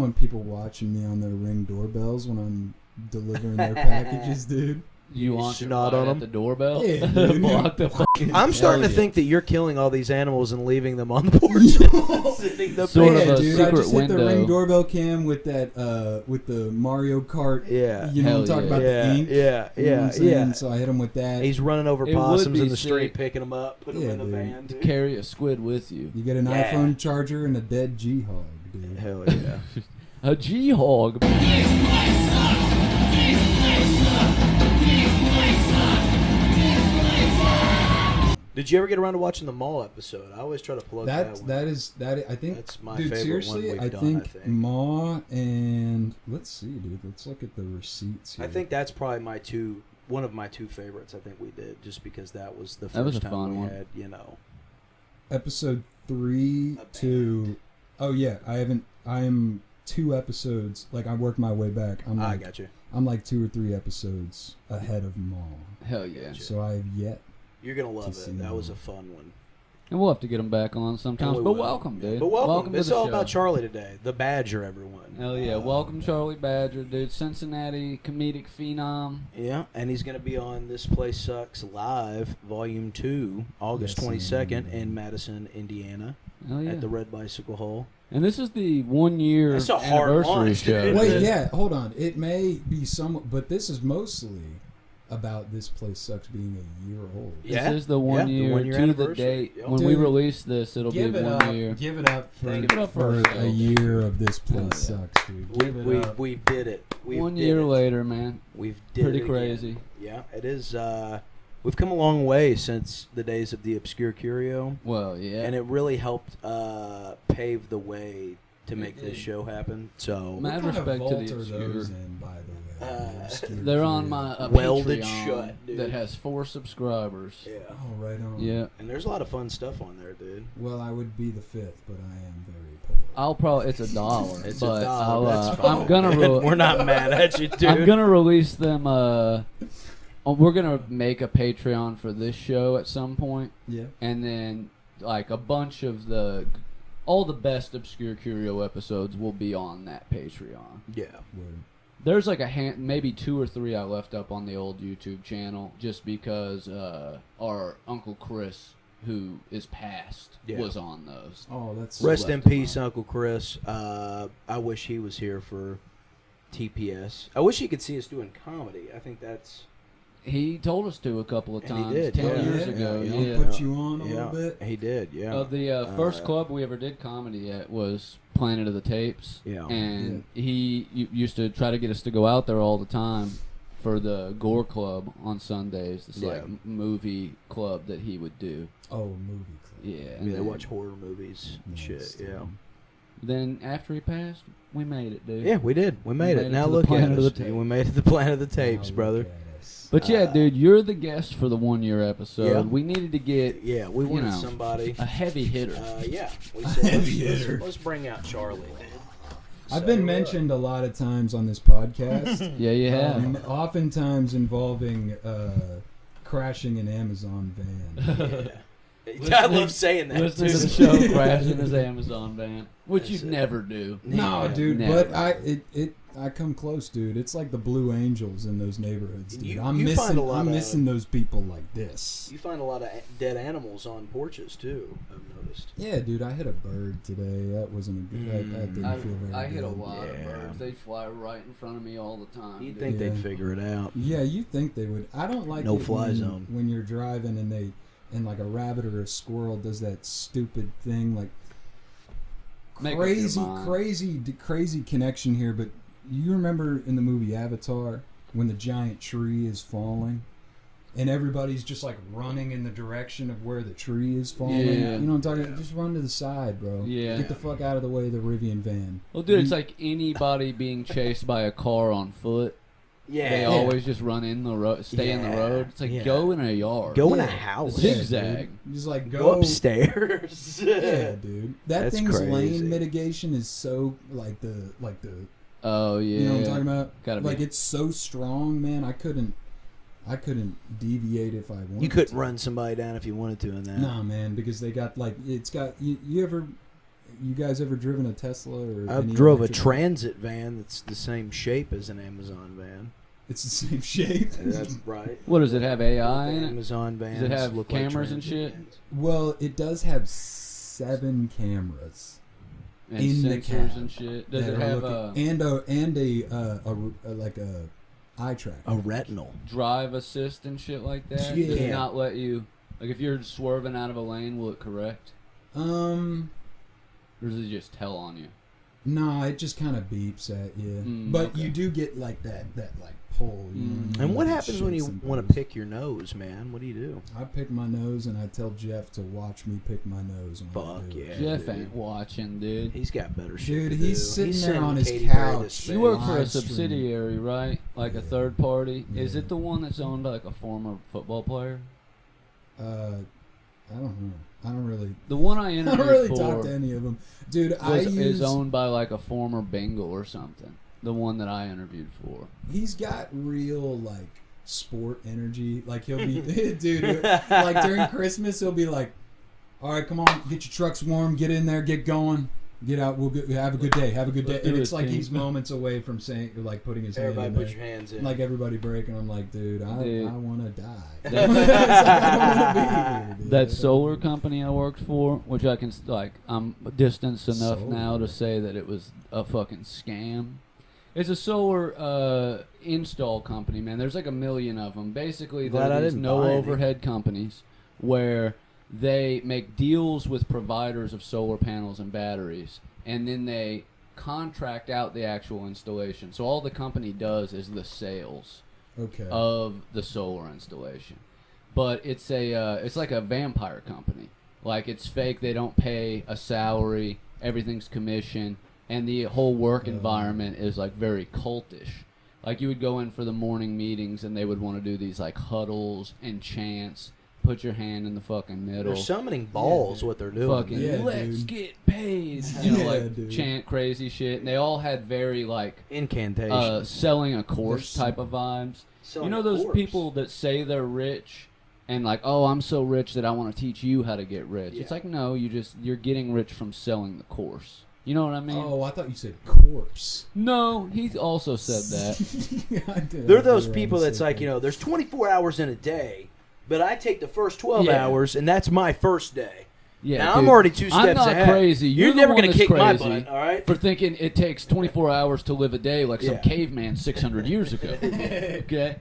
want people watching me on their Ring doorbells when I'm delivering their packages, dude. You want to snot ride on at them? the doorbell? Yeah, dude. Block the fucking... I'm starting to Hell think that you're killing all these animals and leaving them on the porch. Sitting the Sort of Yeah, a dude, I secret just hit the window. Ring doorbell cam with that, with the Mario Kart. Yeah. You know, Hell I'm talking yeah. about Yeah, the ink. yeah, You know what I'm yeah, saying? yeah. So I hit him with that. He's running over It would possums be in the street, sick. picking them up, putting them in the dude. van. Dude. Carry a squid with you. You get an Yeah. iPhone charger and a dead G-Hog, dude. Hell yeah. A G-Hog. Did you ever get around to watching the mall episode? I always try to plug that one. I think That's my dude, favorite seriously, one we've I done, think I think. Ma and let's see, dude. Let's look at the receipts here. I think that's probably one of my two favorites. I think we did just because that was the That was first a time fun we one. had, episode 3 to. Oh yeah, I am 2 episodes. Like I worked my way back. I got you. I'm like 2 or 3 episodes ahead of Ma. Hell yeah. Gotcha. So I have yet. You're gonna love To see it. That was a more. fun one. And we'll have to get them back on sometimes. And But we will. welcome, dude. But welcome. to It's the all show. about Charlie today, the Badger, everyone. Hell yeah. Welcome, Charlie Badger, dude. Cincinnati comedic phenom. Yeah, and he's going to be on This Place Sucks Live, Volume 2, August Yes, 22nd man. in Madison, Indiana, Hell yeah. at the Red Bicycle Hall. And this is the 1 year That's a hard anniversary launch, show. dude. Wait, yeah, hold on. It may be somewhat, but this is mostly about This Place Sucks being a year old. Yeah. This is the 1 Yeah, year, the 1 year to the anniversary. date. Yep. When we Dude, release this, it'll be Give it 1 up. year. Give it up for, Give it up for for a ourselves. year of This Place Hell yeah. Sucks, dude. Give it We up. did it. We 1 did year it. later, man. We've did Pretty it again. crazy. Yeah, it is. We've come a long way since the days of the Obscure Curio, Well, yeah. and it really helped pave the way to make It this did. show happen. So Mad What kind of respect to vault the are obscure. those in, by the way? The Obscure They're on Curio. my Welded Patreon shut, dude. that has 4 subscribers. yeah, Oh, right on. Yeah. and there's a lot of fun stuff on there, dude. Well, I would be the 5th, but I am very poor. I'll probably it's $1. It's but $1. I'll, That's fine. I'm gonna We're not mad at you, dude. I'm gonna release them. We're gonna make a Patreon for this show at some point, Yeah. and then like a bunch of all the best Obscure Curio episodes will be on that Patreon. Yeah. Word. There's like maybe 2 or 3 I left up on the old YouTube channel just because our Uncle Chris, who is passed, Yeah. was on those. Oh, that's Rest in left peace, alone. Uncle Chris. I wish he was here for TPS. I wish he could see us doing comedy. I think that's... He told us to a couple of And he times, did, 10 yeah. years Yeah, ago. yeah. Yeah. Put you on a yeah, little bit. he did, yeah. The first club we ever did comedy at was Planet of the Tapes. Yeah. And he used to try to get us to go out there all the time for the Gore Club on Sundays. This like Yeah. movie club that he would do. Oh, movie club. Yeah. Yeah, and they then- watch horror movies and Nice, shit, dude. yeah. Then after he passed, we made it, dude. Yeah, we did. We made made it. it Now to the look at Planet of us. the Tapes. We made it to the Planet of the Tapes, Now brother. look at us. But yeah, dude, you're the guest for the 1 year episode. Yeah. We needed to get Yeah, we wanted know, somebody. a heavy hitter. Yeah. We said, Heavy hitter. let's bring out Charlie, dude. I've been mentioned a lot of times on this podcast. Yeah, you have. Oftentimes involving crashing an Amazon van. Yeah. I love saying that, Listening too. to the show crashing his Amazon van, which That's you'd it. never do. No, dude, Never. but I come close, dude. It's like the Blue Angels in those neighborhoods, dude. You I'm find missing a lot I'm of- missing those people like this. You find a lot of dead animals on porches, too, I've noticed. Yeah, dude, I hit a bird today. That wasn't a good. That didn't feel very I hit a good. lot of Yeah. birds. They fly right in front of me all the time. You'd dude. think Yeah. they'd figure it out. Yeah, you think they would. I don't like No it fly when, zone. when you're driving and like a rabbit or a squirrel does that stupid thing like Make up your crazy mind. crazy connection here, but you remember in the movie Avatar when the giant tree is falling and everybody's just like running in the direction of where the tree is falling. Yeah. You know what I'm talking about? Just run to the side, bro. Yeah. Get the fuck out of the way of the Rivian van. Well, dude, it's like anybody being chased by a car on foot. Yeah. They always just run in the road, stay in the Yeah. road. It's like Yeah. go in a yard. Go in a Yeah. house. Yeah. Zigzag. dude. Just like Go upstairs. Yeah, dude. That That's thing's crazy. lane mitigation is so like the Oh yeah. you know what I'm talking about? Gotta be. Like it's so strong, man. I couldn't deviate if I wanted. You couldn't to. run somebody down if you wanted to in that. Nah, man, because they got like it's got you ever You guys ever driven a Tesla or? I any drove a electric- transit van that's the same shape as an Amazon van. It's the same shape. That's right. What does it have? AI in it? Amazon vans. Does it have look like cameras and transit shit? vans. Well, it does have 7 cameras And in the sensors cab and shit. Does that it are have looking- and a like a eye tracker. A retinal. drive assist and shit like that? Does Yeah. it not let you, like if you're swerving out of a lane, will it correct? Or does it just tell on you? No, it just kind of beeps at you. But okay. you do get like that like pull. You know, And what like happens when shits you and want to pulls. pick your nose, man? What do you do? I pick my nose and I tell Jeff to watch me pick my nose. When I Fuck do it. yeah. Jeff dude. ain't watching, dude. He's got better shit Dude, to he's do. sitting there sending on his Katy Perry couch. this You thing. work for a Live stream. subsidiary, right? Like a third party. Is Yeah. it the one that's owned by like a former football player? I don't know. I don't really. The one I I interviewed don't really for talk to any of them, dude. is owned by like a former Bengal or something. The one that I interviewed for. He's got real like sport energy. Like he'll be, dude. Like during Christmas, he'll be like, "All right, come on, get your trucks warm, get in there, get going, get out. We'll have a good day, have a good day." Let's do And it, it's like team. he's moments away from saying, like, putting his hand Everybody in put there. your hands in. Like everybody breaking. I'm like, dude, I want to die. That- It's like, I don't want to be here, dude. That solar company I worked for, which I can I'm distanced enough Solar. now to say that it was a fucking scam. It's a solar install company, man. There's like a million of them. Basically, Glad I they're these didn't no buy any. overhead companies where they make deals with providers of solar panels and batteries, and then they contract out the actual installation. So all the company does is the sales Okay. of the solar installation. But it's it's like a vampire company. Like it's fake. They don't pay a salary. Everything's commission, and the whole work environment is like very cultish. Like you would go in for the morning meetings, and they would want to do these like huddles and chants. Put your hand in the fucking middle. They're summoning balls. dude. What they're doing. Fucking Yeah, let's dude. get paid. You know, Yeah, like dude. chant crazy shit. And they all had very like Incantations. selling a course There's type of vibes. Selling You know a those corpse. people that say they're rich and like, oh, I'm so rich that I want to teach you how to get rich. It's Yeah. like, no, you're getting rich from selling the course. You know what I mean? Oh, I thought you said corpse. No, he also said that. Yeah, I did. They're those You're people on that's like, sick. you know, there's 24 hours in a day, but I take the first 12 Yeah. hours, and that's my first day. Yeah, now, dude, I'm already 2 steps I'm not ahead. crazy. You're the never one gonna that's kick my crazy butt, all right? for thinking it takes 24 hours to live a day like some Yeah. caveman 600 years ago. Okay?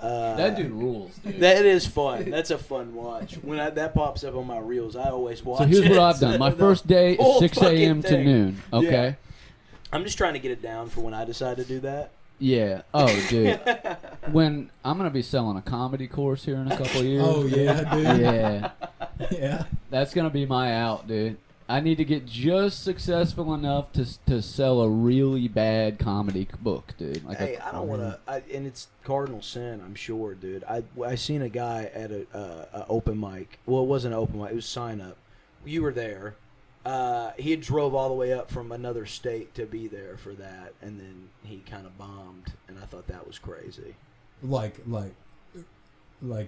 That dude rules, dude. That is fun. That's a fun watch. When that pops up on my reels, I always watch So here's it. what I've done. My The first day is whole 6 fucking a.m. to thing. noon. Okay? I'm just trying to get it down for when I decide to do that. Yeah. Oh, dude. When I'm gonna be selling a comedy course here in a couple years. Oh yeah, dude. Yeah. Yeah. That's gonna be my out, dude. I need to get just successful enough to sell a really bad comedy book, dude. Like Hey, I don't want to, and it's cardinal sin, I'm sure, dude. I seen a guy at a open mic. Well, it wasn't an open mic; it was sign up. You were there. He had drove all the way up from another state to be there for that, and then he kind of bombed, and I thought that was crazy. Like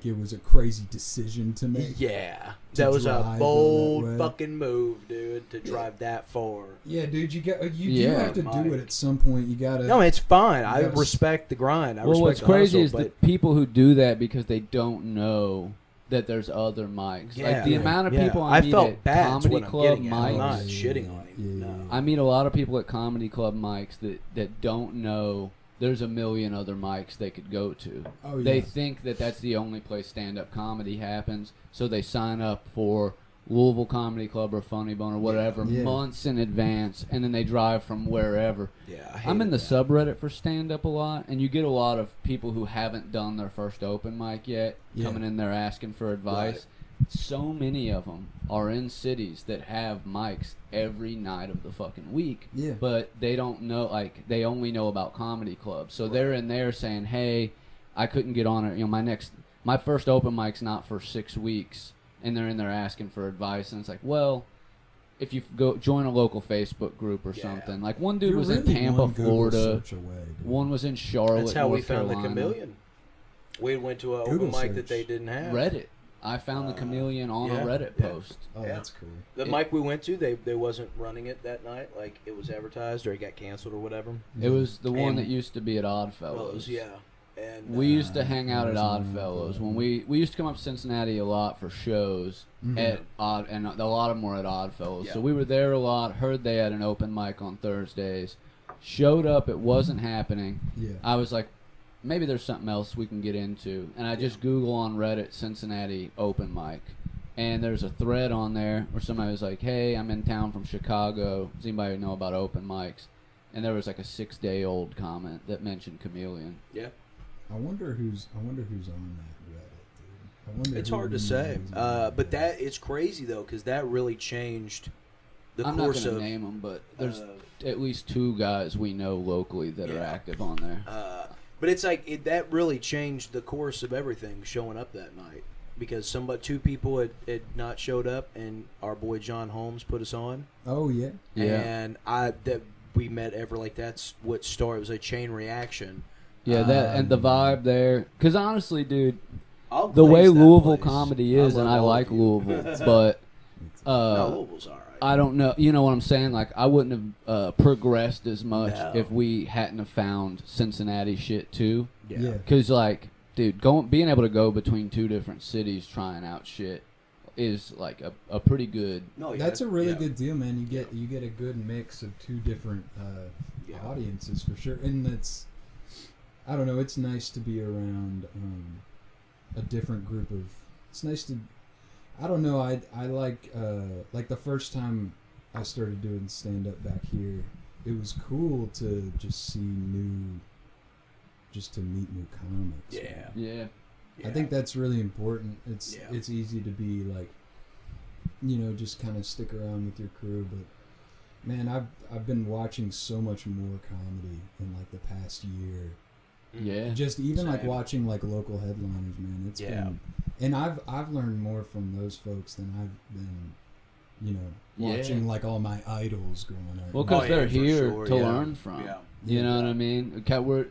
it was a crazy decision to make. Yeah, To that was a drive bold that way. fucking move, dude, to drive that far. Yeah, dude, you do Yeah, have to Mike. do it at some point. You gotta. No, it's fine. I Yes. respect the grind. I well, respect what's the crazy hustle, is that people who do that because they don't know that there's other mics. Like the amount of people I meet felt at bad. comedy What I'm club getting at. I'm mics. not Yeah, shitting yeah, on him. yeah, No. yeah. I meet a lot of people at comedy club mics that don't know there's a million other mics they could go to. Oh, yeah. They think that that's the only place stand-up comedy happens, so they sign up for Louisville Comedy Club or Funny Bone or whatever Yeah. months in advance, and then they drive from wherever. Yeah, I'm in the sub. subreddit for stand-up a lot, and you get a lot of people who haven't done their first open mic yet Yeah. coming in there asking for advice. Right. So many of them are in cities that have mics every night of the fucking week, Yeah. but they don't know, like, they only know about comedy clubs. So they're in there saying, hey, I couldn't get on it. You know, my first open mic's not for 6 weeks, and they're in there asking for advice, and it's like, well, if you go join a local Facebook group or Yeah. something. Like one dude You're was in really Tampa, one good Florida. research away, dude. One was in Charlotte, That's how we North found Carolina. the chameleon. We went to an Google open mic that search. they didn't have. Reddit. I found the Chameleon on a Reddit post. Oh, that's cool. The mic we went to, they wasn't running it that night. Like, it was advertised or it got canceled or whatever. It was the one And- that used to be at Oddfellows. Yeah. And We used to hang out at There's one Oddfellows of when we used to come up to Cincinnati a lot for shows at Odd, and a lot of them were at Oddfellows. Yeah. So we were there a lot. Heard they had an open mic on Thursdays. Showed up. It wasn't happening. Yeah. I was like, maybe there's something else we can get into. And I just Google on Reddit Cincinnati open mic. And there's a thread on there where somebody was like, hey, I'm in town from Chicago. Does anybody know about open mics? And there was like a 6-day-old comment that mentioned Chameleon. Yeah. I wonder who's on that Reddit, dude. I wonder It's who hard to really say. knows about But it's crazy, though, because that really changed the I'm not course going to of... name them, but there's at least 2 guys we know locally that are active on there. But it's like, that really changed the course of everything showing up that night. Because 2 people had not showed up, and our boy John Holmes put us on. Oh yeah. Yeah. And we met that's what started. It was a chain reaction. Yeah, that and the vibe there. Because honestly, dude, I'll the way glaze that Louisville place. comedy is, and love I all like of you. Louisville, but No, Louisville's all right. I don't know. You know what I'm saying? Like, I wouldn't have progressed as much No. if we hadn't have found Cincinnati shit too. Yeah. Because, like, dude, being able to go between 2 different cities trying out shit is like a pretty good. No, That's a really good deal, man. You get a good mix of 2 different audiences for sure, and that's, I don't know. It's nice to be around a different group of. It's nice to. I don't know. I like the first time I started doing stand up back here. It was cool to just to meet new comics. Yeah. Yeah. I think that's really important. It's easy to be like, just kind of stick around with your crew, but man, I've been watching so much more comedy in like the past year. Yeah. Just even like Same. watching like local headliners, man. It's been, and I've learned more from those folks than I've been, watching like all my idols growing up. Well, because they're for here sure, to yeah. learn from. Yeah. You know what I mean? Okay, we're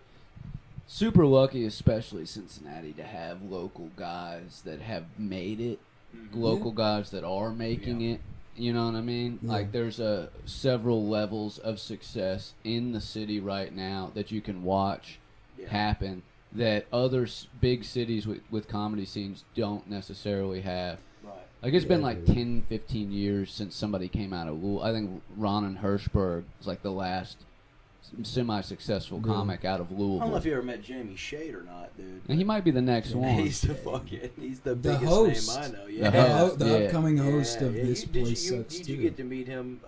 super lucky, especially Cincinnati, to have local guys that have made it, local guys that are making it. You know what I mean? Yeah. Like, there's several levels of success in the city right now that you can watch happen that other big cities with comedy scenes don't necessarily have. Right. Like, it's been Yeah, like dude. 10, 15 years since somebody came out of Louisville. I think Ron Hirschberg was like the last semi-successful Yeah. comic out of Louisville. I don't know if you ever met Jamie Shade or not, dude. And he might be the next one. He's the biggest host. name I know. The Yeah. host. the Yeah. upcoming host of Yeah, This did Place you, Sucks did Too. you get to meet him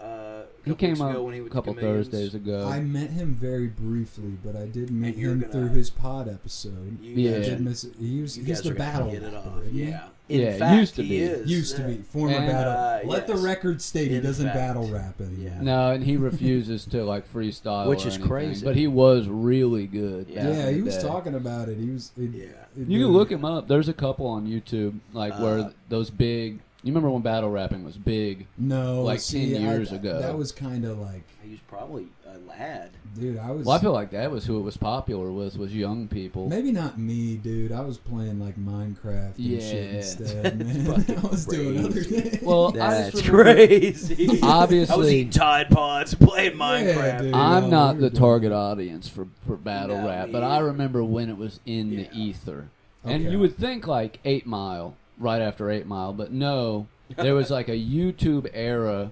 He couple came weeks up ago when he a was with couple Comedians? Thursdays ago. I met him very briefly, but I did meet And you're him gonna- through his pod episode. You Yeah. I guys did are- miss it. He's you guys the are gonna battle hit it rapper, off. isn't he? Yeah. Yeah, In fact, used to he be. is. Used to be former And, battle. Let the yes. record state he In doesn't fact. battle rap anymore. Yeah. No, and he refuses to like freestyle, Which or is anything, crazy. But he was really good. Yeah. back Yeah, in he the was day. talking about it. He was. Yeah. You can look him up. There's a couple on YouTube, like where those big. You remember when battle rapping was big? No, like see, 10 years ago. That was kind of like, He was probably a lad. dude. I was. Well, I feel like that was who it was popular with, was young people. Maybe not me, dude. I was playing like Minecraft and shit Yeah. instead, man. I was doing other things. Well, I That's just remember, crazy. I was obviously, eating Tide Pods, playing Minecraft. dude. I'm Yeah, not we the were doing target that. audience for battle No, rap, me but I either. remember when it was in Yeah. the ether. And Okay. you would think like 8 Mile, right after 8 Mile, but no, there was like a YouTube era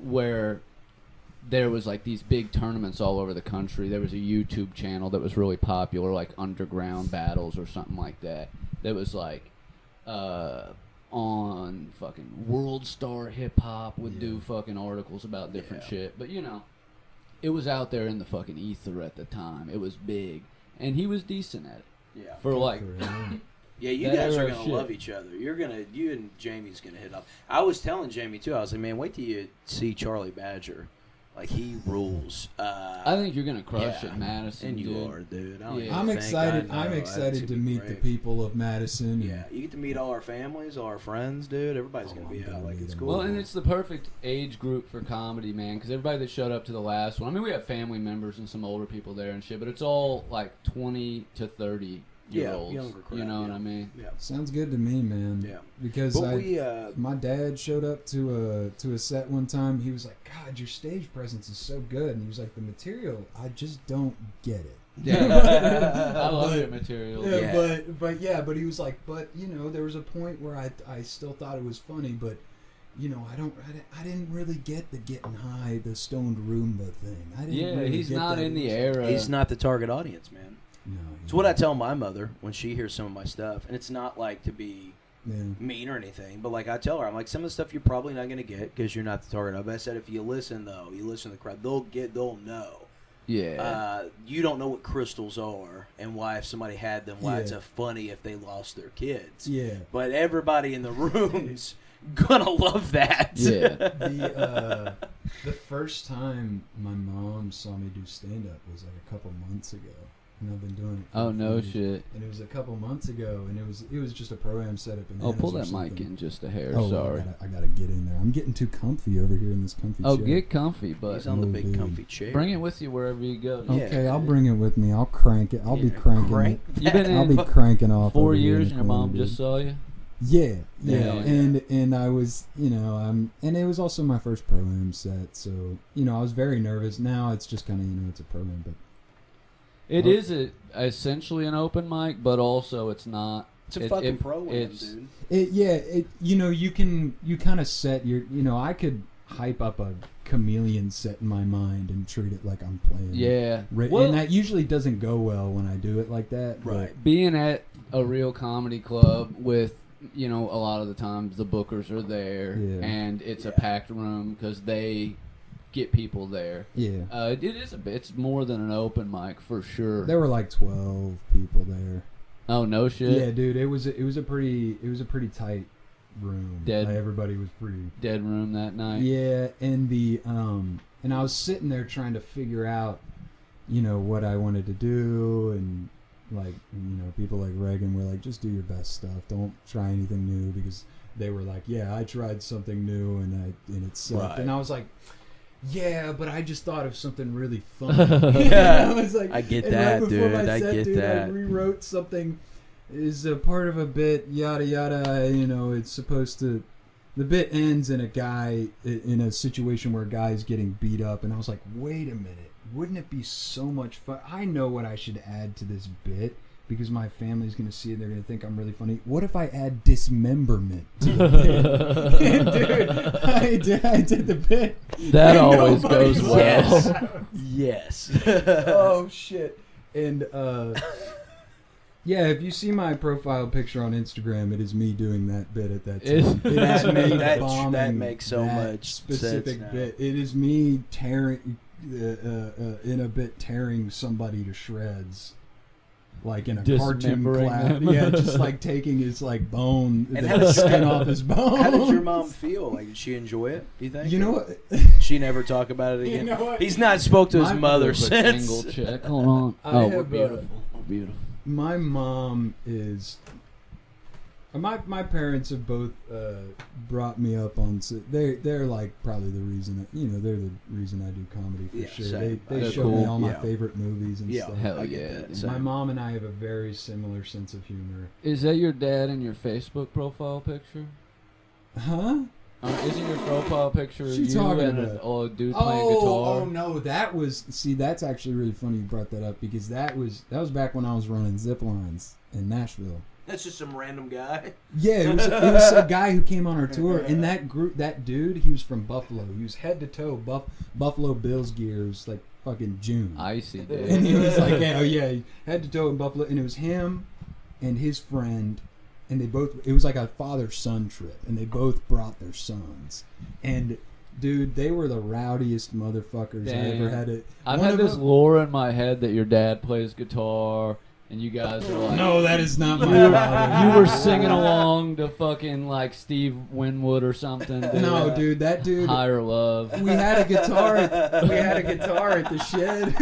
where there was like these big tournaments all over the country. There was a YouTube channel that was really popular, like Underground Battles or something like that. That was like on fucking World Star Hip Hop would do fucking articles about different shit. But it was out there in the fucking ether at the time. It was big, and he was decent at it. Yeah. For like, Yeah, you that guys are era of gonna shit. love each other. You and Jamie's gonna hit up. I was telling Jamie too. I was like, man, wait till you see Charlie Badger. Like, he rules. I think you're gonna crush yeah. at Madison, And you dude. are, dude. I don't Yeah. even I'm think excited. I know. I'm That's excited gonna to be meet the great. people of Madison. Yeah, you get to meet all our families, all our friends, dude. Everybody's gonna be out. Like, it's cool. Well, and it's the perfect age group for comedy, man, because everybody that showed up to the last one, I mean, we have family members and some older people there and shit, but it's all like 20 to 30 olds. younger crowd, You know what I mean? Yeah. Sounds good to me, man. Yeah. Because But my dad showed up to a set one time. He was like, "God, your stage presence is so good," and he was like, "The material, I just don't get it." Yeah. I love your material. Yeah, but he was like, but there was a point where I still thought it was funny, but I didn't really get the getting high, the stoned Roomba thing. I didn't really he's get not that. in the era. He's not the target audience, man. No, It's what I tell my mother when she hears some of my stuff, and it's not like to be yeah. mean or anything, but like I tell her, I'm like, some of the stuff you're probably not going to get because you're not the target audience. I said, if you listen though, you listen to the crowd, they'll know. Yeah. You don't know what crystals are and why if somebody had them, why it's Yeah. a funny if they lost their kids. Yeah. But everybody in the room's gonna love that. Yeah. The first time my mom saw me do stand up was like a couple months ago, and I've been doing it. Oh, no years. shit. And it was a couple months ago, and it was just a program setup. Oh, pull that mic in just a hair. Oh, Sorry. I gotta get in there. I'm getting too comfy over here in this comfy chair. Get comfy, but He's on the big dude. comfy chair. bring it with you wherever you go. Yeah. Okay, I'll bring it with me. I'll crank it. I'll be cranking Crank it. You've been I'll in be cranking off 4 over here in years, the and your mom corner, just dude. saw you. Yeah, Yeah. and I was, and it was also my first pro-am set, so I was very nervous. Now it's just kind of, it's a pro-am, but It is essentially an open mic, but also it's not. It's a fucking pro-am, dude. you kind of set your, I could hype up a chameleon set in my mind and treat it like I'm playing. Yeah. And that usually doesn't go well when I do it like that. Right. Being at a real comedy club with, a lot of the times the bookers are there, and it's a packed room because they get people there. Yeah. It is it's more than an open mic for sure. There were like 12 people there. Oh, no shit. Yeah, dude, it was a pretty tight room. Dead. Like, everybody was pretty Dead room that night. Yeah, and and I was sitting there trying to figure out, what I wanted to do, and like, people like Reagan were like, just do your best stuff. Don't try anything new, because they were like, yeah, I tried something new and it sucked. Right. And I was like, yeah, but I just thought of something really funny. I was like, I get and that, right before dude. my I set, get dude, that. I rewrote something. Is a part of a bit, yada yada. It's supposed to. The bit ends in a guy in a situation where a guy is getting beat up, and I was like, wait a minute, wouldn't it be so much fun? I know what I should add to this bit, because my family's going to see it and they're going to think I'm really funny. What if I add dismemberment to the bit? Dude, I did the bit. That always goes well. Yes. Oh, shit. And, yeah, if you see my profile picture on Instagram, it is me doing that bit at that time. It is me bombing that makes so that much specific sense now. bit. It is me tearing, in a bit, tearing somebody to shreds. Like in a cartoon Dismembering clap. them. Yeah, just like taking his like bone, And the skin off his bone. How did your mom feel? Like, did she enjoy it, do you think? You know what? She never talk about it again? You know what? He's not spoke to his My mother Quick since. angle check. Hold on. I We're have, beautiful. We're beautiful. My mom is. My parents have both brought me up on. They're like probably the reason. They're the reason I do comedy for Yeah, sure. same. They They're show cool. me all my Yeah. favorite movies and Yeah. stuff. Hell I get yeah. that. dude. Same. My mom and I have a very similar sense of humor. Is that your dad in your Facebook profile picture? Huh? Isn't your profile picture What you you talking and about? an old dude playing guitar? Oh no, that was that's actually really funny you brought that up, because that was back when I was running zip lines in Nashville. That's just some random guy. Yeah, it was a guy who came on our tour, and that dude, he was from Buffalo. He was head to toe Buffalo Bills gear. It was like fucking June. Icy, dude. And he was like, head to toe in Buffalo, and it was him and his friend, and it was like a father-son trip, and they both brought their sons. And dude, they were the rowdiest motherfuckers I ever had. I've had this lore in my head that your dad plays guitar, and you guys are like, No, that is not my you father. were singing along to fucking like Steve Winwood or something. Dude. No, dude, that dude. Higher Love. We had a guitar. At the shed.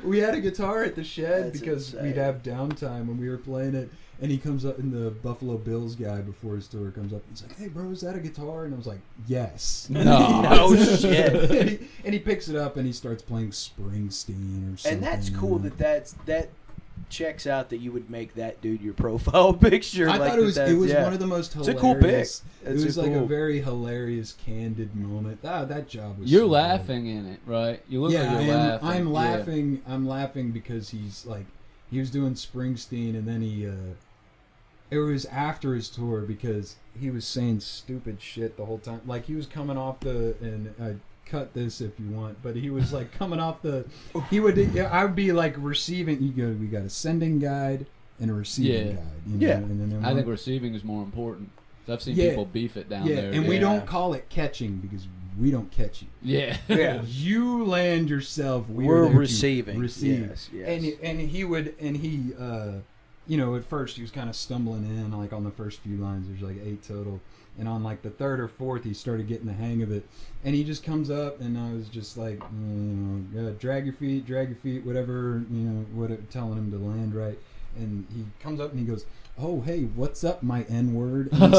We had a guitar at the shed That's because insane. we'd have downtime when we were playing it. And he comes up, and the Buffalo Bills guy before his tour comes up. He's like, "Hey, bro, is that a guitar?" And I was like, "Yes." No. No shit. and he picks it up and he starts playing Springsteen or something. And that's cool that checks out that you would make that dude your profile picture. I like thought it was yeah. one of the most hilarious. It's a cool pic. It was like a very hilarious, candid moment. That job was. You're so laughing good. in it, right? You look Yeah, like you're laughing. I'm Yeah. laughing. I'm laughing because he was doing Springsteen, and then it was after his tour because he was saying stupid shit the whole time. Like he was coming off cut this if you want, but he was like coming off I would be like receiving. We got a sending guide and a receiving guide. Yeah. And then I think receiving is more important. I've seen people beef it down there. And we don't call it catching because we don't catch you. Yeah. Yeah. You land yourself. We're there to receiving. Receive. Yes. And he at first he was kind of stumbling in, like on the first few lines. There's like 8 total. And on like the 3rd or 4th, he started getting the hang of it. And he just comes up, and I was just like, drag your feet, whatever, telling him to land right. And he comes up and he goes, "Oh, hey, what's up, my N-word?" And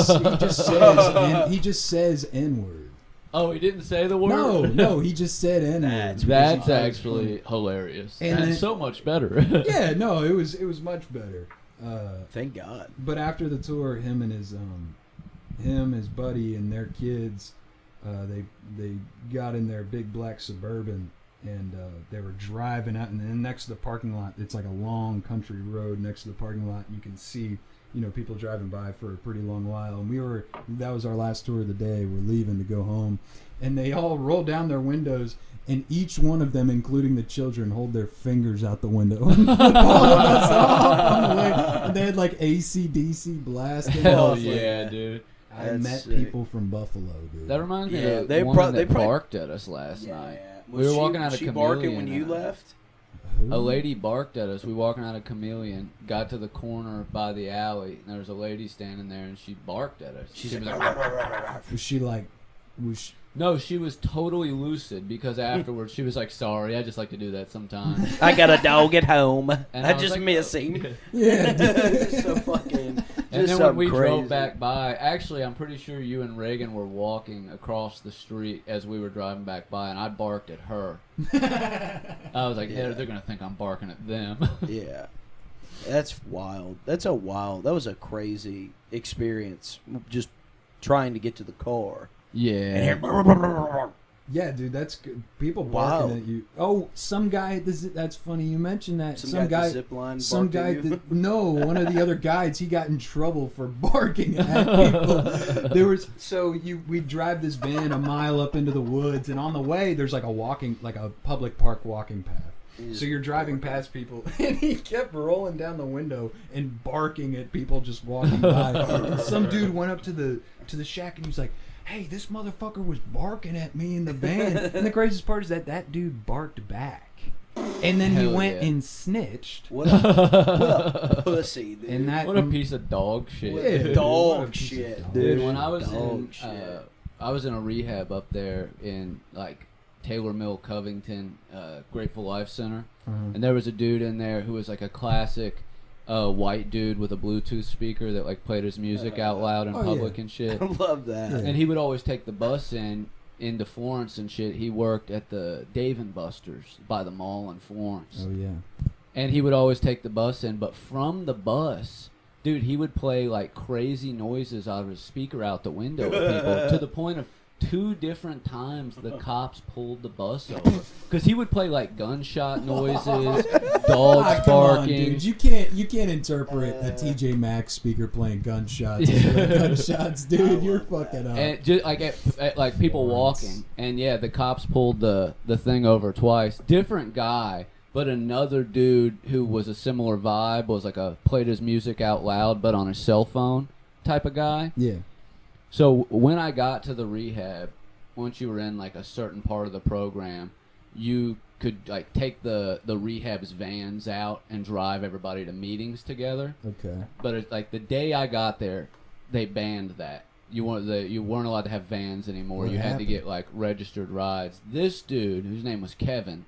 he just says N-word. Oh, he didn't say the word? No, he just said N-word. That's actually hilarious. And so much better. Yeah, no, it was much better. Thank God. But after the tour, him, his buddy, and their kids, they got in their big black Suburban, and they were driving out, and then next to the parking lot, it's like a long country road next to the parking lot. You can see, people driving by for a pretty long while. And that was our last tour of the day. We're leaving to go home, and they all roll down their windows, and each one of them, including the children, hold their fingers out the window and flip all of us off on the way. And they had like AC/DC blasting. Hell yeah, dude. I met people from Buffalo, dude. That reminds me of they one that probably barked at us last night. Yeah. We were walking out of She Chameleon. barking when you left? A lady barked at us. We were walking out of Chameleon, got to the corner by the alley, and there was a lady standing there, and she barked at us. She was like, was she like, No, she was totally lucid because afterwards she was like, "Sorry, I just like to do that sometimes." I got a dog at home. And I was just like, miss him. yeah, So fucking. And Just then when we something drove crazy. back by, actually, I'm pretty sure you and Reagan were walking across the street as we were driving back by, and I barked at her. I was like, they're going to think I'm barking at them. Yeah. That's wild. That was a crazy experience. Just trying to get to the car. Yeah. yeah, dude. That's good. People Wow. barking at you. Oh, some guy. That's funny. You mentioned that. Some guy at the zip line Some barked at guy. you? No, one of the other guides. He got in trouble for barking at people. We drive this van a mile up into the woods, and on the way there's like a public park walking path. So you're driving past people, and he kept rolling down the window and barking at people just walking by. And some dude went up to the shack, and he was like, "Hey, this motherfucker was barking at me in the van." And the craziest part is that dude barked back. And then he Hell went yeah. and snitched. What a pussy, dude. And that What a piece of dog shit. What a dude, dog what a piece of shit, dog Dude, dude. when I was Dog shit. in a rehab up there in like Taylor Mill, Covington, Grateful Life Center, and there was a dude in there who was like a classic white dude with a Bluetooth speaker that like played his music out loud in public and shit. I love that. Yeah. And he would always take the bus into Florence and shit. He worked at the Dave and Buster's by the mall in Florence. Oh yeah. And he would always take the bus in, but from the bus, dude, he would play like crazy noises out of his speaker out the window at people to the point of 2 different times the cops pulled the bus over because he would play like gunshot noises, dogs Come on, barking. dude. You can't interpret a TJ Maxx speaker playing gunshots. Gunshots, dude. You're fucking up. And just like at like people walking, and yeah, the cops pulled the thing over twice. Different guy, but another dude who was a similar vibe was like played his music out loud, but on his cell phone type of guy. Yeah. So when I got to the rehab, once you were in like a certain part of the program, you could like take the rehab's vans out and drive everybody to meetings together. Okay. But it's like the day I got there, they banned that. You weren't allowed to have vans anymore. What You had happened? to get like registered rides. This dude, whose name was Kevin,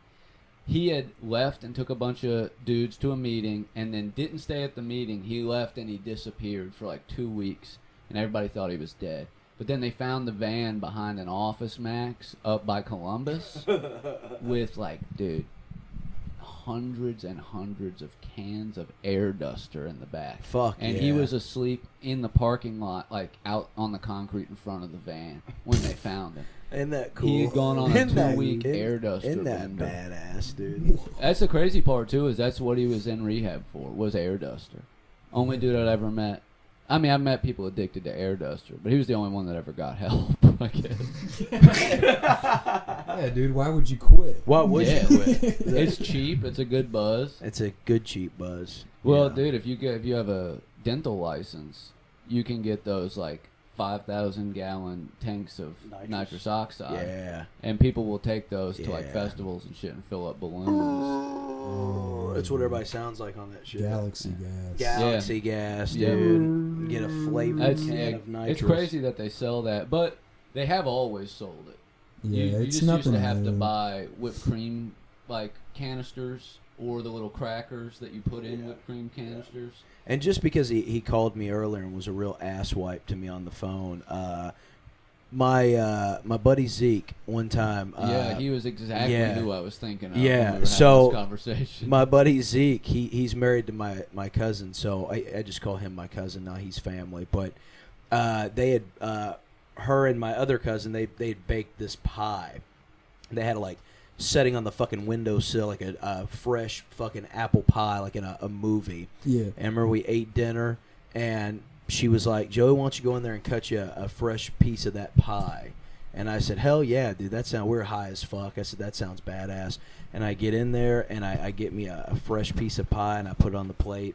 he had left and took a bunch of dudes to a meeting and then didn't stay at the meeting. He left and he disappeared for like 2 weeks. And everybody thought he was dead. But then they found the van behind an Office Max up by Columbus with like, dude, hundreds and hundreds of cans of air duster in the back. Fuck and yeah. he was asleep in the parking lot, like out on the concrete in front of the van when they found him. Isn't that cool? He had gone on a Isn't that- 2-week air duster Isn't that bender. badass, dude? That's the crazy part too, is that's what he was in rehab for, was air duster. Only dude I'd ever met. I mean, I've met people addicted to air duster, but he was the only one that ever got help, I guess. Yeah, dude, why would you quit? Why would Yeah. you quit? It's cheap. It's a good buzz. It's a good cheap buzz. Well, Yeah. dude, if you have a dental license, you can get those like 5,000-gallon tanks of nitrous oxide. Yeah. And people will take those to like Yeah. festivals and shit and fill up balloons. Oh, that's what everybody sounds like on that shit. Galaxy gas. Galaxy gas, Yeah. dude. Get a flavored That's, can yeah, of nitrous. it's crazy that they sell that, but they have always sold it. Yeah, you it's just nothing used to have to new. buy whipped cream like canisters or the little crackers that you put in whipped cream canisters. And just because he called me earlier and was a real asswipe to me on the phone, my buddy Zeke one time. Yeah, he was exactly yeah. who I was thinking of. Yeah, when we were having so this conversation. My buddy Zeke, he's married to my cousin, so I just call him my cousin now. He's family, but they had her and my other cousin they'd baked this pie. They had like setting on the fucking windowsill like a fresh fucking apple pie like in a movie. Yeah. And I remember we ate dinner and she was like, Joey, why don't you go in there and cut you a fresh piece of that pie? And I said, hell yeah, dude, we're high as fuck. I said, that sounds badass. And I get in there and I get me a fresh piece of pie and I put it on the plate.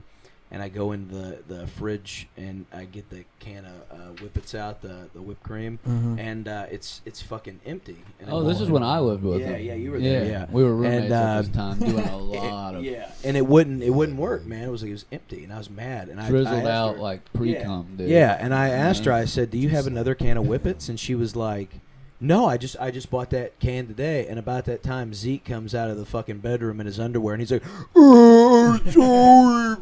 And I go into the fridge and I get the can of Whippets out, the whipped cream, and it's fucking empty. And Oh, this is when I lived with Yeah, him. yeah, you were there, yeah. We were roommates And, at this time, doing a lot of yeah, and it wouldn't work, man. It was empty, and I was mad. And I drizzled asked out her- like pre-cum, dude. Yeah, and I asked her. I said, "Do you have another can of Whippets?" And she was like, "No, I just bought that can today." And about that time, Zeke comes out of the fucking bedroom in his underwear, and he's like, "Oh, sorry,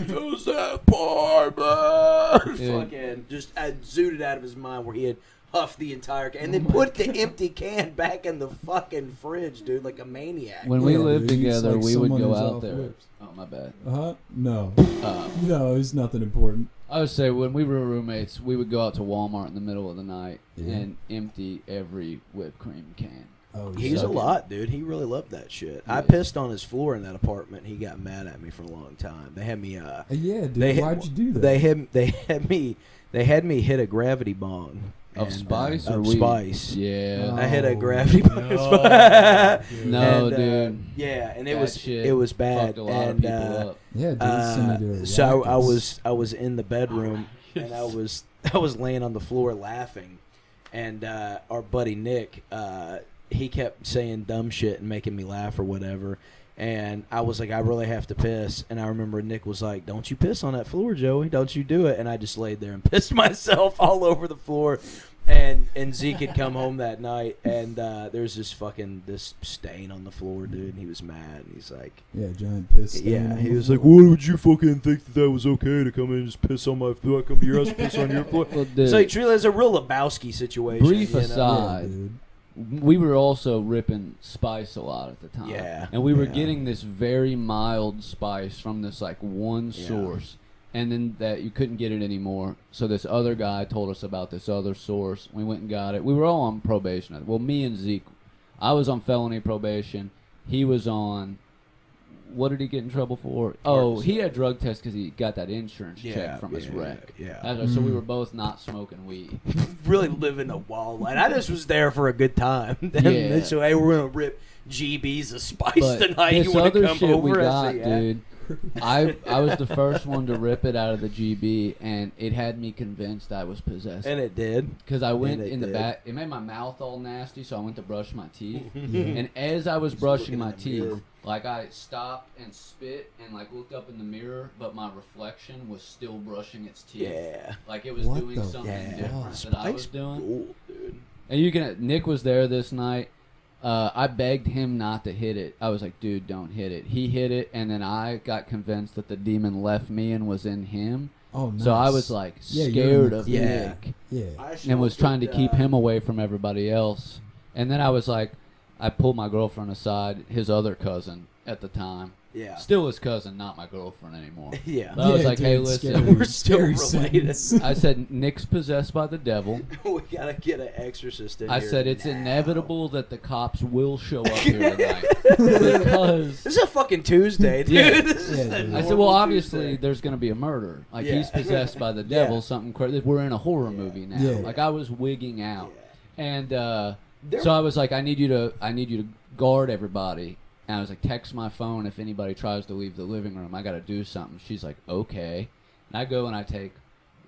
just that pie, man." Fucking just zooted out of his mind where he had huffed the entire can, and then put the empty can back in the fucking fridge, dude, like a maniac. When we Yeah, lived dude, he's together, like we would someone go who's out off there. whips. Oh, my bad. No. Uh, No, it's nothing important. I would say when we were roommates, we would go out to Walmart in the middle of the night Yeah. and empty every whipped cream can. Oh, He's shit. a lot, dude. He really loved that shit. I Yeah. pissed on his floor in that apartment. He got mad at me for a long time. They had me. Yeah, dude. They Why'd you do that? They had me hit a gravity bong Of and, spice or of weed? spice. Yeah. I hit a Oh, gravity bong. no, No, And, dude. Yeah, and it That was shit bad. fucked a lot of And people up. Yeah, dude. Send me to a so racket. I was in the bedroom and I was laying on the floor laughing, and our buddy Nick, he kept saying dumb shit and making me laugh or whatever. And I was like, I really have to piss. And I remember Nick was like, don't you piss on that floor, Joey. Don't you do it. And I just laid there and pissed myself all over the floor. And Zeke had come home that night, and there's this stain on the floor, dude. And he was mad. And he's like, Yeah, giant piss. stain yeah, on he the was like, floor. "What would you fucking think that was okay to come in and just piss on my floor? I come to your house, and piss on your floor." Well, dude, It's like truly, it's a real Lebowski situation. Brief you know? aside, Yeah, dude. we were also ripping spice a lot at the time. Yeah, And we were yeah. getting this very mild spice from this like one Yeah. source. And then that you couldn't get it anymore. So this other guy told us about this other source. We went and got it. We were all on probation. Well, me and Zeke, I was on felony probation. He was on, what did he get in trouble for? Oh, he had drug tests because he got that insurance check from his wreck. Yeah, So we were both not smoking weed. really living a wild life. I just was there for a good time. Yeah. So hey, we're gonna rip GBs of spice But tonight. this You want to other come shit over? we I got, said, yeah. dude. I was the first one to rip it out of the GB, and it had me convinced I was possessed. And it did. Because I went And it in the did. back. It made my mouth all nasty, so I went to brush my teeth. Yeah. And as I was brushing looking my in the teeth, mirror. like I stopped and spit and like looked up in the mirror, but my reflection was still brushing its teeth. Yeah. Like it was What doing the something Yeah. different Spice than I was doing. cool, dude. And you can. Nick was there this night. I begged him not to hit it. I was like, dude, don't hit it. He hit it, and then I got convinced that the demon left me and was in him. Oh, nice. So I was like Yeah, you're in scared the of clear. Nick Yeah. I and was smoked trying to it, keep him away from everybody else. And then I was like, I pulled my girlfriend aside, his other cousin at the time. Yeah. Still his cousin, not my girlfriend anymore. Yeah. But I was Yeah, like, dude, hey, it's listen. scary. We're still Scary related. sentence. I said, Nick's possessed by the devil. We gotta get an exorcist in I here said, it's now. inevitable that the cops will show up here tonight. Because... This is a fucking Tuesday, dude. Yeah. This is Yeah, a dude. I normal said, well, obviously, Tuesday. there's going to be a murder. Like, Yeah. he's possessed by the devil, Yeah. something crazy. We're in a horror movie now. Yeah. Like, I was wigging out. Yeah. And There- so I was like, I need you to guard everybody. And I was like, text my phone if anybody tries to leave the living room. I got to do something. She's like, okay. And I go and I take...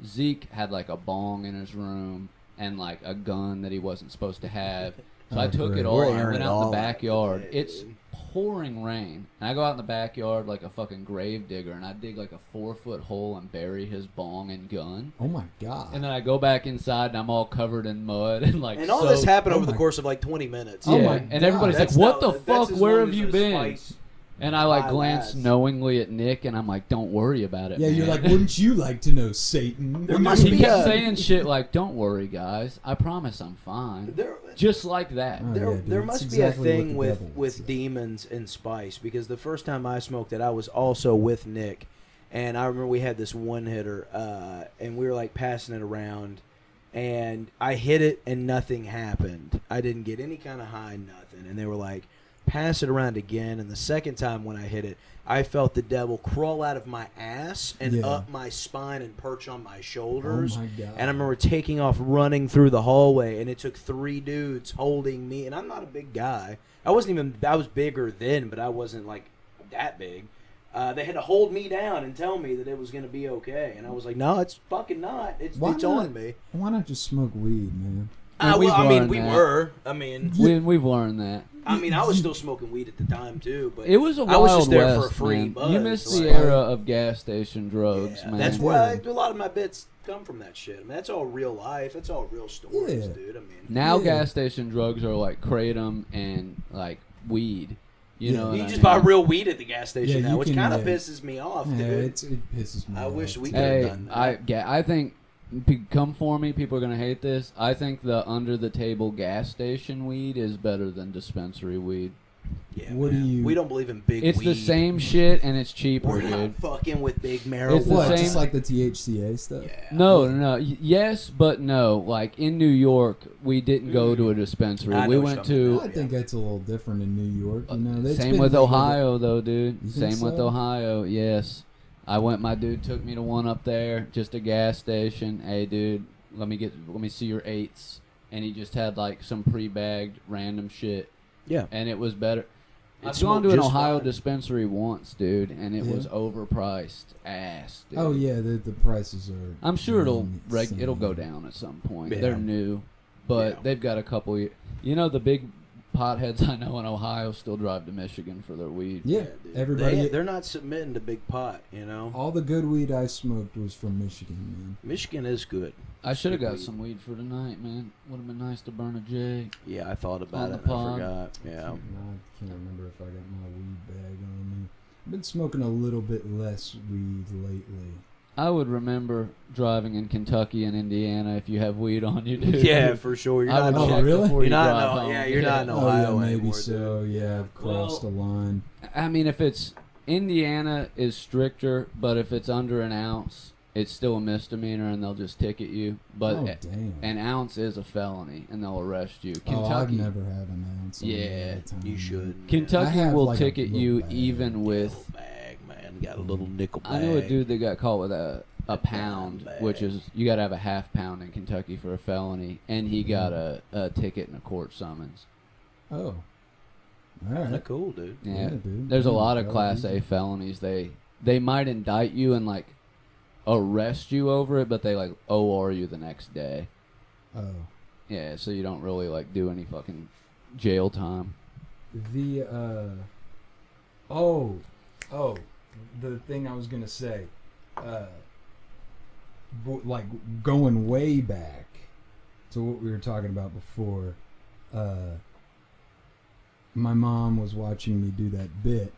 Zeke had, like, a bong in his room and, like, a gun that he wasn't supposed to have. So I Oh, took great. it all We're and airing went it out in the all out backyard. today, It's dude. pouring rain. And I go out in the backyard like a fucking grave digger, and I dig like a 4-foot hole and bury his bong and gun. Oh my god. And then I go back inside, and I'm all covered in mud and like. And all this soaked. happened Oh over the my- course of like 20 minutes. Oh Yeah, my and God. everybody's That's like, "What not- the that's fuck? as Where long have as you a been?" spice And I like pie glance lasts. knowingly at Nick, and I'm like, "Don't worry about it." Yeah, man. you're like, wouldn't you like to know Satan? There must He be kept a- saying shit like, "Don't worry, guys. I promise I'm fine." There, Just like that. Oh, there, yeah, dude. there It's must exactly be a what thing the with, devil would say. demons and spice, because the first time I smoked it, I was also with Nick, and I remember we had this one hitter, and we were like passing it around, and I hit it and nothing happened. I didn't get any kind of high, nothing, and they were like, pass it around again, and the second time when I hit it, I felt the devil crawl out of my ass and Yeah. up my spine and perch on my shoulders. Oh my god. And I remember taking off running through the hallway, and it took 3 dudes holding me. And I'm not a big guy. I was bigger then, but I wasn't like that big. They had to hold me down and tell me that it was going to be okay. And I was like, no, it's fucking not. It's Why on not? me. Why not just smoke weed, man? We've Well, I mean, learned we that. were. I mean, We've learned that. I was still smoking weed at the time, too. But It was a I wild was just there west, for a free man. buzz. You missed the like- era of gas station drugs, Yeah, man. that's where a lot of my bits come from that shit. I mean, that's all real life. That's all real stories, Yeah. dude. I mean, Now Yeah. gas station drugs are like kratom and like weed. You Yeah. know what you I just mean? buy real weed at the gas station Yeah, now, you which can, kind of yeah. pisses me off, Yeah, dude. it pisses me I off. wish we too. could- Hey, done that. I think come for me. People are gonna hate this. I think the under the table gas station weed is better than dispensary weed. Yeah, What do man. you- We don't believe in big It's weed. the same shit and it's cheaper, We're dude. not fucking with big marijuana. It's the What, same- just like the THCA stuff? Yeah. No. Yes, but no. Like in New York, we didn't go to a dispensary. I We know went what you're to. talking I think that's a little different in New York. You know, it's Same been with legal- Ohio, though, dude. You think Same with so? Ohio. Yes, I went. My dude took me to one up there, just a gas station. Hey, dude, let me see your 8s, and he just had like some pre-bagged random shit, Yeah. and it was better. It I've gone to smoked an just Ohio fine. dispensary once, dude, and it Yeah. was overpriced ass. Dude. Oh yeah, the prices are. I'm sure it'll insane. it'll go down at some point. Yeah. They're new, but Yeah. they've got a couple. You know, the big potheads I know in Ohio still drive to Michigan for their weed. Yeah, dude. everybody. They're not submitting to big pot, you know. all the good weed I smoked was from Michigan, Michigan is good. I should have Good got weed. some weed for tonight, man. Would have been nice to burn a J. Yeah, I thought about On it. the And I pod. forgot. man. Yeah. I can't remember if I got my weed bag on me. I've been smoking a little bit less weed lately. I would remember driving in Kentucky and Indiana if you have weed on you, dude. Yeah, for sure. You're I not. would Oh, check really? before You're you not drive in O- home. yeah, you're not in Oh Ohio yeah, maybe anymore, so. dude. Yeah, I've crossed the line. I mean, if it's Indiana is stricter, but if it's under an ounce, it's still a misdemeanor and they'll just ticket you. But Oh damn. an ounce is a felony and they'll arrest you. Oh, I've Kentucky, never had an ounce. on me Yeah, all the time. You should. I Kentucky have, will like, a ticket little you bag. even with. Little bag, man. Got a little nickel bag. I knew a dude that got caught with a pound, bag. which is you got to have a half pound in Kentucky for a felony, and he got a ticket and a court summons. Oh. All Kinda right. cool, dude. Yeah, dude. there's a Yeah, lot of go Class easy. A felonies. They might indict you and like arrest you over it, but they like OR you the next day. Oh. Yeah, so you don't really like do any fucking jail time. The the thing I was gonna say, like going way back to what we were talking about before. My mom was watching me do that bit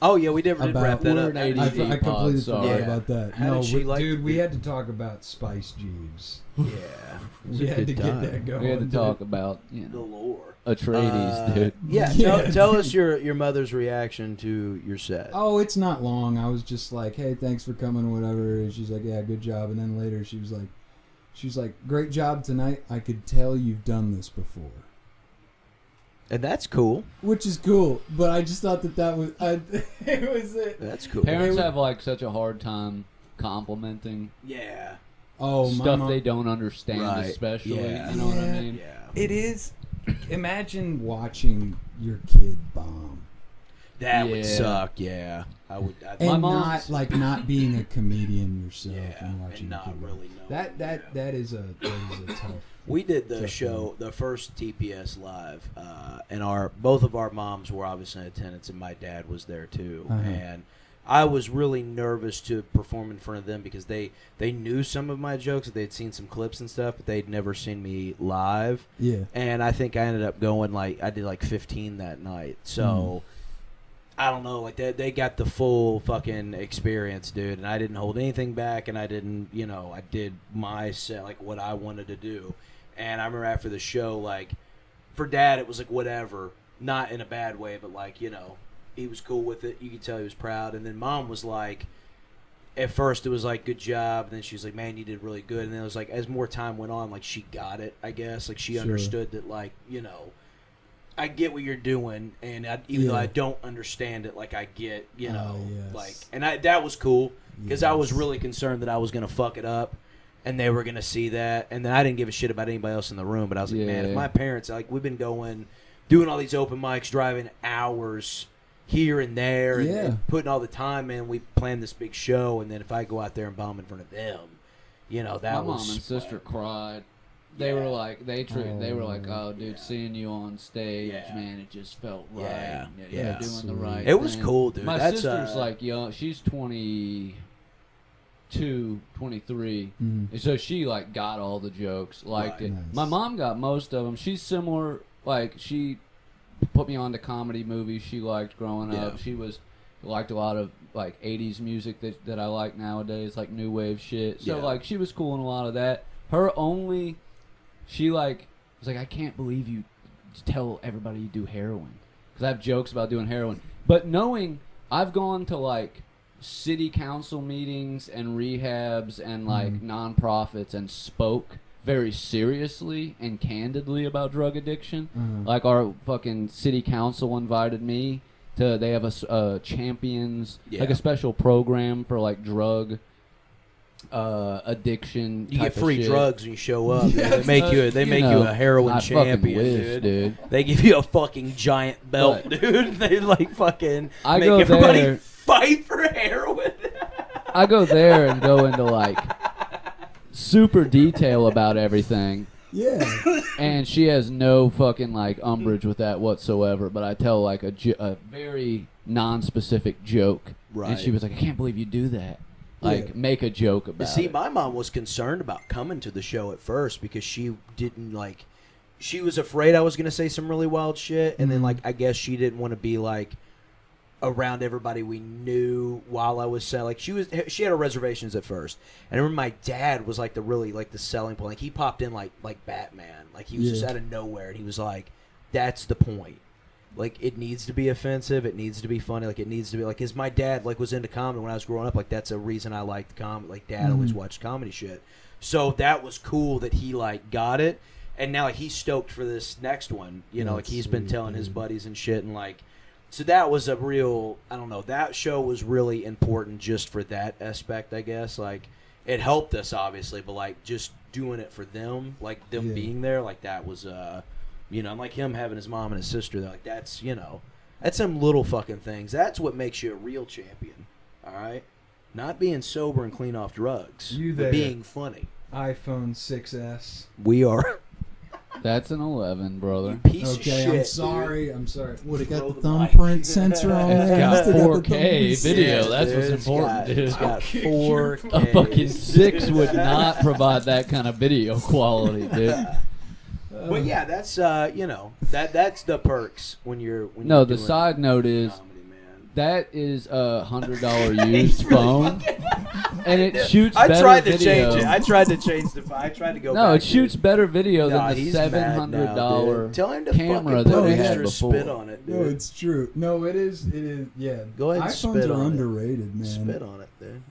Oh yeah, we did wrap About- that We're up. an I, 80s I pod, completely sorry. forgot Yeah. about that. How No, did she like dude, to we be- had to talk about Spice Jeeves. Yeah, We had to good get time. that going. We had to dude. talk about, The lore. lore. Atreides, dude. Yeah, Yeah. tell us your mother's reaction to your set. Oh, it's not long. I was just like, "Hey, thanks for coming," whatever. And she's like, "Yeah, good job." And then later, she was like, "Great job tonight. I could tell you've done this before," And that's cool. which is cool. But I just thought that was it was it. That's cool. Parents have like such a hard time complimenting Yeah. Oh, my stuff mom, they don't understand, Right. especially. Yeah. You know what I Yeah. mean? Yeah. It is. Imagine watching your kid bomb. That would Yeah. suck. Yeah. I would. And My not mom's- not being a comedian yourself Yeah, and watching and not your kid really bomb. knowing. That is a tough. We did the Tough show, the first TPS live, and both of our moms were obviously in attendance, and my dad was there too. Uh-huh. And I was really nervous to perform in front of them because they knew some of my jokes, they'd seen some clips and stuff, but they'd never seen me live. Yeah. And I think I ended up going I did 15 that night. So I don't know, they got the full fucking experience, dude. And I didn't hold anything back, and I didn't, I did my set, what I wanted to do. And I remember after the show, for Dad, it was whatever, not in a bad way, but he was cool with it. You could tell he was proud. And then Mom was at first it was good job, and then she was like, man, you did really good. And then it was as more time went on, she got it, I guess. She Sure. understood that, I get what you're doing, and even though I don't understand it, I get, yes. and that was cool, because I was Yes. really concerned that I was going to fuck it up, and they were going to see that, and then I didn't give a shit about anybody else in the room, but I was like, man, if Yeah. my parents, we've been doing all these open mics, driving hours here and there, and, Yeah. and putting all the time in, we planned this big show, and then if I go out there and bomb in front of them, that My was... mom and sister cried. They Yeah. were like, they were like, Oh, oh, dude, yeah. seeing you on stage, Yeah. man, it just felt right. Yeah. You're Yeah. doing the Sweet. right It was thing. cool, dude. My That's, sister's young. She's 22, 23. Mm. And so she got all the jokes, liked Right. it. Nice. My mom got most of them. She's similar. She put me on to comedy movies she liked growing up. Yeah. She liked a lot of 80s music that I like nowadays, like new wave shit. So Yeah. she was cool in a lot of that. She was like, I can't believe you tell everybody you do heroin, because I have jokes about doing heroin. But knowing I've gone to city council meetings and rehabs and nonprofits and spoke very seriously and candidly about drug addiction. Uh-huh. Our fucking city council invited me to. They have a champions, Yeah. a special program for drug addiction. You type get of free shit. drugs when you show up. dude. Yes. They make you. They make you a heroin I fucking champion, wish, dude. They give you a fucking giant belt, But- dude. They fucking I make go everybody there- fight for heroin. I go there and go into super detail about everything, Yeah. and she has no fucking umbrage with that whatsoever. But I tell a very non-specific joke, Right. and she was like, "I can't believe you do that." Yeah. Make a joke about See, it. my mom was concerned about coming to the show at first because she didn't she was afraid I was going to say some really wild shit, and then I guess she didn't want to be around everybody we knew while I was selling. She had her reservations at first, and I remember my dad was the selling point. He popped in like Batman, he was just Yeah. out of nowhere, and he was like, "That's the point. It needs to be offensive. It needs to be funny. It needs to be because my dad was into comedy when I was growing up. That's a reason I liked comedy. Dad always watched comedy shit. So that was cool that he got it, and now he's stoked for this next one. That's he's been sweet, telling his dude. buddies and shit, and so that was a real. I don't know. That show was really important just for that aspect. I guess it helped us obviously, but just doing it for them, them Yeah. being there, that was and him having his mom and his sister there, that's, that's some little fucking things. That's what makes you a real champion, all right? Not being sober and clean off drugs, You but there. being funny. iPhone 6S. We are. That's an 11, brother. Piece of Okay, shit. I'm dude. sorry. I'm sorry. Would it got Throw the the mic. thumbprint sensor on It's there? got Still the 4K thumbprint video. sensor. That's what's Dude, important, dude. It's got 4K. A fucking 6 would not provide that kind of video quality, dude. But yeah, that's that's the perks when you're No, the doing side note is comedy, man. That is a $100 used phone, and it shoots I better tried to video. change it. I tried to change the. I tried to go. No, back it shoots to it. better video Nah, than the he's mad now, $700 dude. Tell him to camera fucking that put we had extra before. spit on it, dude. No, it's true. No, it is. It is. Yeah. Go ahead and iPhones spit are on it. underrated, man. Spit on it, dude.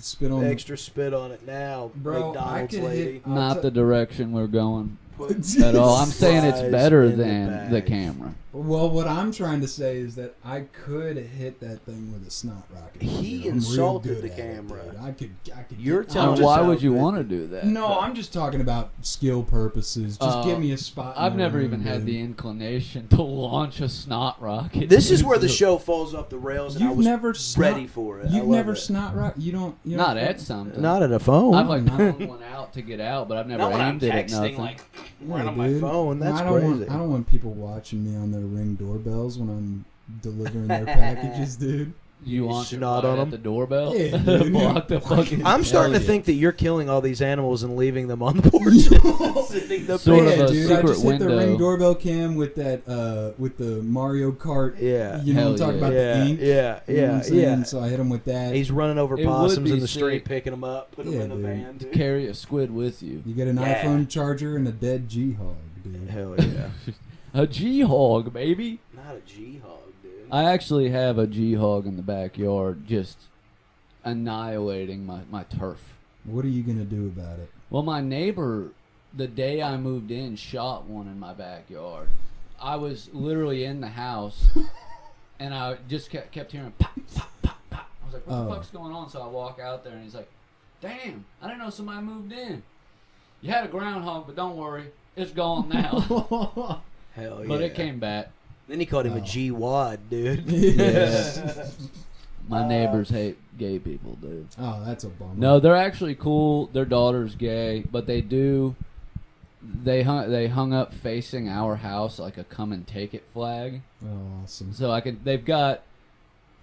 Spit on Extra spit on it now, Bro, McDonald's I could lady. hit- Not the direction we're going the. at all. I'm saying it's Fries better in the than the bag. camera. Well, what I'm trying to say is that I could hit that thing with a snot rocket. He I'm real insulted good the at it, camera. dude. I could. You're get- telling And us why how would you good- want to do that? No, I'm just talking about skill purposes. Just give me a spot. in I've the never room, even had dude. the inclination to launch a snot rocket. This is where the show falls off the rails, and I You've was never ready for it. I You've love never it. snot rocket. You don't. Not at something. Not at a phone. I've like pulled one out to get out, but I've never Not when I'm aimed it at texting, nothing. like Yeah, right on my dude. phone. That's I don't crazy. Want, I don't want people watching me on their Ring doorbells when I'm delivering their packages, dude. You launch it snot right on at 'em? the doorbell? Yeah, dude. Block the fucking... I'm starting to Hell yeah. think that you're killing all these animals and leaving them on the porch. Sitting the Sort of yeah, a dude. I secret just hit the window. Ring doorbell cam with that with the Mario Kart. Yeah. You know Hell what I'm talking yeah. about Yeah, the ink. yeah, You know what yeah, I'm saying? yeah. So I hit him with that. He's running over It would possums in be the street, sick. picking them up, putting them Yeah, in the dude. van. Dude. Carry a squid with you. You get an Yeah. iPhone charger and a dead G-Hog, dude. Hell yeah. A G-Hog, baby. Not a G-Hog, dude. I actually have a G-Hog in the backyard just annihilating my turf. What are you gonna do about it? Well, my neighbor, the day I moved in, shot one in my backyard. I was literally in the house, and I just kept hearing pop, pop, pop, pop. I was like, what the fuck's going on? So I walk out there, and he's like, damn, I didn't know somebody moved in. You had a groundhog, but don't worry, it's gone now. Hell yeah. But it came back. Then he called him a Oh. G-Wad, dude. Yeah. My neighbors hate gay people, dude. Oh, that's a bummer. No, they're actually cool. Their daughter's gay, but they do. They hung up facing our house like a "come and take it" flag. Oh, awesome. So they got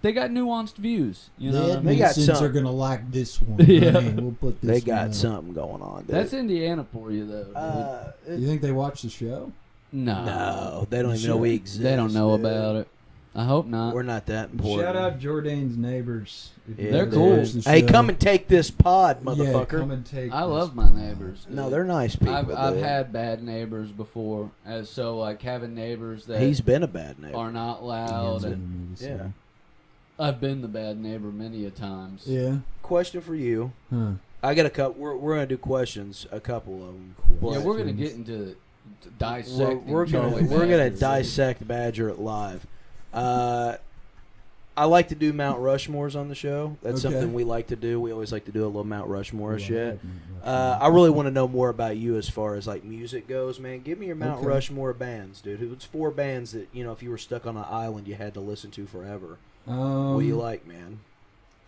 nuanced views. You know, The what I mean? got Edmondsons some. are gonna like this one. Yeah. Honey. We'll put this. They one got up. something going on, dude. That's Indiana for you, though. Dude. You think they watch the show? No, they don't even Sure. know we exist. They don't know dude. about it. I hope not. We're not that important. Shout out Jordane's neighbors. If you Yeah, They're ever cool. watch the Hey, show. come and take this pod, Yeah, motherfucker. come and take. I this love my pod. neighbors. No, dude. they're nice people. I've dude. had bad neighbors before, so like having neighbors that He's been a bad neighbor. are not loud, and Yeah. I've been the bad neighbor many a times. Yeah. Question for you. Huh. I got a couple. We're gonna do questions. A couple of them. Yeah, we're gonna get into dissecting. We're Charlie gonna Badger. dissect Badger live. I like to do Mount Rushmores on the show. That's Okay. something we like to do. We always like to do a little Mount Rushmore Well, shit. I I really want to know more about you as far as like music goes, man. Give me your Mount Okay. Rushmore bands, dude. It's 4 bands that if you were stuck on an island, you had to listen to forever. What do you like, man?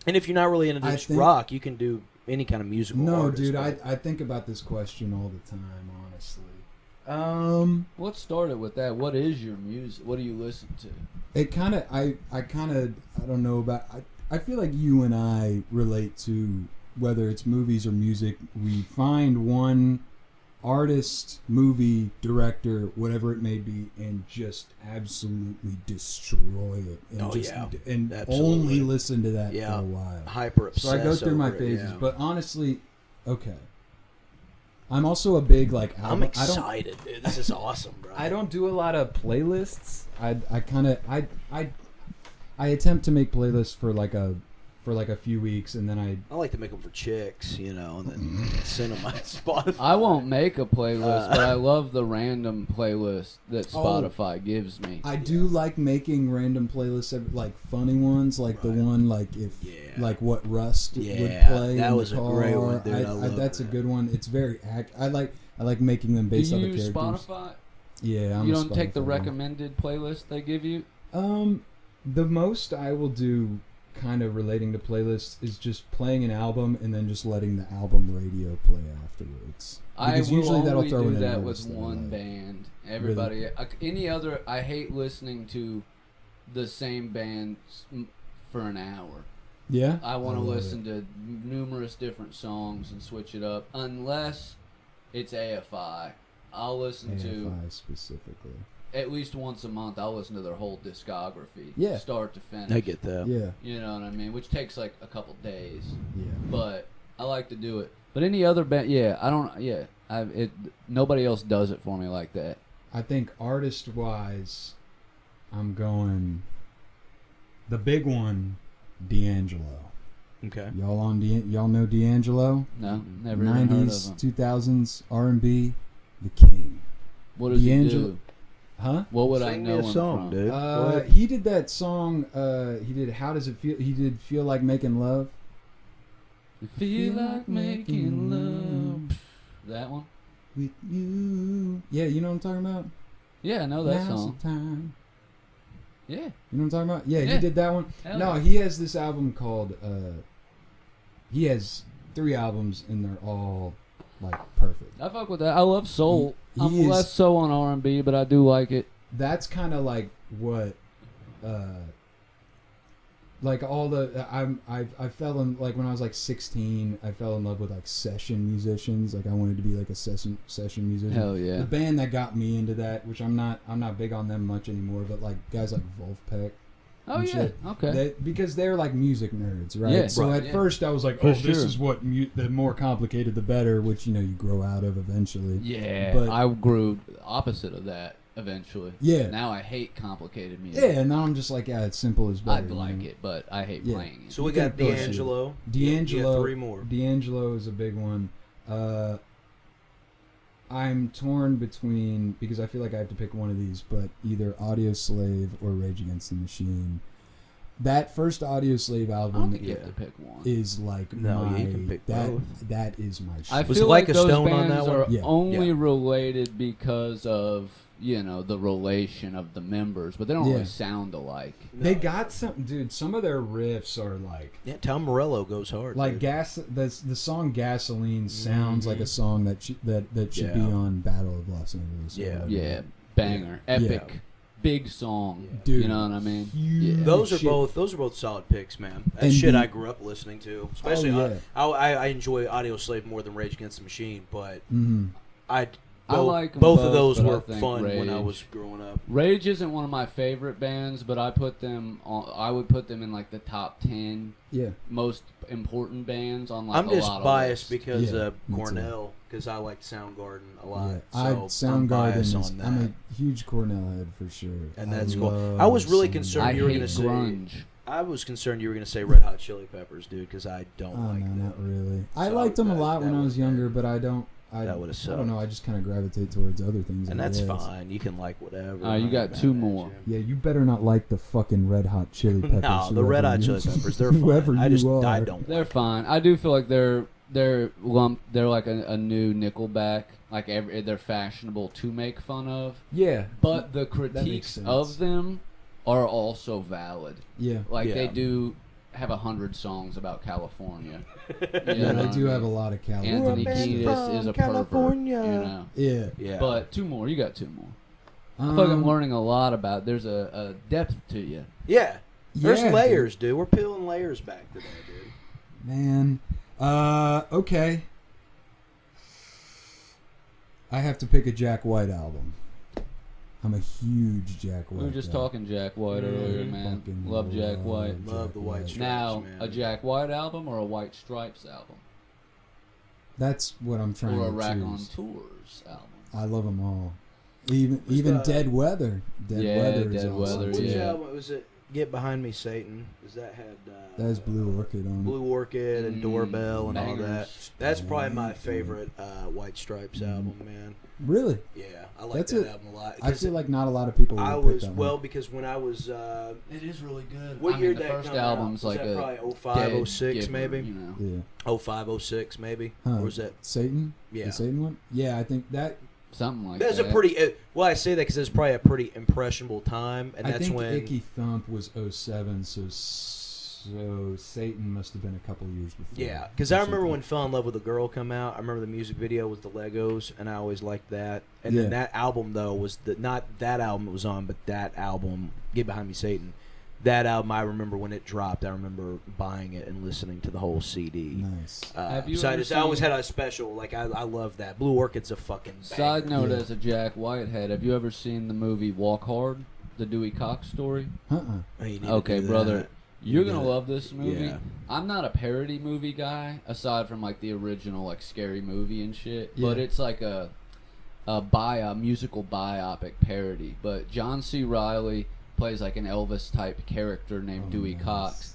And if you're not really into I just think- rock, you can do any kind of musical. No, artist, dude, but- I think about this question all the time, honestly. What started with that? What is your music? What do you listen to? It kind of, I don't know about. I feel like you and I relate to whether it's movies or music. We find one artist, movie, director, whatever it may be, and just absolutely destroy it. And Oh, just, yeah. and Absolutely. only listen to that Yeah. for a while. hyper obsessed. So I go through my over it, phases, yeah. but honestly, okay. I'm also a big like. I'm album- excited, dude. This is awesome, bro. I don't do a lot of playlists. I attempt to make playlists for like a few weeks, and then I I like to make them for chicks, and then send them my Spotify. I won't make a playlist, but I love the random playlist that Oh. Spotify gives me. do like making random playlists, like funny ones, like the one like if Yeah. like what Rust would Yeah, play. that in was the a car. great one, dude. I love that's a that. good one. It's very I like making them Do based you off of use characters. Spotify? Yeah, I'm You a don't take the Spotify one. recommended playlist they give you? The most I will do kind of relating to playlists is just playing an album and then just letting the album radio play afterwards. I Because will usually that'll only throw do in an that with artist that I one like. band. Everybody, any other, I hate listening to the same band for an hour. Yeah, I want to love listen to numerous different songs and switch it up, unless it's AFI. I'll listen to AFI specifically. at least once a month, I'll listen to their whole discography, Yeah. start to finish. I get that. Yeah. You know what I mean? Which takes like a couple days, Yeah. but I like to do it. But any other band, yeah, I don't, yeah, nobody else does it for me like that. I think artist-wise, I'm going the big one, D'Angelo. Okay. Y'all know D'Angelo? No, never even heard of 90s, him. 2000s R&B, the king. What does he D'Angelo- do? Huh? What would I Sing me know a him song, from? dude. He did that song. He did How Does It Feel? He did Feel Like Making Love. Feel like making love. That one? With you. Yeah, you know what I'm talking about? Yeah, I know that Now's song. the time. Yeah. You know what I'm talking about? Yeah, Yeah. he did that one. Hell No, yeah. he has this album called. He has 3 albums and they're all like perfect. I fuck with that. I love soul. He I'm is- less so on R&B, but I do like it. That's kind of like what. Like all the I fell in, like when I was like 16, I fell in love with like session musicians. Like I wanted to be like a session musician. Hell yeah. The band that got me into that, which I'm not big on them much anymore, but like guys like Wolfpack. Oh, and yeah. shit, Okay. because they're like music nerds, right? Yeah, so right, at yeah. first I was like, For oh, this sure. is what the more complicated the better, which you grow out of eventually. Yeah. But- I grew opposite of that eventually. Yeah. Now I hate complicated music. Yeah, and now I'm just like, yeah, it's simple as better. I'd like it, but I hate Yeah. playing it. So we You got can push it. D'Angelo. D'Angelo. You got 3 more. D'Angelo is a big one. I'm torn between, because I feel like I have to pick one of these, but either Audio Slave or Rage Against the Machine. That first Audio Slave I don't album think you have to pick one. is like No, my, you can pick that, both. that is my shit. I Was feel Like like a those Stone on bands that one? are Yeah. only Yeah. related because of, the relation of the members, but they don't Yeah. really sound alike. They got some, dude. Some of their riffs are like, Yeah, Tom Morello goes hard. like dude. gas. The song "Gasoline" sounds like a song that should Yeah. be on Battle of Los Angeles. or Yeah. whatever. Yeah, banger, epic, big song. Dude, You know what I mean? huge Yeah. Those are shit. both solid picks, man. That's And shit the- I grew up listening to. Especially, Oh, yeah. I enjoy Audio Slave more than Rage Against the Machine, but Mhm. I like 'em both of both, those but I were think fun when I Rage- was growing up. Rage isn't one of my favorite bands, but I put them on. I would put them in like the top 10 Yeah. most important bands on like I'm a just lot biased of lists. because Yeah, of me too. Cornell, because I liked Soundgarden a lot. Yeah. So I'm biased Soundgarden is. on that. I'm a huge Cornell head for sure. And that's I cool. love I was really Soundgarden. concerned I you were hate gonna say- grunge. I was concerned you were going to say Red Hot Chili Peppers, dude, because I don't Oh like no, them. not really. I So liked them a that- lot that when I was would've younger, been- but I don't. That would've I don't know. sucked. I just kind of gravitate towards other things. And I that's guess. fine. You can like whatever. You got I'm not 2 mad at more. you. Yeah, you better not like the fucking Red Hot Chili Peppers. No, the Red Hot Chili Peppers, they're whoever fine. you are. I don't. They're like fine. I do feel like they're lumped. They're like a new Nickelback. Like they're fashionable to make fun of, Yeah, but the makes critiques sense. of them are also valid. yeah, Like they Yeah. do have 100 songs about California. You yeah. know They what do I have a mean? lot of California. Anthony We're a band Kiedis from is a California. pervert. You know. Yeah, Yeah. But 2 more. You got 2 more. I feel like I'm learning a lot about. There's a depth to you. yeah. There's Yeah, layers, dude. We're peeling layers back today, dude. man. Okay. I have to pick a Jack White album. I'm a huge Jack White We were just guy. talking Jack White earlier, man. Fucking Love Jack White. Love the White Stripes, Now, man. a Jack White album or a White Stripes album? That's what I'm trying Or a to Rack on choose. Tours album? I love them all. Even Dead Weather. Dead Yeah, Weather is Dead awesome. Weather, Which yeah. album was it? Get Behind Me, Satan. Does that had? That has Blue Orchid on it. Blue Orchid and Doorbell and all that. bangers. That's probably my favorite White Stripes album, man. Really? Yeah, I like That's that it. album a lot. I 'Cause feel like not a lot of people would I pick was that well one. because when I was It is really good. what I year mean, the did that first come album's out? Was like that a probably 05, dead 06 giver, maybe? You know? Yeah. 05, 06 maybe? Huh. Or was that? Satan? Yeah. The Satan one? Yeah, I think that. Something like That's that. a pretty. Well, I say that because it's probably a pretty impressionable time, and I that's think when. Icky Thump was 07, so Satan must have been a couple years before. Yeah, because I remember when "Fell in Love with a Girl" come out. I remember the music video with the Legos, and I always liked that. And Yeah. then that album though was not that album it was on, but that album, "Get Behind Me, Satan." That album, I remember when it dropped. I remember buying it and listening to the whole CD. Nice. Have you So ever I always seen- had a special. Like I love that. Blue Orchid's a fucking banger. Side note, Yeah. as a Jack Whitehead, have you ever seen the movie Walk Hard, the Dewey Cox story? Uh-uh. Oh, you need to Okay, do brother. that. You're You gonna gotta- love this movie. yeah. I'm not a parody movie guy, aside from like the original like Scary Movie and shit. But Yeah. it's like a musical biopic parody. But John C. Reilly plays like an Elvis type character named Dewey nice. Cox.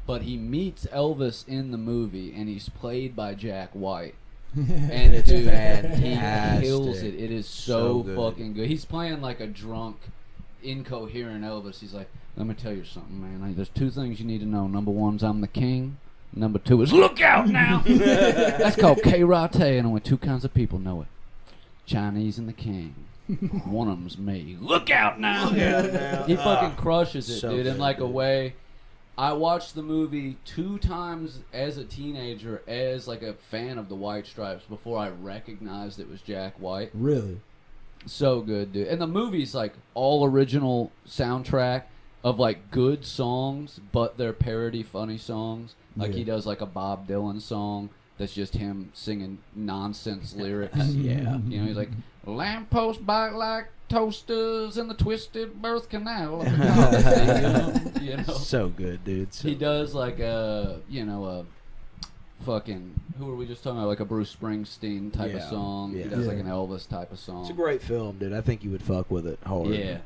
But he meets Elvis in the movie, and he's played by Jack White. And It's dude, he fantastic. kills it. It is So so good. fucking good. He's playing like a drunk, incoherent Elvis. He's like, let me tell you something, man. Like, there's two things you need to know. Number one is I'm the king. Number two is look out now. That's called karate, and only two kinds of people know it: Chinese and the king. One of them's me. Look out now. He fucking crushes it, So dude. In good, like a dude. way. I watched the movie 2 times as a teenager as like a fan of the White Stripes before I recognized it was Jack White. Really? So good, dude. And the movie's like all original soundtrack of like good songs, but they're parody funny songs. Like Yeah. he does like a Bob Dylan song that's just him singing nonsense lyrics. Yeah. You know, he's like, lamppost bite like toasters in the twisted birth canal. You know? So good, dude. So He does like a fucking, who were we just talking about? Like a Bruce Springsteen type of Yeah, song. yeah. He does like Yeah. an Elvis type of song. It's a great film, dude. I think you would fuck with it hard. Yeah.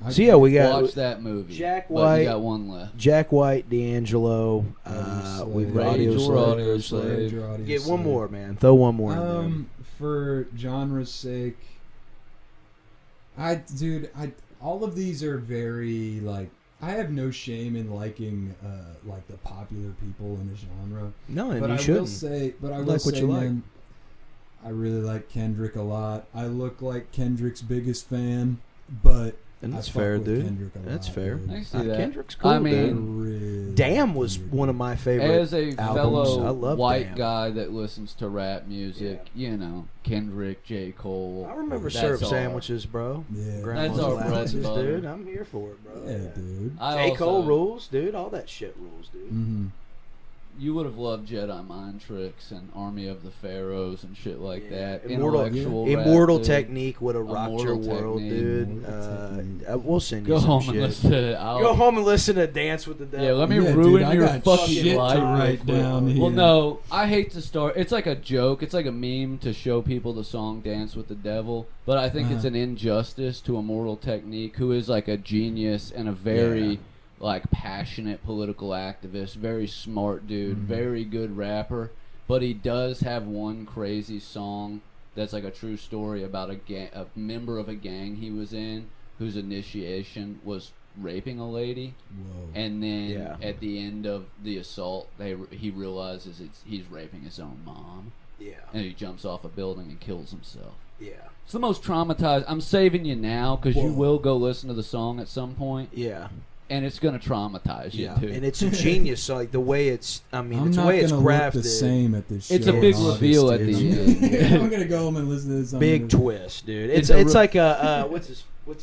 So yeah, we got Watch that movie. Jack But White. you got one left. Jack White, D'Angelo. Audio We've Slave. got Audio Rage or Slave. Audio Slave. Rage or Audio Get one Slave. more, man. Throw one more in there. For genre's sake, all of these are very like. I have no shame in liking like the popular people in a genre. No, and But you I shouldn't. will say, Like what you like. man, I really like Kendrick a lot. I look like Kendrick's biggest fan, but And that's I fuck fair, with dude. Kendrick a That's lot, fair. dude. I can see that. Kendrick's cool, I I mean, really Damn like was Kendrick. one of my favorite. as a albums. I fellow love white Damn. guy that listens to rap music, you know, Kendrick, J. Cole. I remember that's syrup our- sandwiches, bro. Yeah. Grandma's That's our bread and allowances, butter. dude. I'm here for it, bro. Yeah, dude. I J. Cole also- rules, dude. All that shit rules, dude. Mm-hmm. You would have loved Jedi Mind Tricks and Army of the Pharaohs and shit like Yeah. that. Immortal Rap, Immortal dude. Technique would have rocked your Immortal world, Technique. dude. Immortal Technique. We'll send you Go some home shit. and listen to it. Go home and listen to Dance with the Devil. Yeah, let me Yeah, dude, ruin I your got fucking shit to life. write down here. Well, no, I hate to start. It's like a joke. It's like a meme to show people the song "Dance with the Devil," but I think it's Uh-huh. an injustice to Immortal Technique, who is like a genius and a very like passionate political activist, very smart dude, very good rapper. But he does have one crazy song that's like a true story about a member of a gang he was in, whose initiation was raping a lady. Whoa. And then Yeah. at the end of the assault, he realizes he's raping his own mom, Yeah. and he jumps off a building and kills himself. Yeah. It's the most traumatized. I'm saving you now because you Whoa. will go listen to the song at some point, Yeah. and it's gonna traumatize you too. And it's a genius. Like the way it's. I mean, I'm it's the not way it's gonna look crafted. the same at this show. It's a big in August, reveal at dude. the I'm end. I'm gonna go home and listen to this. Big twist, dude. It's It's a like a what's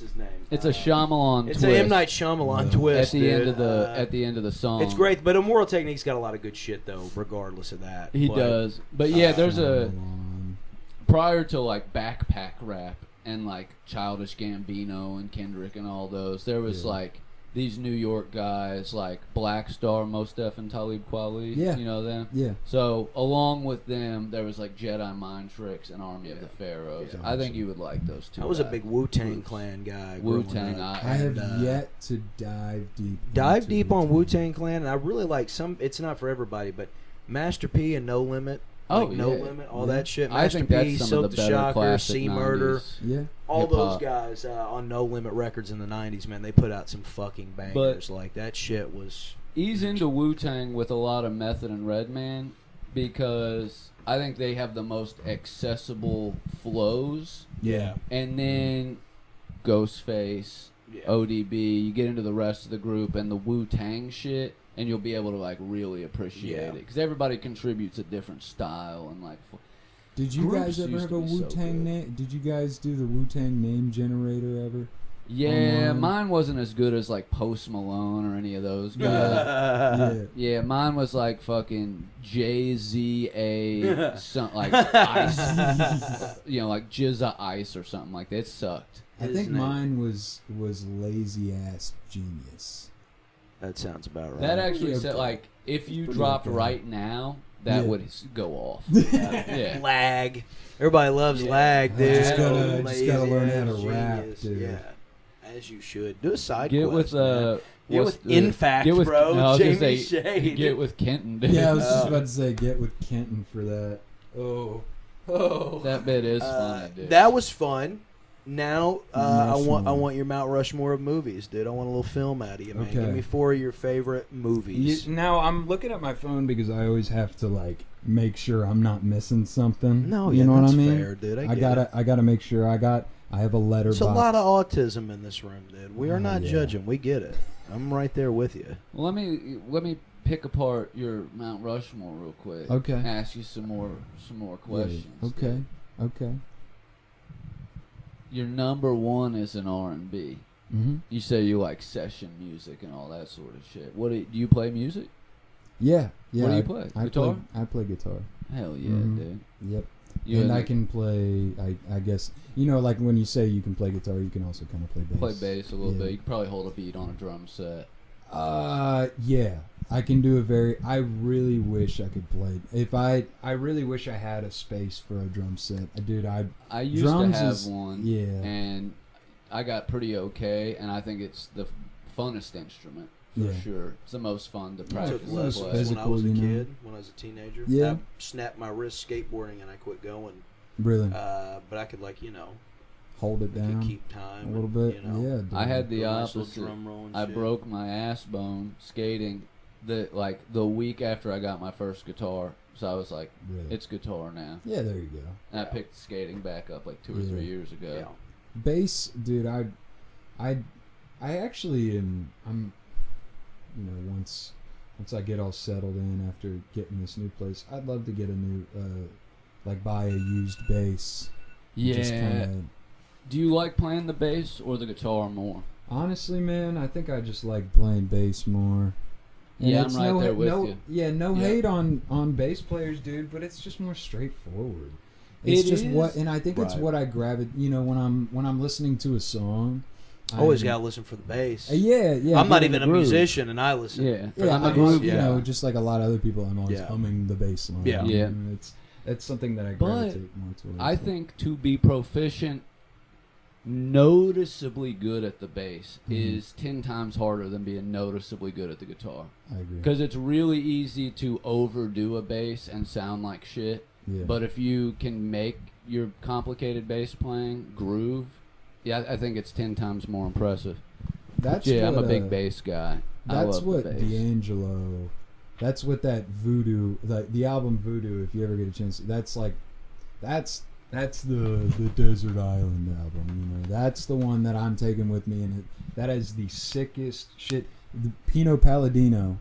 his name? It's a Shyamalan It's twist a M Night Shyamalan Yeah. twist at the end dude. of the song. It's great, but Immortal Technique's got a lot of good shit though. Regardless of that, He But does, but yeah, there's a Shyamalan. prior to like backpack rap and like Childish Gambino and Kendrick and all those, there was Yeah. like these New York guys like Black Star, Mos Def, and Talib Kweli. Yeah. You know them? Yeah. So along with them, there was like Jedi Mind Tricks and Army of the Pharaohs. Yeah. I think you would like those two. I was a guys. big Wu-Tang groups. Clan guy. Wu-Tang, growing up. I have And, yet to dive deep. dive into deep on Wu-Tang. Wu-Tang Clan, and I really like some. It's not for everybody, but Master P and No Limit. Oh, like No yeah. Limit, all Yeah. that shit. I Master think P, that's some Silk of the the better Shocker, classic C Murder. 90s. Yeah. All hip-hop. those guys on No Limit Records in the 90s, man, they put out some fucking bangers. Like, that shit was... Ease into Wu-Tang with a lot of Method and Redman because I think they have the most accessible flows. Yeah. And then Ghostface, Yeah. ODB, you get into the rest of the group and the Wu-Tang shit, and you'll be able to like really appreciate Yeah. it because everybody contributes a different style and like. Did you Groups guys ever used have to a be so Wu-Tang good. name? Did you guys do the Wu-Tang name generator ever? Yeah, online? mine wasn't as good as like Post Malone or any of those guys. Yeah. Yeah, mine was like fucking JZA, some like ice, like Jizza Ice or something like that. It sucked. I think mine was lazy ass genius. That sounds about right. That actually Okay. said like if you Pretty dropped okay. right now, that Yeah. would go off. Yeah. Lag. Everybody loves Yeah. lag, dude. Just gotta learn how to Lazy-ass rap, genius. dude. Yeah, as you should. Do a side Get quest, with man. Get what's with Infact, get with, bro. No, I was Jamie gonna say, Shade. Get with Kenton, dude. Yeah, I was just about to say get with Kenton for that. Oh. That bit is funny, dude. That was fun. Now I Rushmore. want your Mount Rushmore of movies, dude. I want a little film out of you, man. Okay. Give me 4 of your favorite movies. Now I'm looking at my phone because I always have to like make sure I'm not missing something. No, you yeah, know what that's I mean? fair, dude. I gotta make sure I have a letterbox. There's a lot of autism in this room, dude. We are not yeah. judging. We get it. I'm right there with you. Well, let me pick apart your Mount Rushmore real quick. Okay. Ask you some more questions. Okay. dude. Okay. Your number one is an R&B. Mm-hmm. You say you like session music and all that sort of shit. Do you play music? Yeah. What do you play? Guitar? I play guitar. Hell yeah, Mhm. dude. Yep. You And I can play. I guess like when you say you can play guitar, you can also kind of play bass. play bass a little Yeah. bit. You can probably hold a beat on a drum set. Yeah, I can do I really wish I could play. I really wish I had a space for a drum set. Dude, I used drums to have is- one, yeah. and I got pretty okay, and I think it's the funnest instrument for Yeah. sure. It's the most fun to I practice took and less lessons play. when I physical, was a you know? kid, when I was a teenager. Yeah. I snapped my wrist skateboarding and I quit going. really But I could hold it I down could keep time a little and, bit. You know, Yeah, dude. I had the do a nice little opposite. drum roll and I shit. broke my ass bone skating the week after I got my first guitar. So I was like, Really? it's guitar now. Yeah, there you go. And I picked skating back up like 2 or 3 years ago. Yeah. Bass, dude. I actually am. I'm. Once I get all settled in after getting this new place, I'd love to get a new, buy a used bass. Just Yeah. kinda, Do you like playing the bass or the guitar more? honestly, man, I think I just like playing bass more. And Yeah, I'm it's right there with no, you. Yeah, no Yeah. hate on bass players, dude, but it's just more straightforward. It's It just is. what, and I think it's Right. what I gravitate. When I'm listening to a song, Always I'm- gotta listen for the bass. Yeah. I'm not get in even the a groove. musician, and I listen. Yeah. for Yeah, the I'm, bass. Yeah. just like a lot of other people, I'm always Yeah. humming the bass line. Yeah. Yeah. It's something that I But gravitate more towards. I think to be proficient, noticeably good at the bass Mhm. is 10 times harder than being noticeably good at the guitar. I agree. Because it's really easy to overdo a bass and sound like shit. Yeah. But if you can make your complicated bass playing groove, yeah, I think it's 10 times more impressive. that's Yeah, I'm a what, big bass guy. I That's love what the bass. D'Angelo. That's what that Voodoo, the album Voodoo. If you ever get a chance, that's the Desert Island album. That's the one that I'm taking with me, and that is the sickest shit. The Pino Palladino.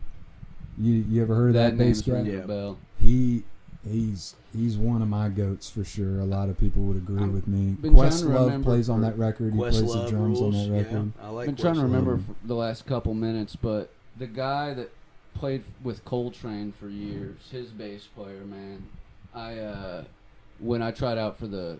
You ever heard of that bass name's guy? ringing Yeah. a bell. He's one of my goats for sure. A lot of people would agree with me. been trying to Questlove remember plays on for- that record. He plays the Questlove drums rules. on that record. Yeah, I like I've been trying to Questlove. remember for the last couple minutes, but the guy that played with Coltrane for years, his bass player, man. When I tried out for the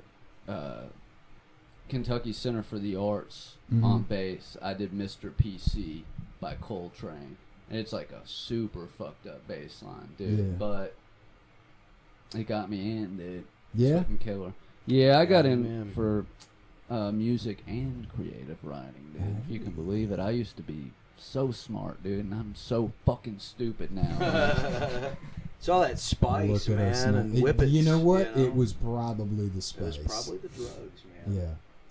Kentucky Center for the Arts Mhm. on bass, I did Mr. PC by Coltrane. And it's like a super fucked up bass line, dude. Yeah. But it got me in, dude. It's Yeah. fucking killer. Yeah, I got in man. for music and creative writing, dude. If you can believe it. I used to be so smart, dude, and I'm so fucking stupid now. It's all that spice, Look at us man, now. and It- whippets. you know what? you know? It was probably the It spice. was probably the drugs, man.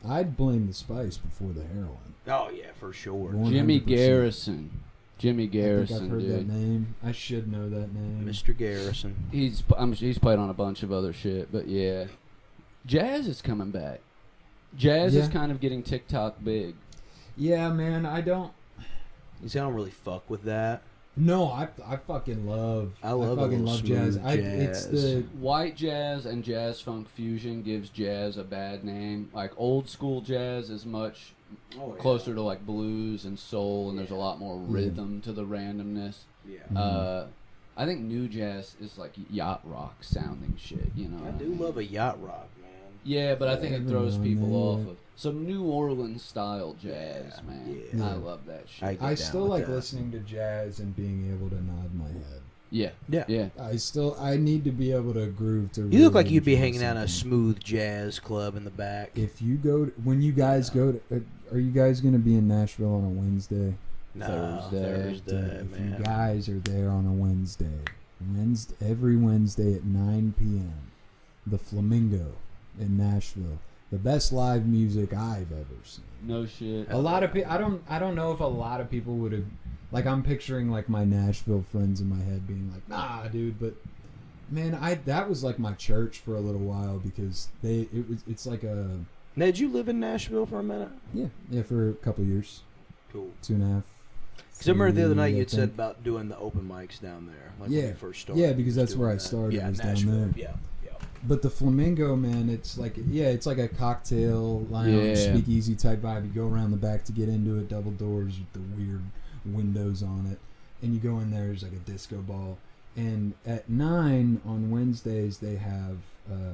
Yeah, I'd blame the spice before the heroin. Oh yeah, for sure. 100%. Jimmy Garrison. Jimmy I think Garrison, I've heard dude. that name. I should know that name. Mr. Garrison. He's played on a bunch of other shit, but yeah. Jazz is coming back. Jazz is Yeah. kind of getting TikTok big. Yeah, man. I don't. You see, I don't really fuck with that. No, I fucking love. I love a fucking little love jazz. smooth It's jazz. the White jazz and jazz funk fusion gives jazz a bad name. Like old school jazz is much closer to like blues and soul, and there's a lot more rhythm to the randomness. Yeah. I think new jazz is like yacht rock sounding shit. You know, I do love a yacht rock, man. Yeah, but I think it throws Every now people and off then. of some New Orleans style jazz, man. yeah. I love that shit. I still like listening to jazz and being able to nod my head. Yeah. I need to be able to groove to. You look really like you'd be enjoy hanging out at a something. smooth jazz club in the back. If you go, when you guys go to, are you guys going to be in Nashville on a Wednesday? No, Thursday, If man. you guys are there on a Wednesday, every Wednesday at 9 p.m., the Flamingo in Nashville, the best live music I've ever seen. No shit. A lot of people, I don't know if a lot of people would have, like, I'm picturing like my Nashville friends in my head being like, nah, dude, but man, that was like my church for a little while because it's like a. Now, did you live in Nashville for a minute? Yeah, for a couple years, Cool. 2.5. Because I remember the other night I you'd said think. about doing the open mics down there, like Yeah. when you first started. Yeah, because that's doing where I that. started, Yeah, was down Nashville. there. Yeah. But the Flamingo, man, it's like it's like a cocktail lounge, speakeasy type vibe. You go around the back to get into it, double doors with the weird windows on it, and you go in there. There's like a disco ball, and at 9 on Wednesdays they have I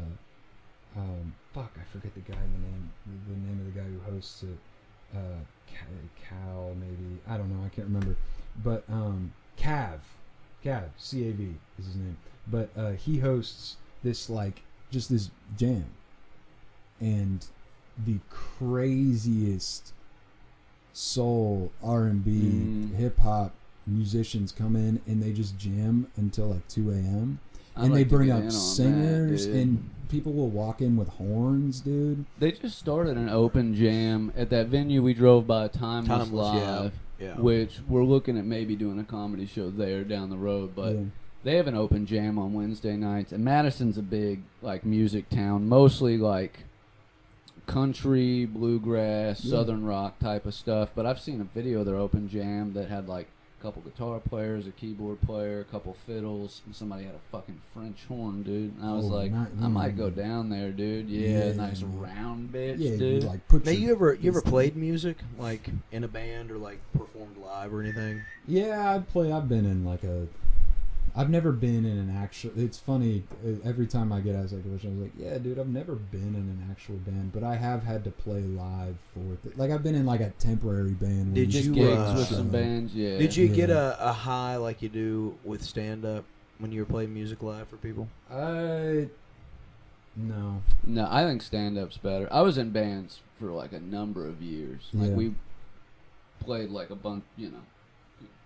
forget the name of the guy who hosts it, Cal maybe, I don't know, I can't remember, but Cav, C-A-V is his name, but he hosts this just this jam, and the craziest soul, R&B, hip hop musicians come in and they just jam until like 2 a.m. and they bring up singers and people will walk in with horns, dude. They just started an open jam at that venue we drove by, Timeless Live, which we're looking at maybe doing a comedy show there down the road, but they have an open jam on Wednesday nights, and Madison's a big like music town, mostly like country, bluegrass, southern rock type of stuff, but I've seen a video of their open jam that had like a couple guitar players, a keyboard player, a couple fiddles, and somebody had a fucking French horn, dude. And I was I might go down there, dude. Yeah, nice round bitch, dude. Like now, you ever played music like in a band or like performed live or anything? Yeah, I've been in I've never been in an actual. It's funny. Every time I get asked that question, I was like, "Yeah, dude, I've never been in an actual band, but I have had to play live for it. Like I've been in like a temporary band. Did you gigs with some bands? Yeah. Did you get a high like you do with stand up when you were playing music live for people? No. No, I think stand up's better. I was in bands for like a number of years. Like we played like a bunch, you know.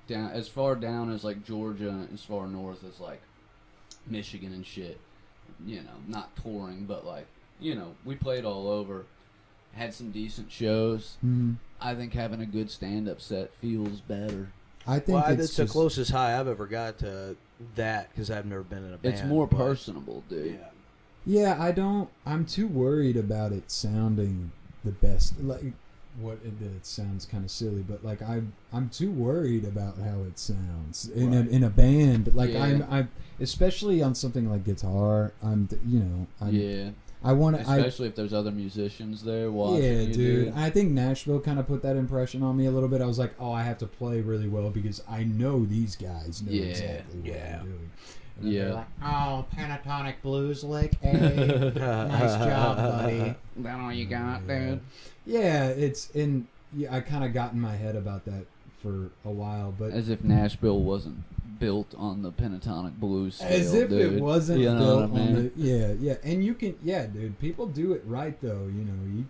Down as far down as like Georgia, and as far north as like Michigan and shit. You know, not touring, but like, you know, we played all over. Had some decent shows. Mm-hmm. I think having a good stand-up set feels better. I think it's the closest high I've ever got to that because I've never been in a band. It's more personable, dude. Yeah, I'm too worried about it sounding the best. Like, it sounds kind of silly, but like I'm too worried about how it sounds in a band. Like I'm especially on something like guitar. I want to, especially if there's other musicians there watching. Yeah, you, dude. I think Nashville kind of put that impression on me a little bit. I was like, oh, I have to play really well because I know these guys know exactly what I'm doing. And they're like, oh, pentatonic blues lick. Hey, nice job, buddy. That all you got, dude? Yeah, I kind of got in my head about that for a while, but as if Nashville wasn't built on the pentatonic blues scale, as if dude. it wasn't you know built what I mean? on the and you can dude, people do it right though, you know.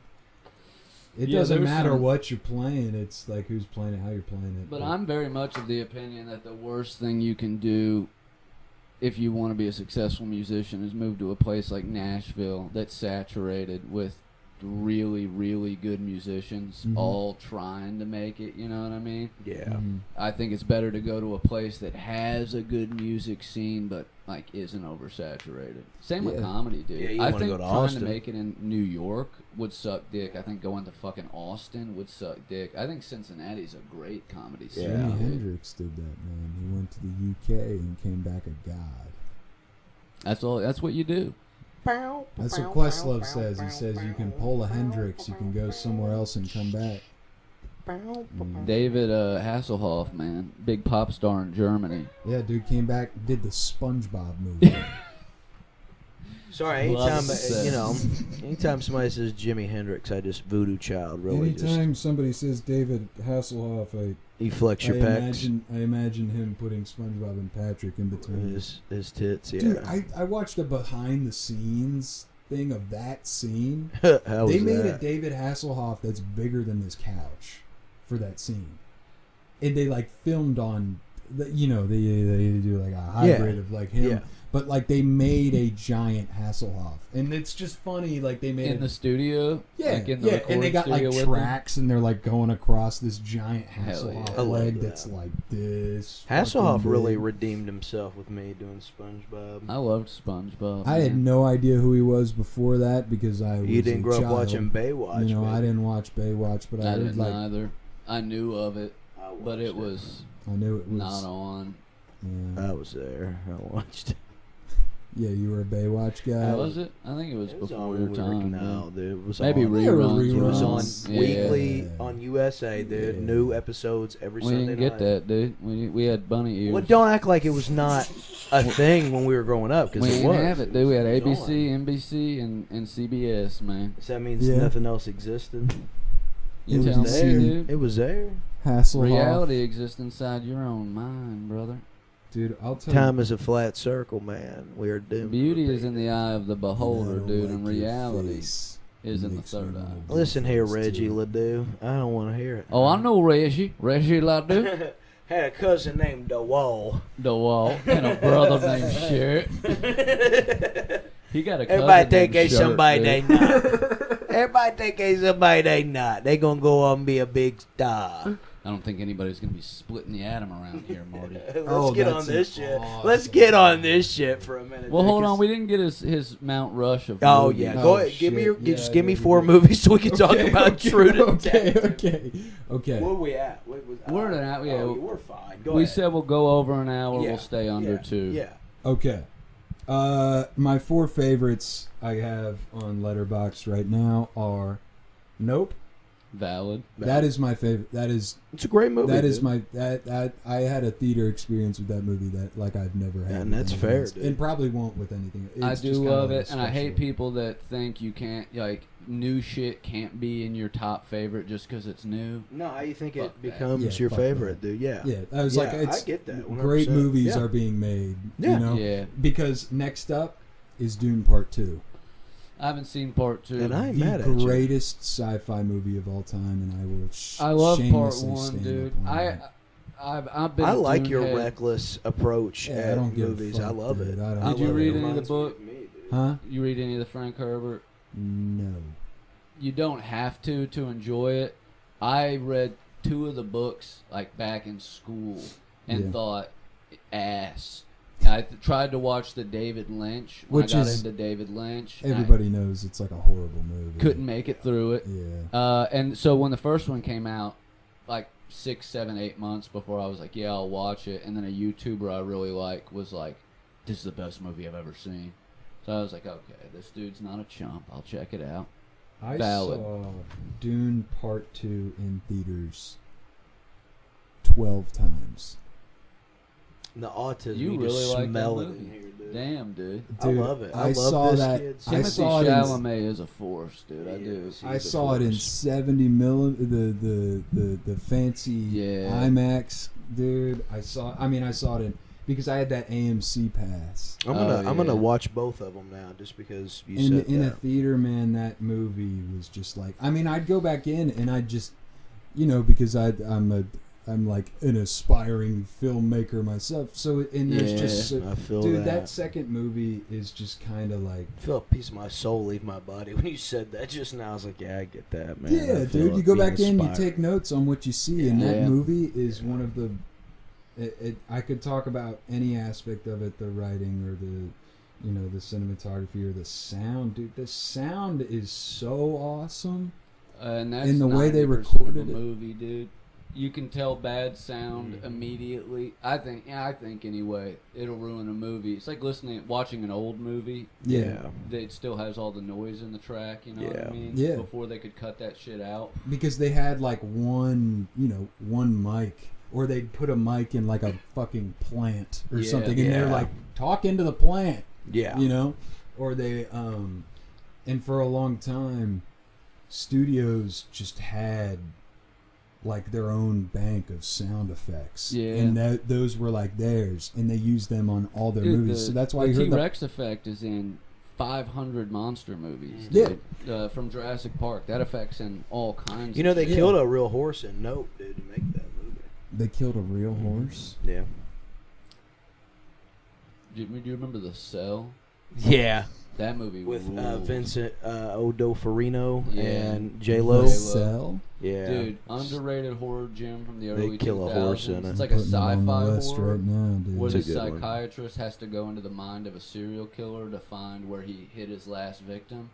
It doesn't matter what you're playing, it's like who's playing it, how you're playing it. But I'm very much of the opinion that the worst thing you can do if you want to be a successful musician is move to a place like Nashville that's saturated with really, really good musicians all trying to make it, you know what I mean? Yeah. I think it's better to go to a place that has a good music scene but like isn't oversaturated. Same with comedy, dude. Yeah, you I wanna think go to trying Austin. to make it in New York would suck dick. I think going to fucking Austin would suck dick. I think Cincinnati's a great comedy scene. Jimi dude. Hendrix did that, man. He went to the UK and came back a god. That's what you do. That's what Questlove says. He says you can pull a Hendrix, you can go somewhere else and come back. David Hasselhoff, man, big pop star in Germany. Yeah, dude came back, did the SpongeBob movie. Sorry, anytime somebody says Jimi Hendrix, I just voodoo child really Anytime somebody says David Hasselhoff, you flex your pecs. I imagine him putting SpongeBob and Patrick in between his tits. Yeah, dude, I watched a behind the scenes thing of that scene. How They was made that? a David Hasselhoff that's bigger than this couch for that scene, and they like filmed on, they do like a hybrid of like him. Yeah. But like they made a giant Hasselhoff, and it's just funny. Like they made In the studio? yeah, Like in the recording and they got like studio with them? tracks, and they're like going across this giant Hell yeah. Hasselhoff I love leg that. that's like this. Hasselhoff fucking really big. redeemed himself with me doing SpongeBob. I loved SpongeBob. I had man. no idea who he was before that because I was You didn't a grow up child. watching Baywatch. You know, I baby. didn't watch Baywatch, but I I heard didn't like either. I knew of it, I but it watched was I knew it was. not on. Yeah. I was there. I watched it. Yeah, you were a Baywatch guy. Was it? I think it was It was before on your when we time. were- No, man. dude, it was Maybe on. reruns. It was on reruns. Yeah. weekly Yeah. on USA, dude. Yeah. New episodes every We Sunday didn't get night. that, dude. We had bunny ears. Well, don't act like it was not a thing when we were growing up, because We it didn't was. have it, dude. We had It was ABC, on. NBC, and CBS, man. So that means Yeah. nothing else existed. You It was tell me, there. dude. It was there. Hasselhoff. Reality exists inside your own mind, brother. Dude, I'll tell Time you. is a flat circle, man. We are doomed. Beauty to is in the eye of the beholder, dude, and reality is in the third eye. Listen here, Reggie Ledoux. I don't want to hear it. Oh, I know Reggie. Reggie Ledoux. Had a cousin named DeWall. The wall. And a brother named Sherrod. He got a cousin Everybody think named he's somebody Sherrod, they dude. not. Everybody think he's somebody they not. They gonna go on and be a big star. I don't think anybody's going to be splitting the atom around here, Marty. Let's get on this shit. awesome. Let's get on this shit for a minute. Well, hold because- on. We didn't get his Mount Rush of Oh movies. yeah, Oh, go ahead. Give me shit. just Yeah, give me yeah, 4 yeah. movies so we can talk about True Okay, Detective. okay. Where we at? We're at an hour, yeah. Oh, we're fine. Go We ahead. said we'll go over an hour. Yeah, We'll stay under yeah, 2. Yeah. Okay. My 4 favorites I have on Letterboxd right now are Nope. Valid. That is my favorite. That is It's a great movie. that is dude. my that I had a theater experience with that movie that like I've never had. And with that's anything fair, else. dude. And probably won't with anything. I It's do just kinda love like it, and I hate special. people that think you can't, like, new shit can't be in your top favorite just because it's new. No, how you think Fuck it that. becomes Yeah, your fuck favorite, that. dude? Yeah. Yeah, I was Yeah, like, it's I get that. 100%. great movies Yeah. are being made. Yeah. You know, Yeah. because next up is Dune Part 2. I haven't seen part 2. And I ain't The mad at you. greatest sci-fi movie of all time, and I will. I love part shamelessly 1, stand dude. up on that. I've been. I a like Dune your head. reckless approach Yeah, I at don't give a movies. fuck, I love dude. it. I don't I Did you love read it. any of the Reminds me book? of me, dude. Huh? You read any of the Frank Herbert? No. You don't have to enjoy it. I read 2 of the books like back in school and Yeah. thought ass. I tried to watch the David Lynch when Which I got is- into David Lynch. and I Everybody knows it's like a horrible movie. couldn't make it through it. Yeah. And so when the first one came out, like 6, 7, 8 months before, I was like, yeah, I'll watch it. And then a YouTuber I really like was like, this is the best movie I've ever seen. So I was like, okay, this dude's not a chump. I'll check it out. I Valid. saw Dune Part 2 in theaters 12 times. The autism. You just really like that smell it movie. in here, dude. Damn, dude. I Dude, love it. I love saw this that- kid. I Timothy saw it in- Chalamet is a force, dude. I He do. is. I He's a saw it in force. 70 the fancy Yeah. IMAX, dude. I saw it in because I had that AMC pass. I'm gonna Oh, I'm gonna yeah. watch both of them now, just because you In said in a that. theater, man, that movie was just like. I mean, I'd go back in and I'd just, because I'm like an aspiring filmmaker myself. So and there's Yeah, just I feel dude, that. that second movie is just kind of like. I feel a piece of my soul leave my body when you said that just now. I was like, yeah, I get that, man. Yeah, I feel dude, you it go being back in, you inspired. take notes on what you see, and that Yeah. movie is one of the. I could talk about any aspect of it, the writing or the cinematography or the sound, dude. The sound is so awesome. And that's In the way they 90% recorded of a it. movie, dude. You can tell bad sound immediately. I think anyway, it'll ruin a movie. It's like watching an old movie. Yeah. It still has all the noise in the track, you know what I mean? Yeah. Before they could cut that shit out. Because they had like one mic, or they'd put a mic in like a fucking plant or something, and they're like, talk into the plant. Yeah. You know? Or they, and for a long time, studios just had like their own bank of sound effects, and those were like theirs, and they used them on all their movies. So that's why you heard the T-Rex effect is in 500 monster movies. Yeah, from Jurassic Park. That effect's in all kinds. You know, of they shit. killed a real horse in Nope, dude, to make that movie. they killed a real horse. Yeah. Do you remember The Cell? Yeah. That movie With ruled. Vincent O'Dofferino Yeah. and J-Lo. The Cell. Yeah. Dude, underrated horror gem from the early 2000s. kill a horse in it. It's like a Putting it on sci-fi the list horror right now, dude. where It's the a good one. psychiatrist has to go into the mind of a serial killer to find where he hit his last victim.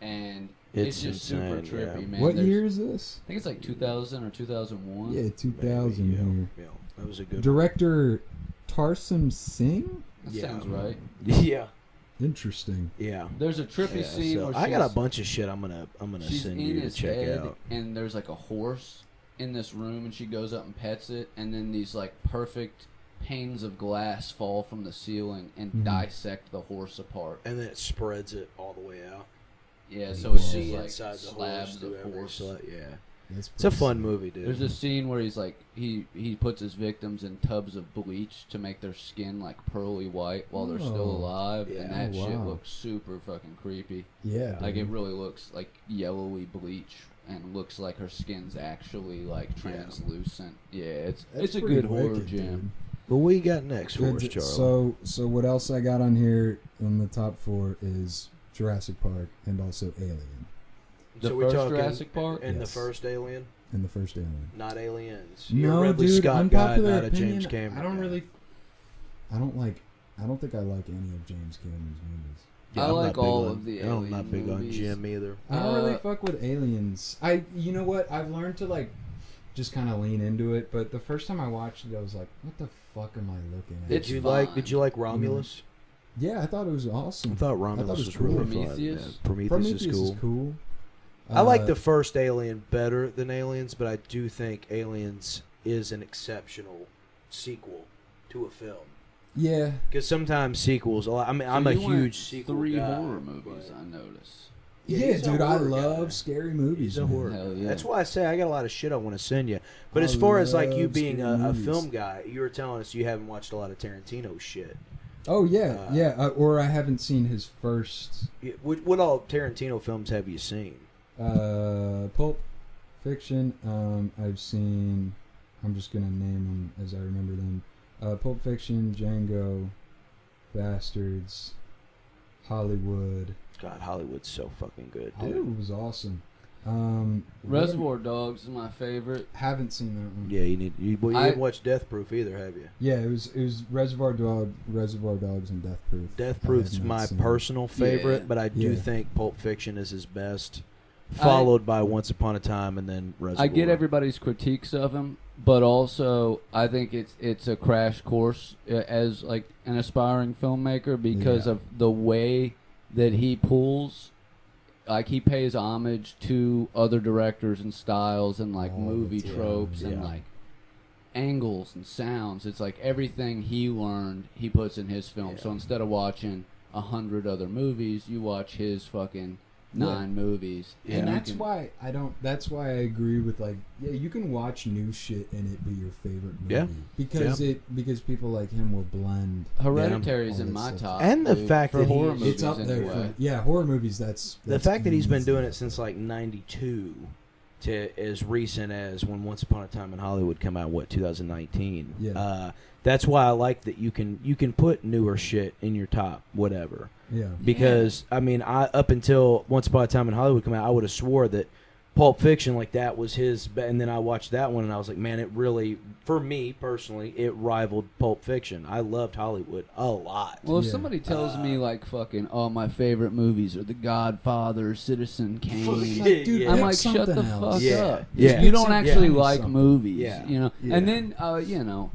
And it's just super insane, trippy, yeah. man. What There's- year is this? I think it's like 2000 or 2001. Yeah, 2000 Maybe, here. yeah. That was a good Director Tarsum Singh. That Yeah. sounds right. one. Yeah. Interesting. Yeah. There's a trippy Yeah, scene so where I got a she's- bunch of shit I'm gonna she's send in you to his check head, out. and there's like a horse in this room, and she goes up and pets it, and then these like perfect panes of glass fall from the ceiling and dissect the horse apart. And then it spreads it all the way out. Yeah, so it's See just like inside the slabs through of every horse. Yeah. That's It's a pretty fun sick. movie, dude. There's a scene where he's like he puts his victims in tubs of bleach to make their skin like pearly white while they're still Oh. alive, Yeah. and that Oh, shit wow. looks super fucking creepy. Yeah. Like it dude. really looks like yellowy bleach and looks like her skin's actually like translucent. Yeah, it's That's a pretty good horror wicked, gem. dude. But what you got next for us, Good. Charlie? So what else I got on here in the top 4 is Jurassic Park and also Alien, The we're first talking Jurassic Park? and Yes. the first Alien, and the first Alien. not Aliens. You're No, a Ridley dude, Scott guy, unpopular not a opinion. James Cameron. I don't guy. really. I don't think I like any of James Cameron's movies. I I'm like not big all on- of the I'm Alien not big on movies. Jim either. I don't really Uh, fuck with Aliens. You know what? I've learned to like just kind of lean into it. But the first time I watched it, I was like, "What the fuck am I looking at?" It's Did you like Romulus? Yeah, I thought it was I awesome. thought Romulus it was was cool. really Prometheus? fun. Yeah. Prometheus is cool. cool. I like the first Alien better than Aliens, but I do think Aliens is an exceptional sequel to a film. Yeah, Because sometimes sequels, I'm a you went huge sequel 3 guy, horror movies, but- I notice. Yeah, yeah, he's a dude. I horror love guy. scary movies. He's a man. horror Hell guy. yeah. That's why I say I got a lot of shit I want to send you. But I as far as like you love being scary a movies. film guy, you were telling us you haven't watched a lot of Tarantino shit. Oh yeah, or I haven't seen his first What all Tarantino films have you seen? Pulp Fiction. I've seen. I'm just gonna name them as I remember them. Pulp Fiction, Django, Bastards, Hollywood. God, Hollywood's so fucking good, dude. Hollywood was awesome. Reservoir Dogs is my favorite. Haven't seen that one. Yeah, you I- haven't watched Death Proof either, have you? Yeah, it was Reservoir Dogs, and Death Proof. Death I Proof's have not my seen it. personal favorite, Yeah. but I do Yeah. think Pulp Fiction is his best, followed by Once Upon a Time and then Reservoir. I get everybody's critiques of him, but also I think it's a crash course as like an aspiring filmmaker because Yeah. of the way that he pulls. Like he pays homage to other directors and styles and like All the movie time, tropes and yeah. like angles and sounds. It's like everything he learned he puts in his film. Yeah. So instead of watching 100 other movies, you watch his fucking 9 movies. Yeah. And you that's can- why I don't. That's why I agree with like, yeah, you can watch new shit and it be your favorite movie Yeah. because people like him will blend. Hereditary's all in that my stuff. top. And the dude, fact for that horror he's- movies It's up there. anyway. For, horror movies. That's The fact that he's been easy. doing it since like '92 to as recent as when Once Upon a Time in Hollywood came out, 2019. Yeah. That's why I like that you can put newer shit in your top whatever. Yeah. Because I mean, I up until Once Upon a Time in Hollywood came out, I would have swore that Pulp Fiction, like that was his, and then I watched that one and I was like, man, it really, for me personally, it rivaled Pulp Fiction. I loved Hollywood a lot. Well, if somebody tells me like fucking, oh, my favorite movies are The Godfather, Citizen Kane, Like, dude, Yeah. I'm pick like, shut the something else. fuck Yeah. up. Yeah. You don't Pick actually something. like Something. movies, Yeah. you know. Yeah. And then, you know,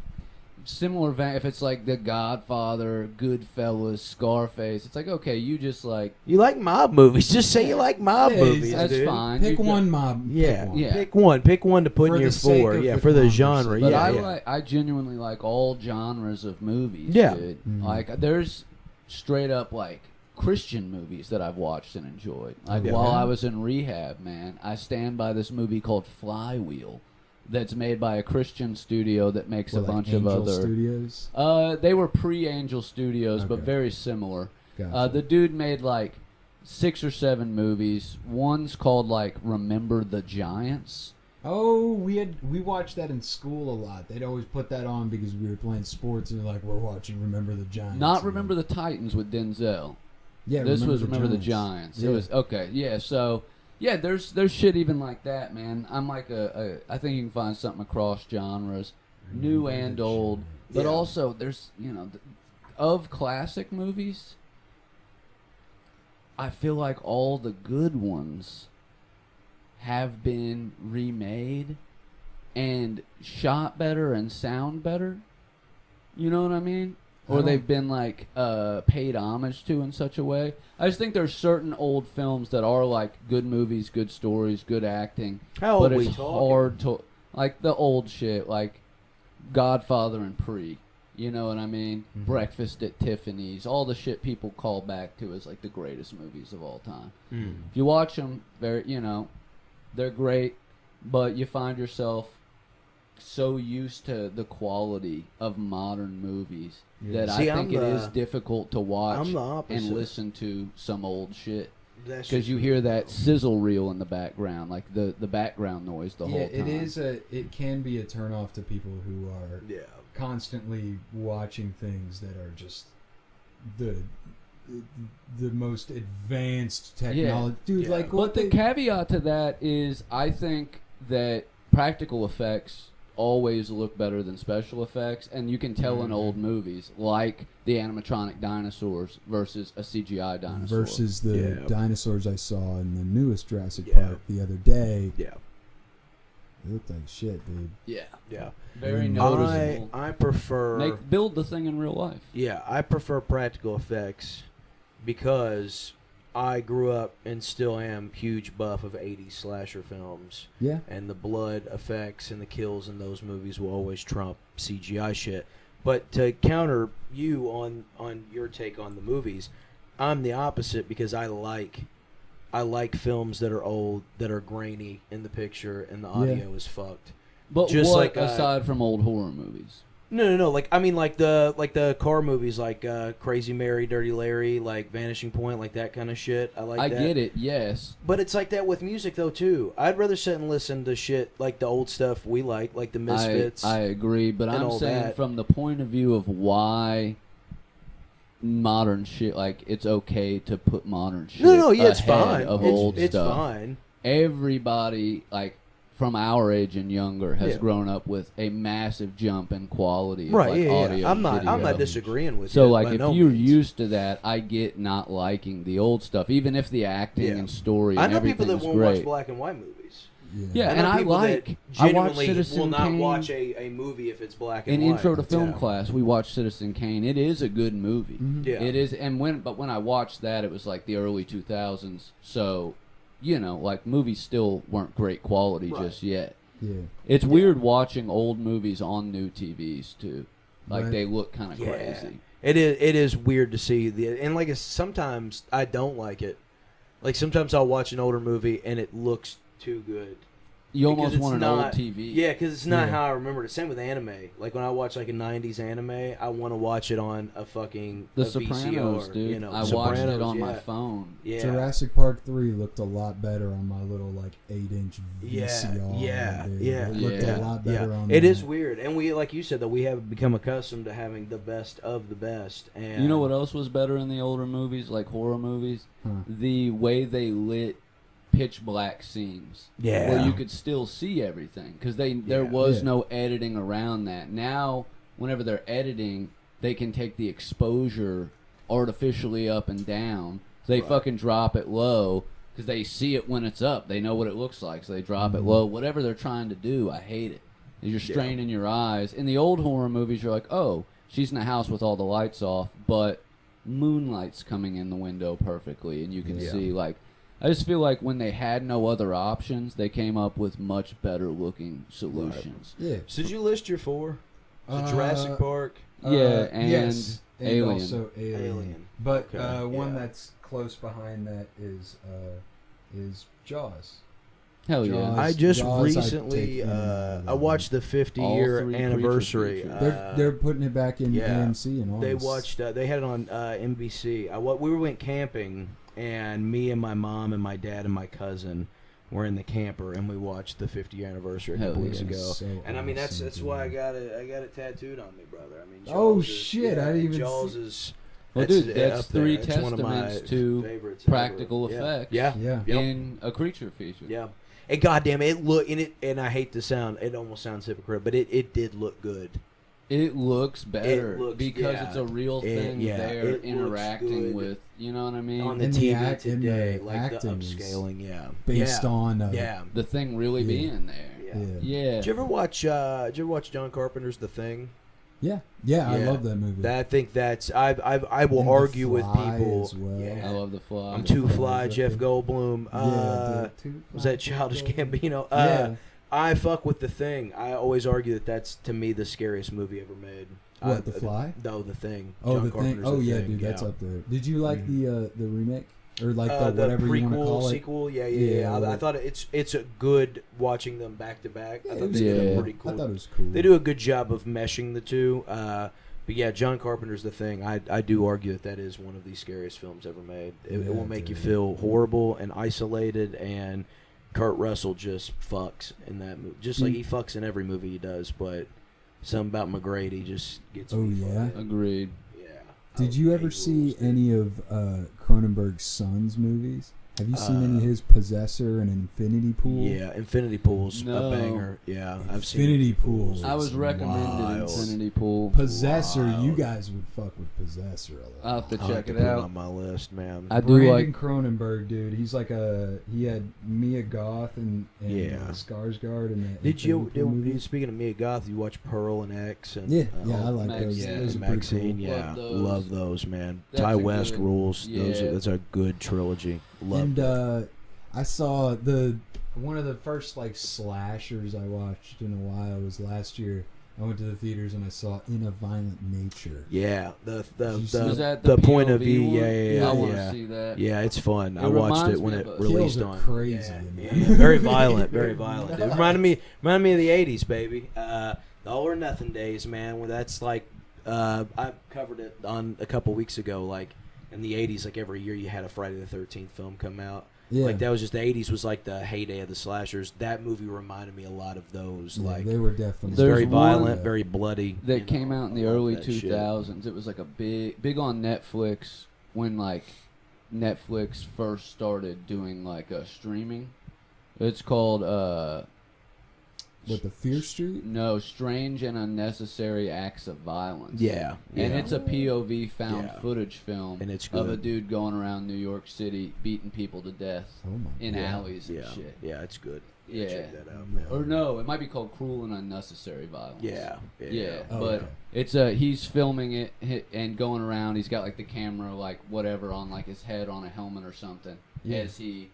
similar vein, if it's like The Godfather, Goodfellas, Scarface, it's like, okay, you just like, You like mob movies? Just say you like mob Yeah, movies, that's dude. fine. Pick You one mob. Yeah. Pick one. Yeah. Pick one to put For in your the sake four. of Yeah, the for the conversation. genre. But Yeah, I genuinely like all genres of movies. Yeah. Dude. Mhm. Like there's straight up like Christian movies that I've watched and enjoyed. Like Yeah. while I was in rehab, man, I stand by this movie called Flywheel, that's made by a Christian studio that makes What, a like bunch Angel of other. Studios. They were pre-Angel Studios, but Okay. very similar. Gotcha. The dude made like 6 or 7 movies. One's called like Remember the Giants. Oh, we watched that in school a lot. They'd always put that on because we were playing sports and like we're watching Remember the Giants. Not Remember the Titans with Denzel. Yeah, This was Remember the Giants. Yeah. It was okay. Yeah, so yeah, there's shit even like that, man. I'm like I think you can find something across genres, new Remember and the old, Giants. but Yeah. also there's of classic movies. I feel like all the good ones have been remade and shot better and sound better. You know what I mean? I Or don't- they've been like paid homage to in such a way. I just think there's certain old films that are like good movies, good stories, good acting, How old but we it's talking? hard to like the old shit, like Godfather and Pre. You know what I mean? Mhm. Breakfast at Tiffany's, all the shit people call back to as like the greatest movies of all time. Mm. If you watch them, they're great, but you find yourself so used to the quality of modern movies Yeah. that See, I think I'm it the- is difficult to watch I'm the opposite. and listen to some old shit That's because just you me, hear though. that sizzle reel in the background, like the background noise the Yeah, whole time. it can be a turnoff to people who are Yeah. constantly watching things that are just the most advanced technology. Dude, Yeah. like But what the they, caveat to that is, I think that practical effects always look better than special effects, and you can tell in Mhm. old movies, like the animatronic dinosaurs versus a CGI dinosaur. versus the Yeah. dinosaurs I saw in the newest Jurassic Yeah. Park the other day. Yeah. They look like shit, dude. Yeah, Yeah. very Mm. noticeable. I prefer. Build the thing in real life. Yeah, I prefer practical effects because I grew up and still am huge buff of 80s slasher films, Yeah. and the blood effects and the kills in those movies will always trump CGI shit. But to counter you on your take on the movies, I'm the opposite because I like films that are old, that are grainy in the picture and the audio is fucked. But Just what like, aside from old horror movies? No. Like I mean, like the car movies, like Crazy Mary, Dirty Larry, like Vanishing Point, like that kind of shit. I get it, yes. But it's like that with music though too. I'd rather sit and listen to shit like the old stuff we like the Misfits. I agree, but and I'm all saying that. from the point of view of why modern shit, like it's okay to put modern shit no, yeah, it's ahead fine. of it's, old it's stuff. fine. Everybody, like from our age and younger, has Yeah. grown up with a massive jump in quality of Right? like Yeah, audio. yeah. I'm and video. not disagreeing with So you. like by if no you're means. used to that, I get not liking the old stuff, even if the acting Yeah. and story I and know people everything that is won't great. watch black and white movies. Yeah, I and know I people that like. I watched genuinely Citizen will not Kane. watch a movie if it's black and In white. Intro to Film Yeah. class, we watched Citizen Kane. It is a good movie. Mhm. Yeah. It is, and when I watched that, it was like the early 2000s. So, like movies still weren't great quality Right. just yet. Yeah. It's weird watching old movies on new TVs too. Like Right. they look kind of Yeah. crazy. It is weird to see and like sometimes I don't like it. Like sometimes I'll watch an older movie and it looks too good. You Because almost it's want an not- old TV. Yeah, because it's not Yeah. how I remember it. Same with anime. Like when I watch like a '90s anime, I want to watch it on a fucking The a VCR, Sopranos, dude. I watched Sopranos, it on yeah. my phone. Yeah, Jurassic Park 3 looked a lot better on my little like 8-inch VCR. yeah, dude. yeah, It looked yeah. a lot better on It that. is weird, and we, like you said, that we have become accustomed to having the best of the best. And You know what else was better in the older movies, like horror movies? Huh. The way they lit pitch black scenes. Yeah. Where you could still see everything because there was no editing around that. Now, whenever they're editing, they can take the exposure artificially up and down. So they fucking drop it low because they see it when it's up. They know what it looks like, so they drop it low. Whatever they're trying to do, I hate it. You're straining your eyes. In the old horror movies, you're like, oh, she's in a house with all the lights off, but moonlight's coming in the window perfectly, and you can see, like, I just feel like when they had no other options, they came up with much better looking solutions. Yeah. So did you list your 4? Jurassic Park? Yeah, and yes, and Alien. also Alien. But one that's close behind that is Jaws. Hell yeah. Jaws. I just Jaws, recently I watched the 50-year All 3 anniversary. creature They're putting it back in AMC and all. They watched. They had it on NBC. We went camping, and me and my mom and my dad and my cousin were in the camper, and we watched the 50th anniversary a couple weeks ago. So and I mean, that's awesome, why I got it tattooed on me, brother. I mean, Jaws shit! I didn't even Jaws see. is. Well, dude, that's up there. 3 It's one of my testaments to favorites practical ever. effects Yeah. Yeah. in a creature feature. Yeah. And goddamn, and I hate the sound. It almost sounds hypocrite, but it did look good. It looks better because yeah. it's a real thing they're it interacting looks with. You know what I mean? On the And TV the today, the like the acting is upscaling, based on the thing really being there. Yeah. Did you ever watch John Carpenter's The Thing? Yeah, I love that movie. I think that's I will And argue The with Fly people. as well. Yeah. I love The Fly. I'm Too Fly, Jeff Goldblum. Was that Childish Gambino? I fuck with The Thing. I always argue that's to me the scariest movie ever made. What, The Fly? No, The Thing. Oh, John The Thing. Carpenter's Oh, The yeah, Thing, dude, that's up there. Did you like the remake or like the the whatever prequel, you want to call it? sequel? Yeah. I thought it's a good watching them back to back. I thought they did a pretty cool. I thought it was cool. They do a good job of meshing the two. But yeah, John Carpenter's The Thing. I do argue that is one of the scariest films ever made. It will make you feel horrible and isolated, and Kurt Russell just fucks in that movie. Just like he fucks in every movie he does, but something about McGrady just gets me fucking. Agreed. Yeah. Did you ever see any of Cronenberg's son's movies? Have you seen any of his Possessor and Infinity Pool? Yeah, Infinity Pool's No. a banger. Yeah, I've seen Infinity Pool. I was recommended wild. Infinity Pool. Possessor, you Wild. guys would fuck with Possessor a lot. I'll have to I'll check have to it put out. on my list, man. I do Brandon like. Cronenberg, dude. He's like he had Mia Goth and Skarsgård and that. Did you? movie. Speaking of Mia Goth, you watch Pearl and X and Yeah, I like Max- those. yeah, Those and are pretty Maxine. cool. Yeah, Love those. love those, man. That's Ty a West good- rules. yeah. That's a good trilogy. Love. And I saw one of the first like slashers I watched in a while was last year. I went to the theaters and I saw In a Violent Nature. Yeah, Was that the point POV of view. one? Yeah. I want to see that. Yeah, it's fun. I reminds watched it me when of it a- released Kills are on. crazy. Yeah, man. yeah. Very violent, very violent. It reminded me of the '80s, baby. The All or Nothing days, man. Where that's like, I covered it on a couple weeks ago. Like in the '80s, like every year you had a Friday the 13th film come out. Yeah. Like that was just the '80s was like the heyday of the slashers. That movie reminded me a lot of those. Yeah, Like they were definitely it's very There's violent, one very bloody. That you came know. out in I the love early that shit. 2000s. It was like a big on Netflix when like Netflix first started doing like streaming. It's called What, the Fear Street? no, Strange and Unnecessary Acts of Violence. Yeah, And yeah. it's a POV found Yeah. footage film And it's of a good. dude going around New York City beating people to death Oh my in God. alleys and yeah, shit. yeah, it's good. Yeah. Check that out, man. Or no, it might be called Cruel and Unnecessary Violence. Yeah, Yeah, Oh, but okay. it's he's filming it and going around. He's got like the camera, like whatever, on like his head on a helmet or something. Yeah. As he,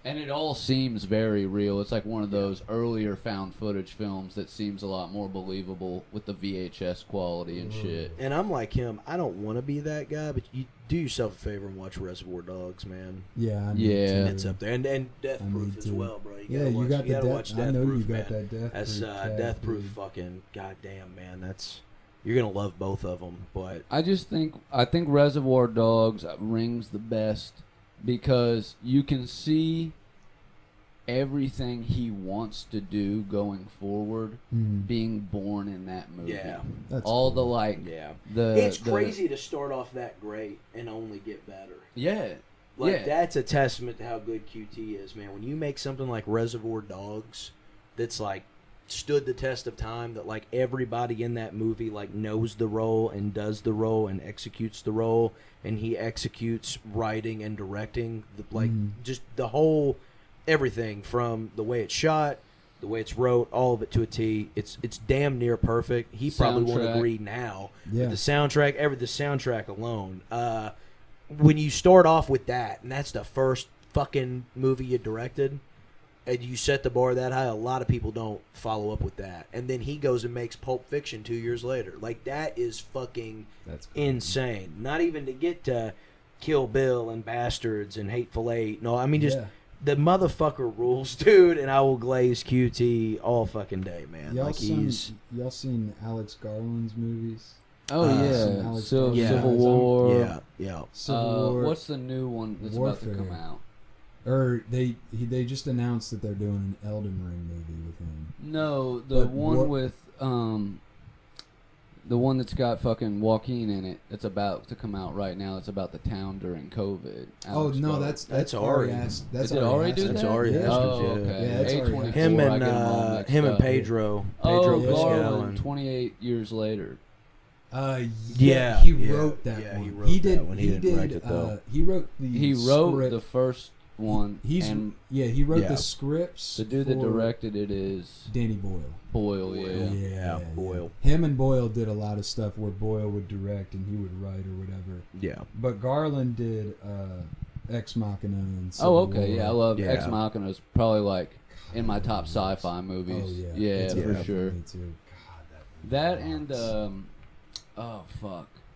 and it all seems very real. It's like one of those earlier found footage films that seems a lot more believable with the VHS quality and shit. And I'm like him. I don't want to be that guy, but you do yourself a favor and watch Reservoir Dogs, man. Yeah, I Yeah. need to. It's up there, and Death I Proof need as to. well, bro. Yeah, you got the gotta Death. watch I Death know Proof, you got man. that Death That's Proof. tab, Death Proof. dude. Fucking goddamn, man. That's you're gonna love both of them, but I think Reservoir Dogs rings the best because you can see everything he wants to do going forward being born in that movie. yeah, That's All the cool. like yeah. the It's the- crazy to start off that great and only get better. Yeah. Like Yeah. that's a testament to how good QT is, man. When you make something like Reservoir Dogs, that's like stood the test of time, that like everybody in that movie like knows the role and does the role and executes the role, and he executes writing and directing, just the whole everything from the way it's shot, the way it's wrote, all of it to a T. It's damn near perfect. He probably won't agree now. Yeah. But the soundtrack alone. When you start off with that, and that's the first fucking movie you directed, and you set the bar that high, a lot of people don't follow up with that. And then he goes and makes Pulp Fiction 2 years later. Like, that is fucking insane. Not even to get to Kill Bill and Bastards and Hateful Eight. No, I mean, just the motherfucker rules, dude, and I will glaze QT all fucking day, man. Y'all like, y'all seen Alex Garland's movies? Oh yeah, Civil War. Yeah. Civil War. What's the new one that's about to come out? Or they just announced that they're doing an Elden Ring movie with him. No, the one that's got fucking Joaquin in it. It's about to come out right now. It's about the town during COVID. Alex Garland. that's Ari. Did Ari do that? That's Ari Aster. Oh, okay. Yeah, that's Ari Aster. Him and Pedro. Pedro Pascal. Garland, 28 years later. He wrote that one. He wrote that one. He didn't write it, though. He wrote the first one. He wrote the scripts. The dude that directed it is Danny Boyle. Boyle. Him and Boyle did a lot of stuff where Boyle would direct and he would write or whatever. Yeah. But Garland did Ex Machina and Civil War. Yeah, I love Ex Machina. Is probably like in my top sci-fi movies. Oh, yeah, for sure. Me too. God, that and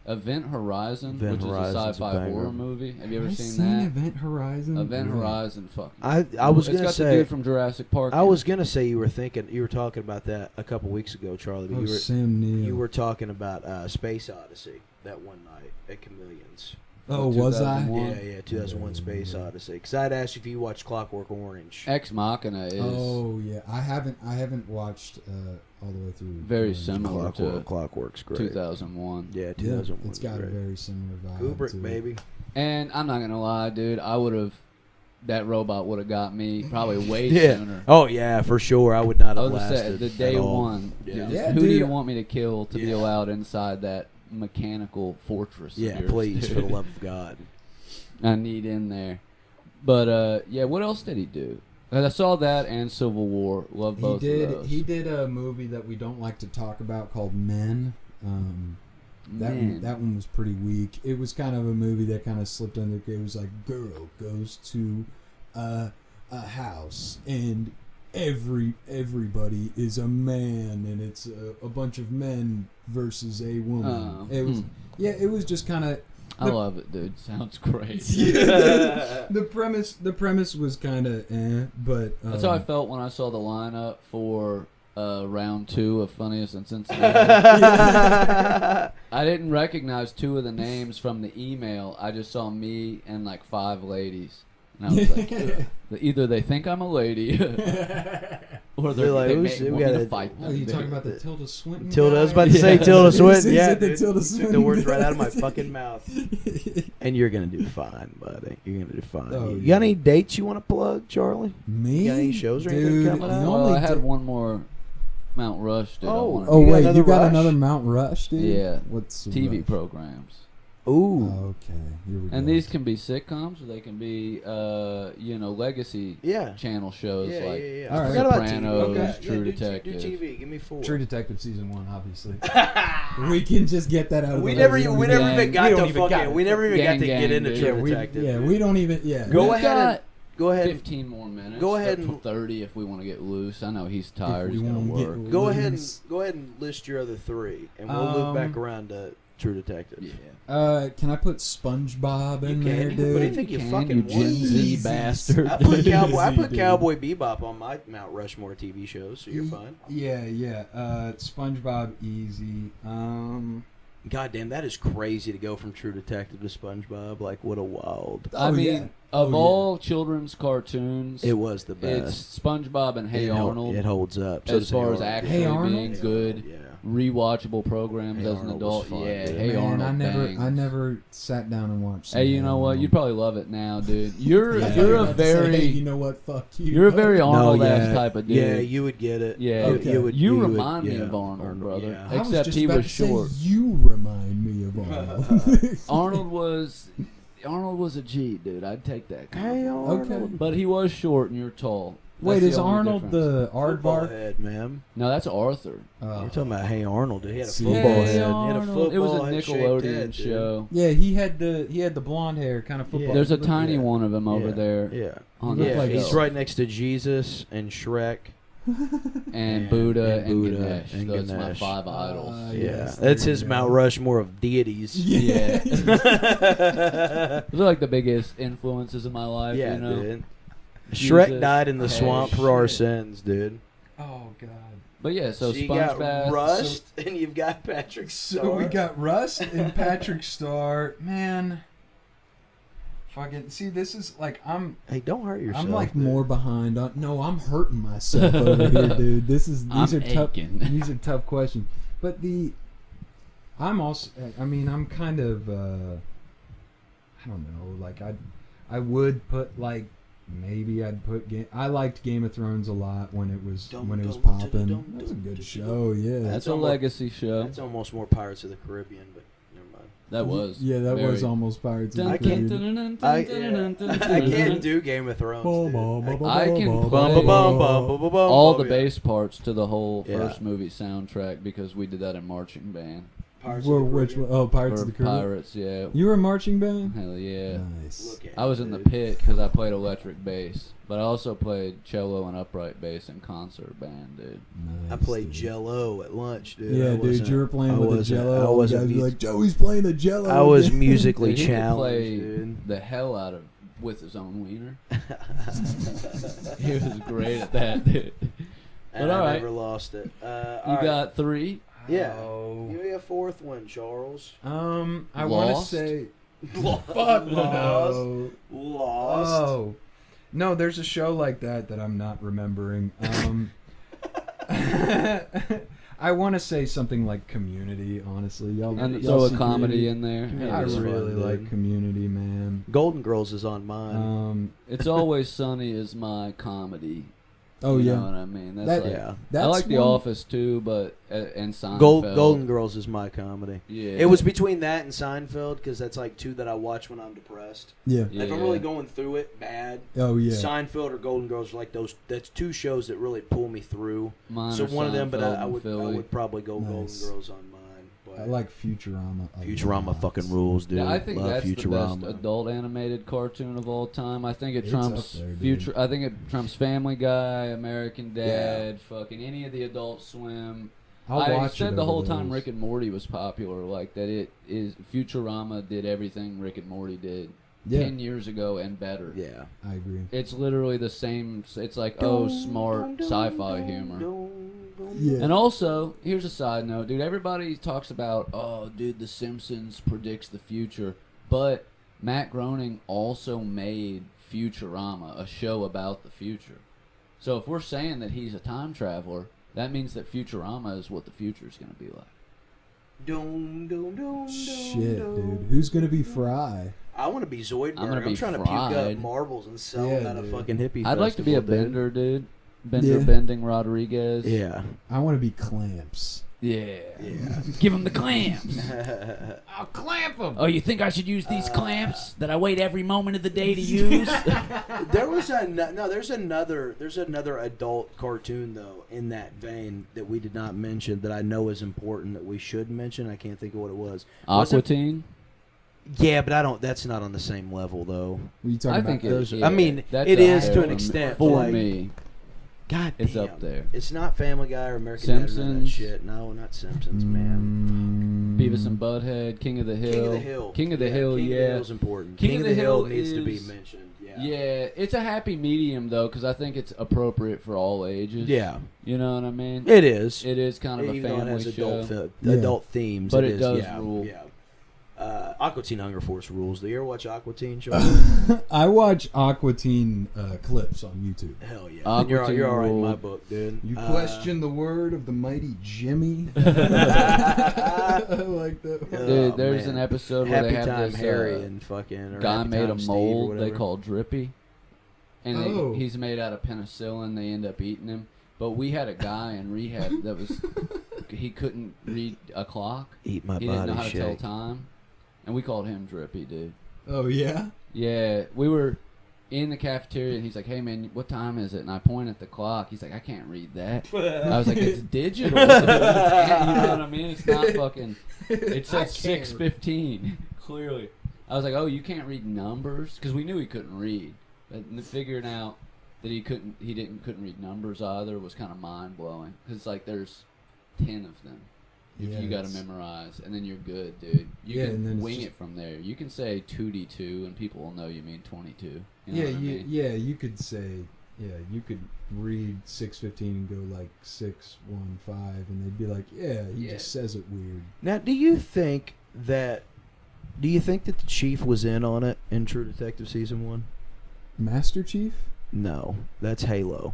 Event Horizon, which is a sci-fi horror movie. Have you ever seen that? Event Horizon? Event Horizon, fuck. I was gonna it's got say the dude from Jurassic Park. I was gonna say you were talking about that a couple weeks ago, Charlie. But Sam Neill. You were talking about Space Odyssey that one night at Chameleons. Oh, was I? Yeah, 2001 Space Odyssey. Because I'd asked if you watched Clockwork Orange. Ex Machina is. Oh yeah, I haven't watched all the way through. Very similar to Clockwork's great. 2001. Yeah, 2001. It's got a very similar vibe. Kubrick, baby. And I'm not gonna lie, dude. That robot would have got me probably way sooner. Oh yeah, for sure. I would not have lasted. The day one. Yeah. Who do you want me to kill to be allowed inside that mechanical fortress? Yeah, please, for the love of God. I need in there. But what else did he do? I saw that and Civil War. Love both of those. He did a movie that we don't like to talk about called Men. That one was pretty weak. It was kind of a movie that kind of slipped under. It was like, girl goes to a house and everybody is a man, and it's a bunch of men versus a woman. It was just kind of. I love it, dude. Sounds great. The premise was kind of but that's how I felt when I saw the lineup for round 2 of Funniest in Cincinnati. I didn't recognize 2 of the names from the email. I just saw me and like 5 ladies. And I was like, either they think I'm a lady, or they want me to fight them. Oh, you talking about the Tilda Swinton? I was about to say Tilda Swinton. Yeah, dude, Tilda took Swinton. the words right out of my fucking mouth. And you're gonna do fine, buddy. You're gonna do fine. You got any dates you want to plug, Charlie? Me? You got any shows or anything coming out? Well, I had one more Mount Rush. Dude, wait, you got another Mount Rush, dude? Yeah. What's TV Rush? programs? Ooh. Okay. Here we go. And these can be sitcoms, or they can be, legacy channel shows like All right. Sopranos, True Detective. Do TV. Give me 4. True Detective season 1, obviously. We can just get that out of the way. We never even got to get into True Detective. We don't even. Go ahead. 15 more minutes. Go ahead and 30 if we want to get loose. I know he's tired. He's gonna work. Go ahead and list your other 3, and we'll loop back around to True Detective. Yeah. Can I put SpongeBob in there, dude? What do you think you fucking Gen Z bastard? I put Cowboy Bebop on my Mount Rushmore TV shows, so you're fine. Yeah. SpongeBob, easy. God damn, that is crazy to go from True Detective to SpongeBob. Like, what a wild. All children's cartoons, it was the best. It's SpongeBob and Hey Arnold. It holds up. As far as actually being good. Yeah. rewatchable programs Hey as an Arnold adult. was fun, Yeah, dude. Hey Man, Arnold. I never sat down and watched. Hey, you know what? You'd probably love it now, dude. You're Yeah, you're I a was about to say, very hey, you know what? Fuck you. you're a very No, Arnold-esque type of dude. Yeah, you would get it. Yeah. Okay. you would. You would- remind me yeah, of Arnold, brother. Yeah. I was Except just he about was to say, short. you remind me of Arnold. Arnold was a G, dude. I'd take that. Hey, compliment. Arnold. Okay. But he was short and you're tall. Wait, That's is the only Arnold difference. the Football aardvark? head, man. No, that's Arthur. You're talking about Hey Arnold. Dude. He had a See, football Hey head. He had a Arnold. football It was a head-shaped Nickelodeon head, dude. show. Yeah, he had the blonde hair, kind of football. There's a look- tiny Yeah. one of him over Yeah. there Yeah. on looked the like show. He's right next to Jesus and Shrek. and Buddha and Buddha Ganesh. and That's my Ganesh. 5 idols. Yeah, Yes, that's there his you Mount go. Rushmore of deities. Yeah. Yeah, Those are like the biggest influences in my life, you know? dude. Shrek Jesus. died in the Hey, swamp for our shit. sins, dude. Oh god. But yeah, so you Sponge got Bath. Rust, and you've got Patrick Star. So we got Rust and Patrick Star. Man, fucking see, this is like Hey, don't hurt yourself. I'm like dude. more behind on. No, I'm hurting myself over here, dude. These I'm are tough. aching. These are tough questions. But I'm also. I mean, I'm kind of. I don't know. Like I would put like. Maybe I'd put. I liked Game of Thrones a lot when it was popping. That was a good show. Yeah. That's a almost- legacy show. That's almost more Pirates of the Caribbean, but never mind. That was. Yeah, that was very- almost Pirates of I the can't- Caribbean. I can't do Game of Thrones. Dude. I can Bum, play bum, bum, bum, bum, bum, bum, all the yeah. bass parts to the whole Yeah. first movie soundtrack because we did that in marching band. Pirates of the Which Caribbean. one? Oh, Pirates For of the Caribbean. Pirates, yeah. You were a marching band. Hell yeah. Nice. Look at I was it, in the dude. pit because I played electric bass, but I also played cello and upright bass in concert band, dude. Nice, I played dude. Jello at lunch, dude. Yeah, I dude, wasn't- you were playing I with the wasn't- Jello. I All wasn't the guys mu- were like, Joey's playing the Jello. I was again." musically Dude, he could challenged, play dude. the hell out of with his own wiener. He was great at that, dude. And But all I right. never lost it. You got 3. Yeah. Oh. Give me a fourth one, Charles. I want to Lost? say. Fuck No. Lost. Oh. No, there's a show like that I'm not remembering. I want to say something like Community, honestly. Y'all, And y'all throw a see comedy Community? in there. Yeah, I it's really fun, like dude. Community, man. Golden Girls is on mine. It's Always Sunny is my comedy. Oh you yeah. know what I mean? That's That- like, yeah. I That's like The one- Office too, but and Seinfeld. Golden Girls is my comedy. Yeah. It was between that and Seinfeld because that's like two that I watch when I'm depressed. Yeah. Yeah. If I'm really going through it bad, Oh yeah. Seinfeld or Golden Girls are like those. That's two shows that really pull me through. Mine So are one of them, but Seinfeld I and would Philly. probably go Nice. Golden Girls on mine. But I like Futurama. a Futurama lot. fucking rules, dude. Yeah, I think Love that's the Futurama. best adult animated cartoon of all time. I think it It's trumps up there, dude. future. I think it trumps Family Guy, American Dad, fucking any of the Adult Swim. I'll I watch said it the over whole time those. Rick and Morty was popular, like that. It is Futurama did everything Rick and Morty did Yeah, 10 years ago and better. Yeah. I agree. It's literally the same. It's like smart sci-fi humor. Yeah. And also, here's a side note, dude. Everybody talks about, oh, dude, The Simpsons predicts the future. But Matt Groening also made Futurama, a show about the future. So if we're saying that he's a time traveler, that means that Futurama is what the future is going to be like. Shit, dude. Who's gonna be Fry? I want to be Zoidberg. I'm gonna be trying to puke fried. up marbles and sell them Yeah, at a dude. fucking hippie I'd like to be a festival, dude. bender, dude. Bender Yeah. Bending Rodriguez. Yeah. I want to be Clamps. Yeah. Yeah. Give him the clamps. I'll clamp him. Oh, you think I should use these clamps that I wait every moment of the day to use? There's another adult cartoon though in that vein that we did not mention that I know is important that we should mention. I can't think of what it was. Was it- Aquatine? Yeah, but I don't. That's not on the same level though. What are you talking I about? think those- it, I mean, that's it up is there to an for me- extent, For like- me, God it's damn. up there. It's not Family Guy or American Dad or none of that Simpsons. shit. No, not Simpsons, man. Beavis and Butthead, King of the Hill. King of the Hill. King of the Yeah, Hill, King yeah. of the Hill's important. King of the Hill needs to be is- mentioned. Yeah. Yeah, it's a happy medium though, because I think it's appropriate for all ages. Yeah. You know what I mean? It is. It is kind of a Even though it family has show. adult, Yeah. adult themes, But it it is, does yeah, rule. Yeah. Aqua Teen Hunger Force rules. Do you ever watch Aqua Teen, Sean? I watch Aqua Teen clips on YouTube. Hell yeah. Aqua You're Teen all right in rule. my book, dude. You question the word of the mighty Jimmy. I like that. Dude, there's an episode where Happy they have Time this Harry and fucking or guy Happy made Time a Steve or mold they whatever. call Drippy, and Oh. he's made out of penicillin. They end up eating him. But we had a guy in rehab that was he couldn't read a clock. Eat my He body didn't know how to tell shake. time, and we called him Drippy, dude. Oh yeah. Yeah, we were in the cafeteria, and he's like, "Hey man, what time is it?" And I point at the clock. He's like, "I can't read that." I was like, "It's digital." Dude. You know what I mean? It's not fucking. It says 6:15 clearly. I was like, "Oh, you can't read numbers?" Because we knew he couldn't read, but figuring out that he couldn't read numbers either was kind of mind blowing. Because like there's 10 of them. Yeah, You got to it's- memorize, and then you're good, dude. You Yeah, and then can it's wing just- it from there. You can say 2D2, and people will know you mean 22. You know Yeah, what I mean? you could say, you could read 6:15 and go like 6:15, and they'd be like, yeah, he Yeah. just says it weird. Now, do you think that the Chief was in on it in True Detective season 1? Master Chief? No, that's Halo.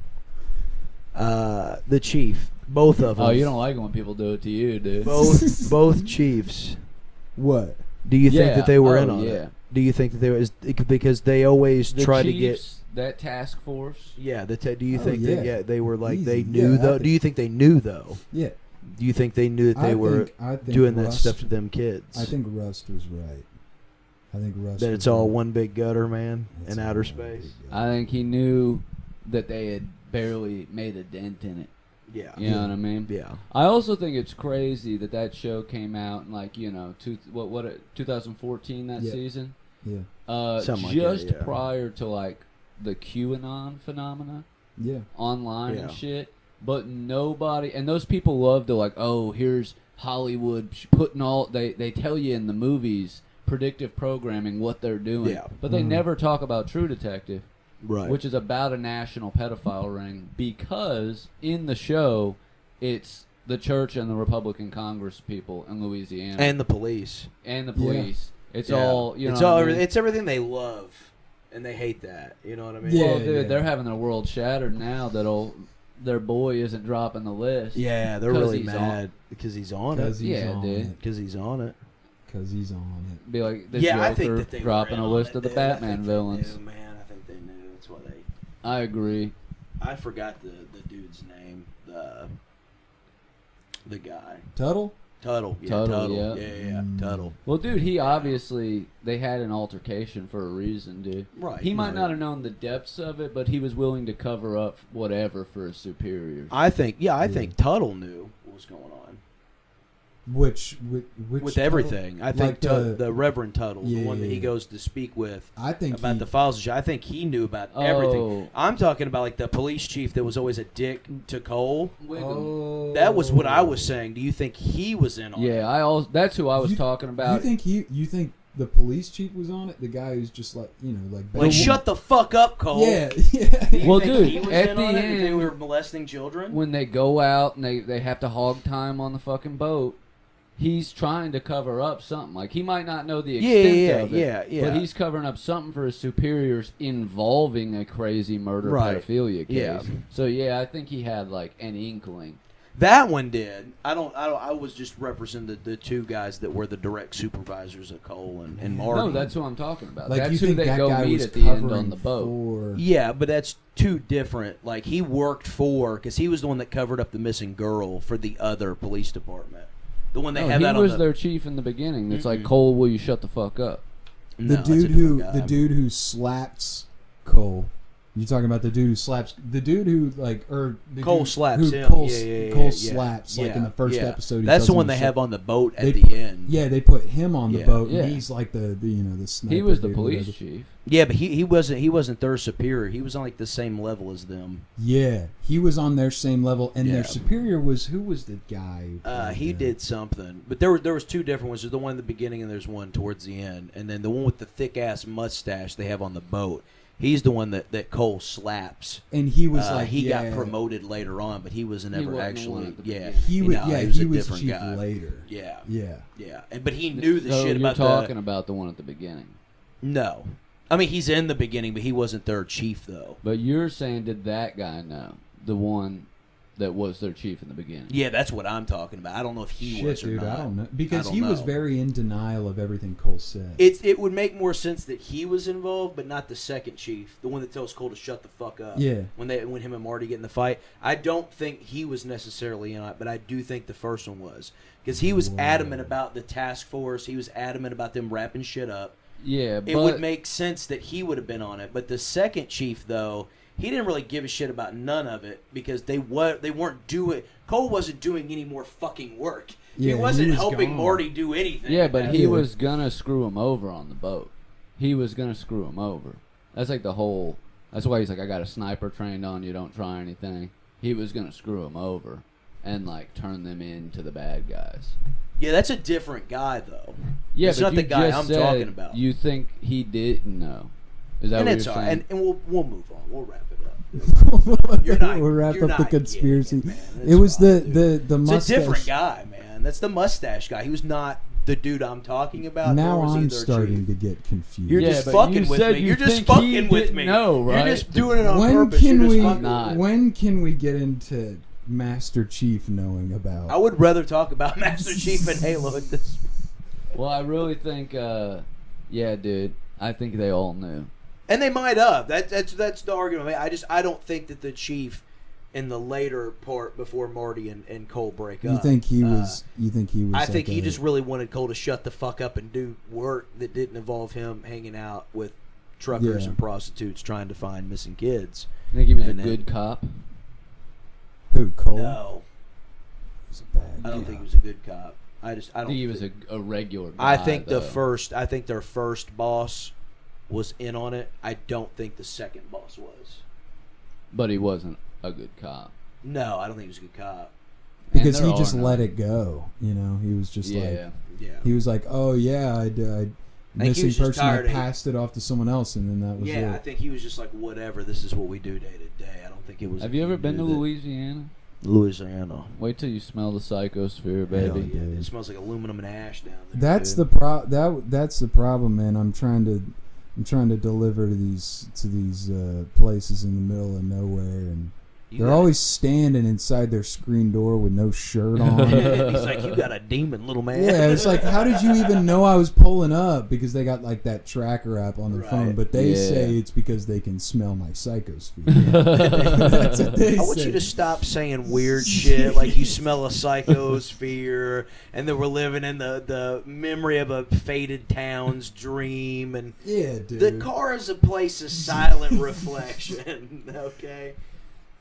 The Chief, both of them. Oh, you don't like it when people do it to you, dude. both chiefs. What? Do you think that they were in on yeah. it? Do you think that they were because they always The try Chiefs, that task force. to get do you Oh, think that yeah. they were like Easy. they knew Yeah, I though? think- Do you think they knew though? Yeah. Do you think they knew that they were I think doing that Rust, stuff to them kids? I think Rust was right. I think Rust. that was it's all right. one big gutter, man, It's in all outer one space. big guy. I think he knew that they had barely made a dent in it. Yeah. You know what I mean? Yeah. I also think it's crazy that show came out in 2014 that Yeah. season. Yeah. Something like Just that, yeah. prior to the QAnon phenomena Yeah. online Yeah. and shit. But nobody, and those people love to oh, here's Hollywood putting all they tell you in the movies predictive programming what they're doing. Yeah. But they Mhm. never talk about True Detective. Right. Which is about a national pedophile ring, because in the show, it's the church and the Republican Congress people in Louisiana and the police. and the police. It's Yeah. all It's know all what I mean? it's everything they love, and they hate that. You know what I mean? Yeah. Well, dude, they're having their world shattered now that their boy isn't dropping the list. Yeah, they're 'Cause really he's mad because he's on Because it. he's Yeah, on dude. it. Because he's on it. Because he's on it. Be like the Yeah, I Joker think that they were dropping in a on list it, of the dude. I Batman think villains. They knew, man, I think they knew. That's why they. I agree. I forgot the dude's name. The guy. Tuttle? Tuttle. Yeah, Tuttle, Tuttle. yeah. Yeah. Tuttle. Well, dude, he obviously they had an altercation for a reason, dude. Right. He might right. not have known the depths of it, but he was willing to cover up whatever for his superiors. I think Tuttle knew what was going on Which with Tuttle? everything. I think Like the Reverend Tuttle, the one that he Yeah. goes to speak with I think about he, the files and shit. I think he knew about Oh. everything. I'm talking about like the police chief that was always a dick to Cole. Oh. That was what I was saying. Do you think he was in on it? Yeah, that's who I was You- talking about. You think the police chief was on it? The guy who's just like Like, shut the fuck up, Cole. Yeah, yeah. Do you Well, think dude, he was at in the on it, that they end- were molesting children? When they go out and they have to hog time on the fucking boat, he's trying to cover up something. Like, he might not know the extent of it, yeah. but he's covering up something for his superiors involving a crazy murder Right. pedophilia case. Yeah. So yeah, I think he had like an inkling. That one did. I was just representing the two guys that were the direct supervisors of Cole and Marty. No, that's who I'm talking about. Like, That's you who think they that go guy meet was at the end covering on the boat. for- Yeah, but that's two different. Like, he worked for, because he was the one that covered up the missing girl for the other police department. The one they No, have he out on was the... their chief in the beginning. It's like, Mm-mm. Cole, will you shut the fuck up? No, The that's a dude different guy. dude who slaps Cole. You talking about the dude who slaps the dude who like or the Cole dude slaps who him. Cole, Yeah, Cole yeah. slaps like in the first yeah. episode. He That's tells the him one to they shut- have on the boat at They the put- end. Yeah, they put him on the Yeah. boat, Yeah. and he's like the sniper. He was the dude or police whatever. chief. Yeah, but he wasn't their superior. He was on like the same level as them. Yeah, he was on their same level, and Yeah. their superior was who was the guy? who played He that? did something, but there was two different ones. There's the one in the beginning, and there's one towards the end, and then the one with the thick ass mustache they have on the boat. He's the one that Cole slaps. And he was like, he got promoted later on, but he was never actually. Yeah, he was. he was different chief guy. later. Yeah. But he knew the shit about. You're talking about the one at the beginning. No, I mean he's in the beginning, but he wasn't their chief though. But you're saying, did that guy know the one that was their chief in the beginning? Yeah, that's what I'm talking about. I don't know if he was or dude, not. I don't know because don't he was know. very in denial of everything Cole said. It would make more sense that he was involved, but not the second chief, the one that tells Cole to shut the fuck up. Yeah. When him and Marty get in the fight, I don't think he was necessarily in it, but I do think the first one was because he was adamant about the task force. He was adamant about them wrapping shit up. Yeah, It would make sense that he would have been on it, but the second chief though. He didn't really give a shit about none of it because they weren't doing. Cole wasn't doing any more fucking work. Yeah, he wasn't he was helping gone. Marty do anything. Yeah, but he was gonna screw him over on the boat. He was gonna screw him over. That's like the whole. That's why he's like, I got a sniper trained on you. Don't try anything. He was gonna screw him over, and like turn them into the bad guys. Yeah, that's a different guy though. Yeah, it's but not you the guy just I'm said talking about. You think he didn't know? Is that And what it's you're all saying? right. And we'll move on. We'll wrap it up. We'll wrap you're up the not conspiracy. getting it, man. It was fine, the dude. mustache. It's a different guy, man. That's the mustache guy. He was not the dude I'm talking about. Now nor was he I'm their starting chief. to get confused. You're Yeah, just but fucking you with said me. you You're just think he fucking with didn't me. know, right? You're just doing it on when purpose. can You're just we? fucking not. When can we get into Master Chief knowing about? I would rather talk about Master Chief and Halo at this. Well, I really think, yeah, dude. I think they all knew. And they might have. That's the argument. I don't think that the chief in the later part before Marty and Cole break You up. think he was? You think he was? I think like he a- just really wanted Cole to shut the fuck up and do work that didn't involve him hanging out with truckers Yeah. and prostitutes trying to find missing kids. You think he was a And then- good cop? Who Cole? No, He was a bad I don't guy. think he was a good cop. I I don't think he was a regular guy. I think though. I think their first boss was in on it. I don't think the second boss was. But he wasn't a good cop. No, I don't think he was a good cop. because And he there just are let none. it go. You know, he was just like Yeah. Yeah. he was like, oh yeah, I think he missing was just person. I tired of- passed it off to someone else, and then that was Yeah, I it. think he was just like, whatever, this is what we do day to day. I don't think it was. Have you ever been to Louisiana? Louisiana? Louisiana. Wait till you smell the psychosphere, Hell baby. yeah. Yeah, it smells like aluminum and ash down there. That's dude. that's the problem, man. I'm trying to deliver to these places in the middle of nowhere, and You they're got- always standing inside their screen door with no shirt on. He's like, you got a demon, little man. Yeah, it's like, how did you even know I was pulling up? Because they got like that tracker app on their Right. phone, but they Yeah. say it's because they can smell my psychosphere. That's what they I want say. you to stop saying weird shit like you smell a psychosphere and that we're living in the memory of a faded town's dream and Yeah, dude. the car is a place of silent reflection. Okay.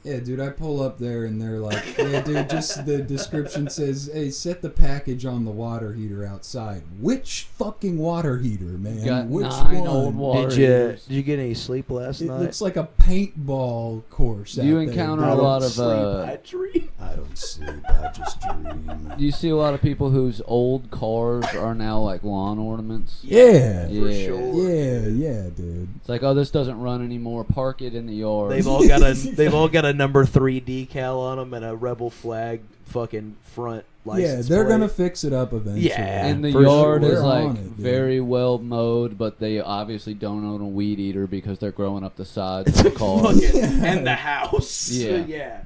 Yeah, dude, I pull up there and they're like, yeah, dude, just the description says, hey, set the package on the water heater outside. Which fucking water heater, man? Got Which 9 one? old water Did heaters. you get any sleep last It night? looks like a paintball course. Do you out there, encounter dude. a lot of, sleep, I dream. I don't sleep. I just dream. Do you see a lot of people whose old cars are now like lawn ornaments? Yeah. For Yeah. sure. Yeah, dude. It's like, oh, this doesn't run anymore. Park it in the yard. They've all got a number 3 decal on them and a rebel flag fucking front license Yeah, they're plate. gonna fix it up eventually. Yeah. and the for yard sure. is They're like on it, dude. very well mowed, but they obviously don't own a weed eater because they're growing up the sides It's of the a car. fucking and the house. Yeah. yeah.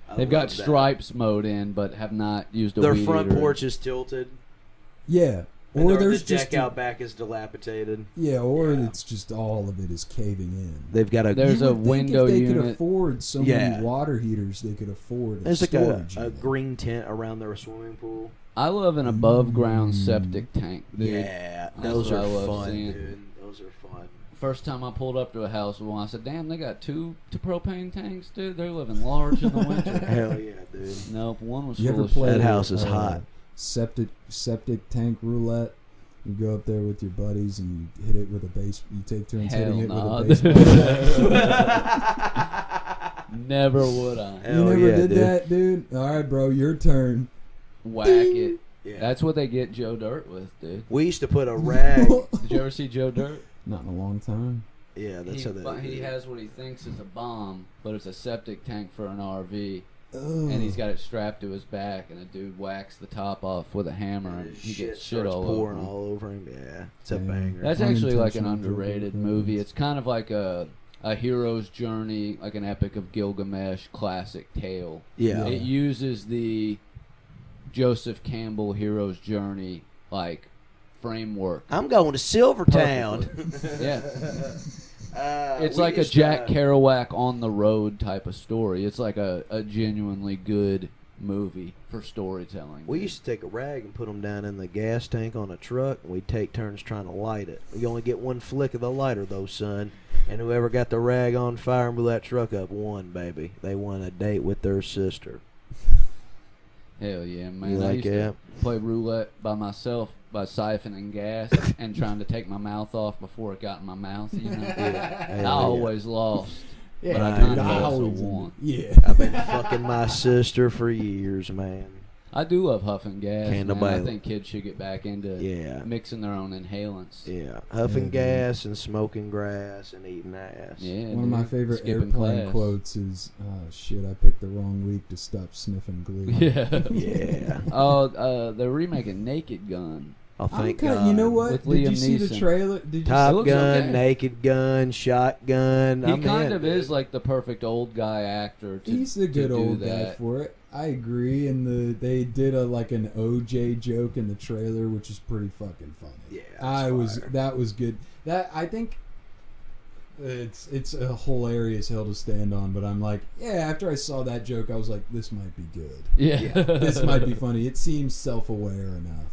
I They've got love that. stripes mowed in, but have not used a Their weed front eater. porch is tilted. Yeah. And Or the there's deck just out back is dilapidated. or Yeah. it's just all of it is caving in. They've got a There's You a would think window if they could unit. afford so Yeah. many water heaters, they could afford a there's like storage a unit. green tent around their swimming pool. I love an above ground Mm. septic tank, dude. Yeah, That's those what are I love fun, seeing. dude. Those are fun. First time I pulled up to a house, well, I said, "Damn, they got two propane tanks, dude. They're living large in the winter." Hell yeah, dude. Nope, one was You full ever of play shit. That house is hot. Septic tank roulette? You go up there with your buddies and you hit it with a base. You take turns hitting it Hell with a nah, baseball dude. bat. Never would I. You Hell never yeah, did dude. that, dude. All right, bro, your turn. Whack it. Yeah. That's what they get Joe Dirt with, dude. We used to put a rag. Did you ever see Joe Dirt? Not in a long time. Yeah, that's how they. He has what he thinks is a bomb, but it's a septic tank for an RV. Oh. And he's got it strapped to his back, and a dude whacks the top off with a hammer, and he gets shit all pouring over him. all over him. Yeah, it's a banger. That's actually like an Unintentional underrated joke. movie. It's kind of like a hero's journey, like an Epic of Gilgamesh classic tale. Yeah. It uses the Joseph Campbell hero's journey like framework. I'm going to Silvertown. Yeah. It's like a Jack Kerouac on the road type of story. It's like a genuinely good movie for storytelling. We used to take a rag and put them down in the gas tank on a truck, and we'd take turns trying to light it. You only get one flick of the lighter, though, son. And whoever got the rag on fire and blew that truck up won, baby. They won a date with their sister. Hell yeah, man. You I like used to that? play roulette by myself by siphoning gas and trying to take my mouth off before it got in my mouth, you know. I always lost. Yeah, but I dude, kind of I also always won. Yeah. I've been fucking my sister for years, man. I do love huffing gas. Can't Man. nobody- I think kids should get back into Yeah. mixing their own inhalants. Yeah, huffing Yeah, gas and smoking grass and eating ass. Yeah, One of my dude. favorite Skipping airplane class. quotes is, "Oh shit, I picked the wrong week to stop sniffing glue." Yeah. Yeah. Oh, they're remaking Naked Gun. Oh, thank God. You know what? With Did you Liam see the Neeson. trailer? Did you Top looks Gun, okay. Naked Gun, Shotgun. He I'm kind in. of is like the perfect old guy actor. He's a good do old guy that. for it. I agree. And they did like an OJ joke in the trailer, which is pretty fucking funny. Yeah, that was good. That I think it's a hilarious hill to stand on. But I'm like, yeah. After I saw that joke, I was like, this might be good. Yeah. This might be funny. It seems self-aware enough.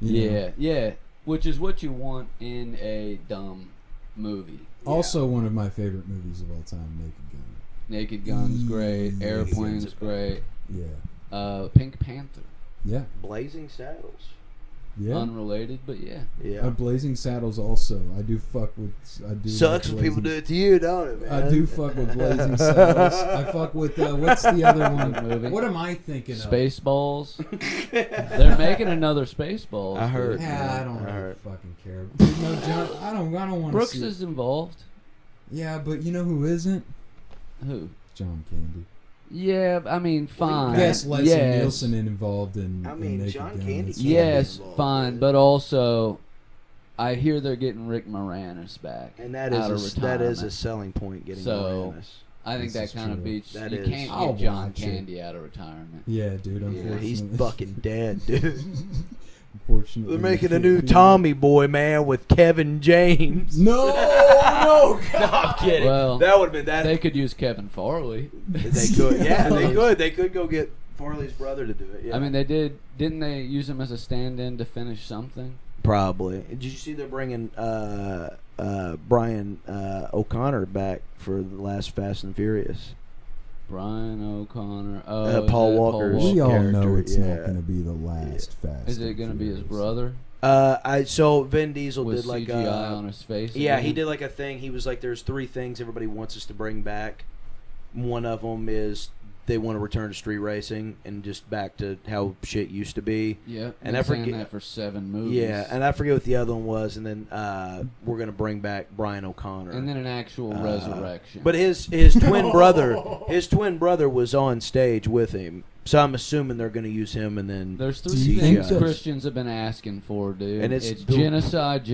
You know? Yeah. Which is what you want in a dumb movie. Also, one of my favorite movies of all time, Naked Gun. Naked Gun's great. Yeah. Airplane's great. Yeah. Pink Panther. Yeah. Blazing Saddles. Yeah. Unrelated, but yeah. Yeah. Blazing Saddles also. I do fuck with. I do. Sucks like when people do Blazing- it to you, don't it, man? I do fuck with Blazing Saddles. I fuck with what's the other one? Movie. What am I thinking of? Spaceballs. They're making another Spaceballs. I heard. Yeah, I don't I really heard. fucking care. No, John, I don't want to Brooks see. is involved. Yeah, but you know who isn't? Who? John Candy. Yeah, I mean, fine. Yes, Leslie yes. Nielsen involved in. I in mean, Naked John Gun. Candy That's can't fine. Yes, involved fine, with but also, I hear they're getting Rick Moranis back. And that out is of that is a retirement. selling point. Getting So, Moranis. I think This that is kind of true. beats. That you is- can't I'll get John watch it. Candy out of retirement. Yeah, dude. Yeah, Unfortunately, he's fucking dead, dude. Unfortunately, They're making a new Tommy Boy, man, with Kevin James. No, no. No, I'm kidding. Well, that would have been that. They could use Kevin Farley. They could, yeah, they could. They could go get Farley's brother to do it. Yeah. I mean, they did. Didn't they use him as a stand-in to finish something? probably. Did you see they're bringing Brian O'Connor back for the last Fast and Furious? Brian O'Connor. Oh, Paul is that Walker's We all know character, it's yeah. not going to be the last Fast. Is it and going to be his Furious. brother So Vin Diesel with did like CGI on his face? yeah, he again? did like a thing. He was like, "There's 3 things everybody wants us to bring back. One of them is they want to return to street racing and just back to how shit used to be." Yeah, and been I saying forget- that for 7 movies. Yeah, and I forget what the other one was. And then we're gonna bring back Brian O'Connor. and then an actual resurrection. But his twin brother was on stage with him. So I'm assuming they're going to use him, and then there's Do 3 you things think Christians have been asking for, dude. And it's it's- genocide,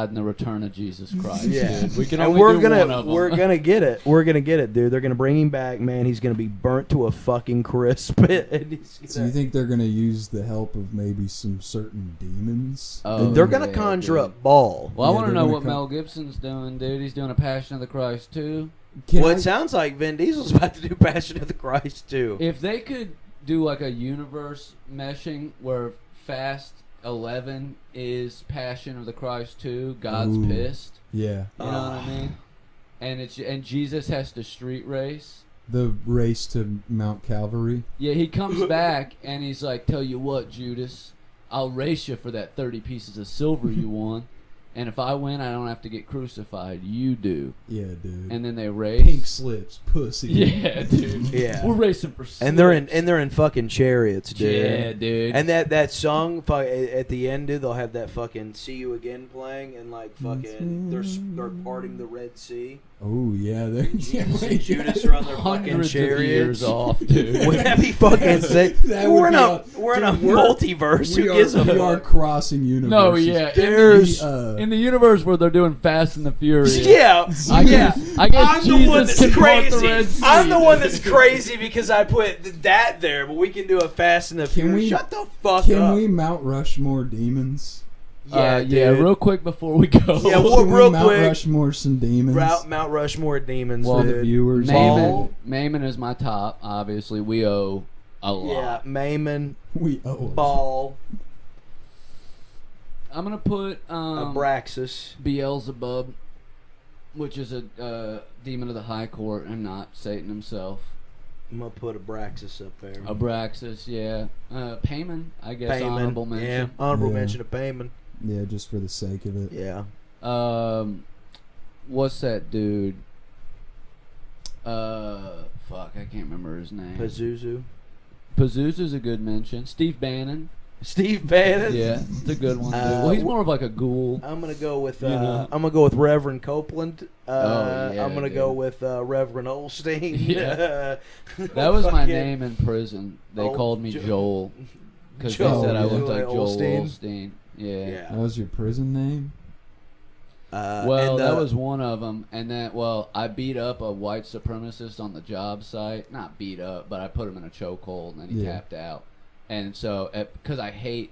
and the return of Jesus Christ. yeah. Dude. We can And only we're do gonna one of them. we're gonna get it. We're gonna get it, dude. They're gonna bring him back, man. He's gonna be burnt to a fucking crisp. And he's So you think they're going to use the help of maybe some certain demons? Oh, they're gonna yeah, conjure dude. up Ball. Well, I Yeah, want to they're know gonna what come- Mel Gibson's doing, dude. He's doing a Passion of the Christ too. Well, it sounds like Vin Diesel's about to do Passion of the Christ too. If they could do like a universe meshing where Fast 11 is Passion of the Christ 2, God's Ooh. pissed. Yeah, You know what I mean? And Jesus has to street race. the race to Mount Calvary. Yeah, he comes back and he's like, "Tell you what, Judas, I'll race you for that 30 pieces of silver you won." And if I win, I don't have to get crucified. You do. Yeah, dude. And then they race. Pink slips, pussy. Yeah, dude. Yeah. We're racing for slips. And they're in fucking chariots, dude. Yeah, dude. And that song at the end, dude, they'll have that fucking "See You Again" playing, and like fucking they're parting the Red Sea. Oh yeah, they're Jesus and Judas are on their fucking Hundreds of chariots. years off, dude. Wouldn't that be fucking sick? That would We're in be a dude, we're- multiverse. Who gives a we are fuck? crossing universes. No, yeah. There's In the universe where they're doing Fast and the Furious. yeah, I guess I'm the one Jesus that's can part the Red crazy. Sea. I'm the one that's crazy because I put that there, but we can do a Fast and the Can Furious. we- Shut the fuck Can up. we Mount Rushmore demons? Yeah, dude. real quick before we go. Yeah, well, Can we real Mount quick. Rushmore some demons? Mount Rushmore demons. Well, the dude. viewers. Ball. Maimon is my top. Obviously, we owe a lot. Yeah, Maimon, We owe. Ball, I'm gonna put Abraxas. Beelzebub, which is a demon of the high court and not Satan himself. I'm gonna put Abraxas up there. Abraxas, yeah. Payman, I guess. Payman. Honorable mention. Yeah, honorable Yeah. mention of Payman. Yeah, just for the sake of it. Yeah. What's that dude? Fuck, I can't remember his name. Pazuzu. Pazuzu's a good mention. Steve Bannon. Steve Bannon. Yeah, it's a good one too. Well, he's more of like a ghoul. I'm gonna go with You know. I'm gonna go with Reverend Copeland. Yeah, I'm gonna dude. go with Reverend Olstein. Yeah. That was my Fucking- name in prison. They Oh, called me Joel because they Joel, said I yeah. looked like Joel Olstein. Olstein. Yeah. Yeah. That was your prison name? Well, and, that was one of them, and then, I beat up a white supremacist on the job site. Not beat up, but I put him in a chokehold, and then he Yeah. tapped out. And so, because I hate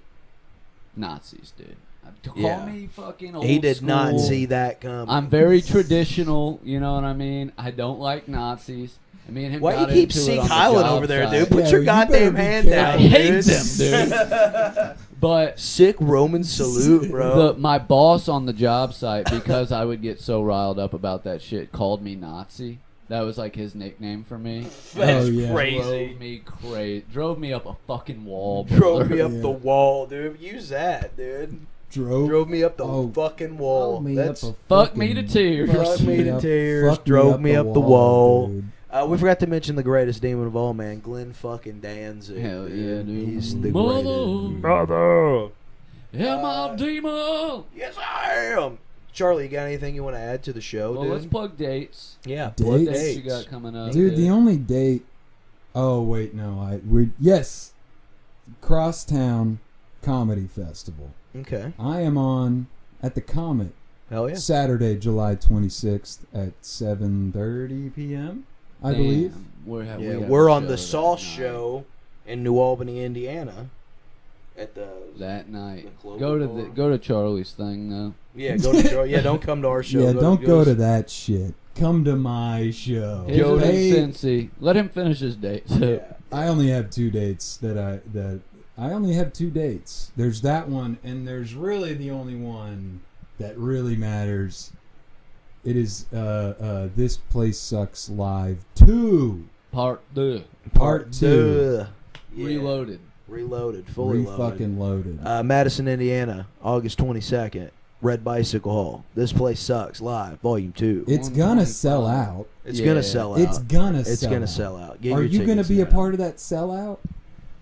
Nazis, dude. Call Yeah. me fucking old he did school. not see that coming. I'm very traditional, you know what I mean? I don't like Nazis. And me and him Why got you keep into it Seek on the Highland job over there, site. dude? Put Yeah, your you better goddamn be hand careful. down, I hate dude. them, dude. But Sick Roman salute, bro. my boss on the job site, because I would get so riled up about that shit, called me Nazi. That was like his nickname for me. That's Oh, yeah. crazy. Drove me crazy. Drove me up a fucking wall. Drove me brother. up Yeah. the wall, dude. Use that, dude. Drove me up the Oh, fucking wall. me That's up a Fuck me to fucking- tears. Fuck me to up- tears. fuck Drove me up the wall. dude. we forgot to mention the greatest demon of all, man, Glenn fucking Danzig. Hell yeah, dude. He's the Mother. greatest. Brother. Am I demon? Yes, I am. Charlie, you got anything you want to add to the show, Well, dude? let's plug dates. Yeah, Dates? plug Dates dates. you got coming up. Dude, the only date. Oh wait, no, yes, Crosstown Comedy Festival. Okay. I am on at the Comet Hell yeah. Saturday, July 26th at 7:30 p.m. I Damn, believe. We're on the Sauce Sauce Show in New Albany, Indiana. At the that night. the Clover Go to Bar. go to Charlie's thing though. Yeah, go to Charlie. Yeah, don't come to our show. Yeah, don't go to that shit. Come to my show. His Go is to- in Cincy. Let him finish his date. Yeah. I only have two dates I only have two dates. There's that one, and there's really the only one that really matters. It is This Place Sucks Live 2. Part 2. Part 2. Duh. Yeah. Reloaded. Reloaded. Fully loaded. Fucking loaded. Madison, Indiana, August 22nd. Red Bicycle Hall. This Place Sucks Live, Volume 2. It's gonna sell out. It's Yeah. gonna sell out. It's gonna It's sell gonna out. sell out. Get Are your you gonna tickets be a now. part of that sellout?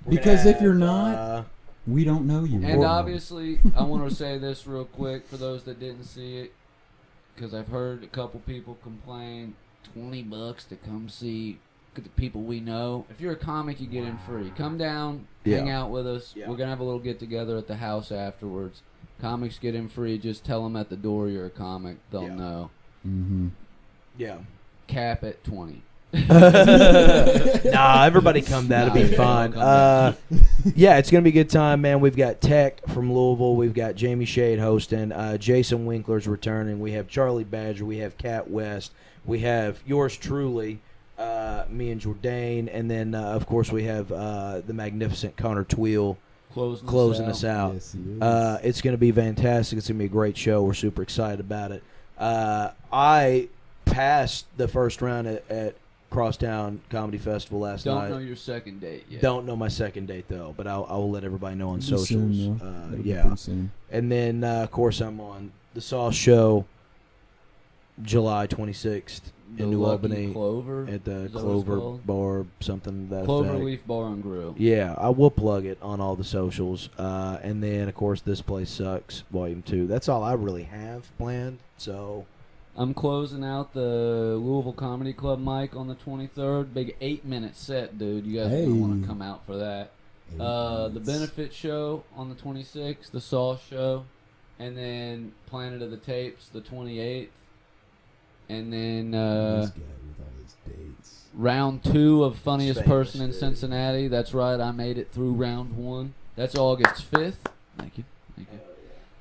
We're Because gonna if you're have, not, we don't know you. And Or- obviously, I want to say this real quick for those that didn't see it, because I've heard a couple people complain, $20 to come see the people we know. If you're a comic, you get in free. Come down, hang Yeah. out with us. Yeah. We're gonna have a little get together at the house afterwards. Comics get in free. Just tell them at the door you're a comic. They'll Yeah. know. Mhm. Yeah. Cap at 20. Nah, everybody come. That'll Nah, be yeah, fun. I'll come Yeah, it's gonna be a good time, man. We've got Tech from Louisville. We've got Jamie Shade hosting. Jason Winkler's returning. We have Charlie Badger. We have Cat West. We have yours truly, me and Jourdain, and then of course we have the magnificent Connor Tweel closing us out. Yes, he is. It's going to be fantastic. It's going to be a great show. We're super excited about it. I passed the first round at Crosstown Comedy Festival last Don't night. know your second date yet. Don't know my second date though, but I will let everybody know on Pretty socials. soon, though. That'll be Yeah, pretty soon. and then of course I'm on the Sauce Show, July 26th The in New Lucky Albany Clover at the Is that what it's Clover called? Bar, something to that Clover effect. Leaf Bar and Grill. Yeah, I will plug it on all the socials. And then, of course, This Place Sucks, Volume 2. That's all I really have planned. So, I'm closing out the Louisville Comedy Club mic on the 23rd. Big 8-minute set, dude. You guys are gonna want Hey. to come out for that. The benefit show on the 26th, the Sauce show, and then Planet of the Tapes the 28th, and then This guy with all his dates. round 2 of Funniest Famous, Person in dude. Cincinnati. That's right, I made it through round 1. That's August 5th. Thank you.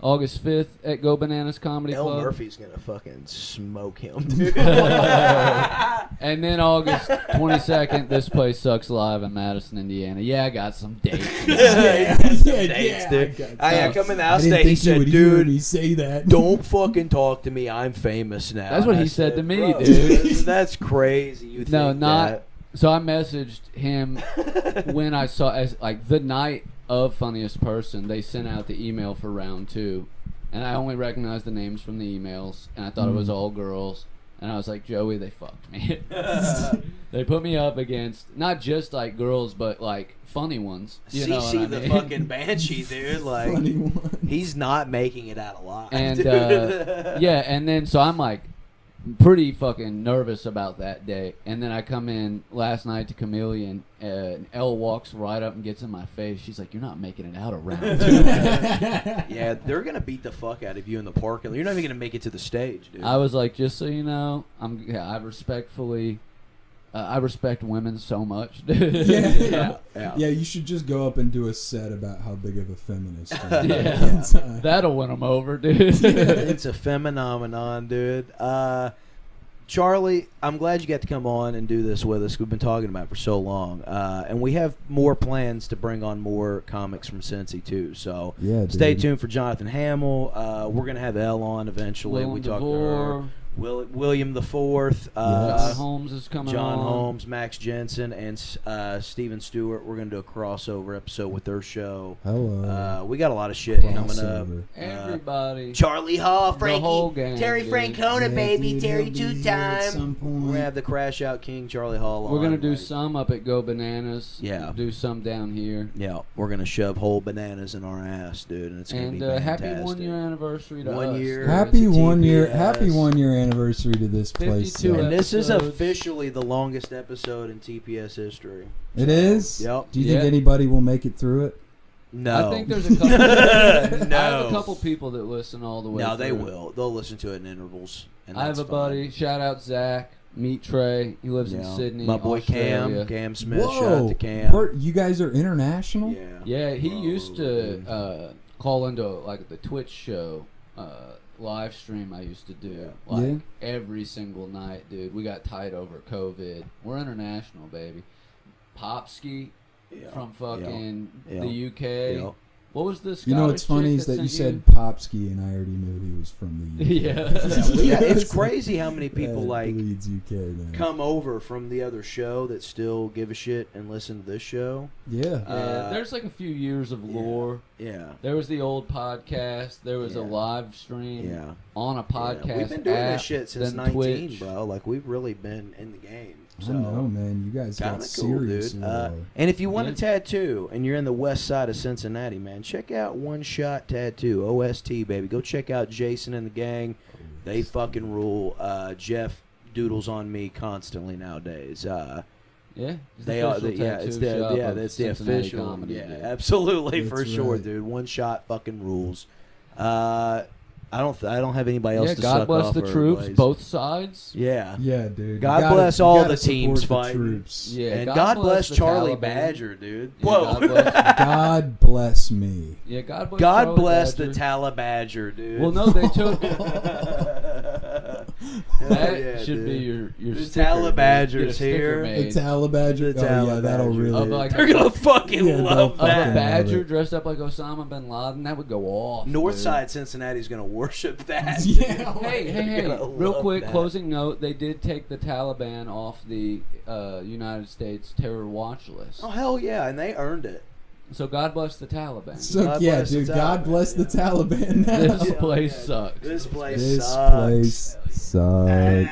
August 5th at Go Bananas Comedy El Club. Murphy's going to fucking smoke him, dude. And then August 22nd, This Place Sucks live in Madison, Indiana. Yeah, I got some dates. Dates, yeah, dude. I I come in the I house didn't today. He think you said, would hear dude, me say that. don't fucking talk to me. I'm famous now. That's what And I he said to me, "Bro, dude." That's crazy. You No, think not. that. So I messaged him when I saw, as like the night of Funniest Person, they sent out the email for round 2, and I only recognized the names from the emails, and I thought it was all girls, and I was like, Joey, they fucked me. They put me up against not just like girls, but like funny ones. You know what I CC the mean? fucking Banshee, dude. Like, Funny one. he's not making it out alive. And dude. yeah, and then so I'm like pretty fucking nervous about that day. And then I come in last night to Chameleon, and Elle walks right up and gets in my face. She's like, "You're not making it out around." Yeah, they're gonna beat the fuck out of you in the parking lot. You're not even gonna make it to the stage, dude. I was like, just so you know, I respectfully. I respect women so much, dude. Yeah. Yeah. Yeah, you should just go up and do a set about how big of a feminist you are. Yeah. That'll win them over, dude. It's a phenomenon, dude. Charlie, I'm glad you got to come on and do this with us. We've been talking about it for so long. And we have more plans to bring on more comics from Cincy, too. So Yeah, stay dude. tuned for Jonathan Hamill. We're going to have Elle on eventually. Willem we talked to DeVore. her. William the Fourth. John Holmes is coming John on. Holmes, Max Jensen, and Steven Stewart. We're going to do a crossover episode with their show. Hello. We got a lot of shit coming up. Crossover. Everybody. Charlie Hall, Frankie, whole gang, Terry dude. Francona, Yeah, baby, dude, Terry he'll be two here at time. some point. We're gonna have the Crash Out King, Charlie Hall. We're on, gonna do like- some up at Go Bananas. Yeah. Do some down here. Yeah, we're gonna shove whole bananas in our ass, dude, and it's gonna And be fantastic. happy 1 year anniversary to 1 us. year. Happy It's a 1 year! TPS. Happy 1 year anniversary to this place. 52 And this is episodes. officially the longest episode in TPS history. It is. Yep. Do you think Yeah. anybody will make it through it? No, I think there's a couple. I have No. a couple people that listen all the way. No, they through. will. They'll listen to it in intervals. And I have that's a buddy. fine. Shout out Zach. Meet Trey. He lives in Yeah. Sydney. My boy Australia. Cam Smith. Shout Whoa! out to Cam. You guys are international. Yeah. Yeah, he Whoa, used dude. to call into like the Twitch show live stream I used to do Yeah. like Yeah. every single night, dude. We got tight over COVID. We're international, baby. Popsky Yeah. from fucking Yeah. the UK. Yeah. What was this? You know what's funny is that you said Popsky, and I already knew he was from the UK. Yeah. Yeah, it's crazy how many people Yeah, like Leeds, UK, man. come over from the other show that still give a shit and listen to this show. Yeah. Yeah, there's like a few years of lore. Yeah. There was the old podcast. There was a Yeah. live stream Yeah. on a podcast. Yeah. We've been doing app, this shit since then 19, Twitch. bro. Like, we've really been in the game. I So, know, man. You guys got kind of cool, serious. dude. lore. And if you want Yeah. a tattoo and you're in the west side of Cincinnati, man, check out One Shot Tattoo, OST, baby. Go check out Jason and the gang. They fucking rule. Jeff doodles on me constantly nowadays. Yeah, it's the They are, official yeah, tattoo it's the shop yeah, of that's the Cincinnati official. comedy, Yeah, dude. absolutely for That's sure, right. dude. One shot fucking rules. I don't have anybody else Yeah, to God suck bless off the or troops, replace. both sides. Yeah. Yeah, dude. God bless all you gotta the teams support the fighting. troops. Yeah, And God God bless bless the Charlie Taliban. Badger, dude. Yeah, Whoa. God bless, God bless me. yeah, God bless. God Charlie bless Badger. the Talibadger, dude. Well, no, they took. Hell That yeah, should be dude. your The sticker. dude. Talibadger's Get a sticker here. made The Talibadger. The Oh, yeah, that'll Talibadger. really. Of like They're gonna fucking Yeah, they'll love of fucking a that. love badger it. dressed up like Osama bin Laden. That would go off. Northside Cincinnati's gonna worship that. Yeah. Hey, You're gonna real love quick, that. closing note. They did take the Taliban off the United States terror watch list. Oh hell yeah, and they earned it. So God bless the Taliban. So God yeah, bless the dude. God Taliban, bless the yeah. Taliban. This Yeah, place yeah. sucks. This place This sucks. place sucks.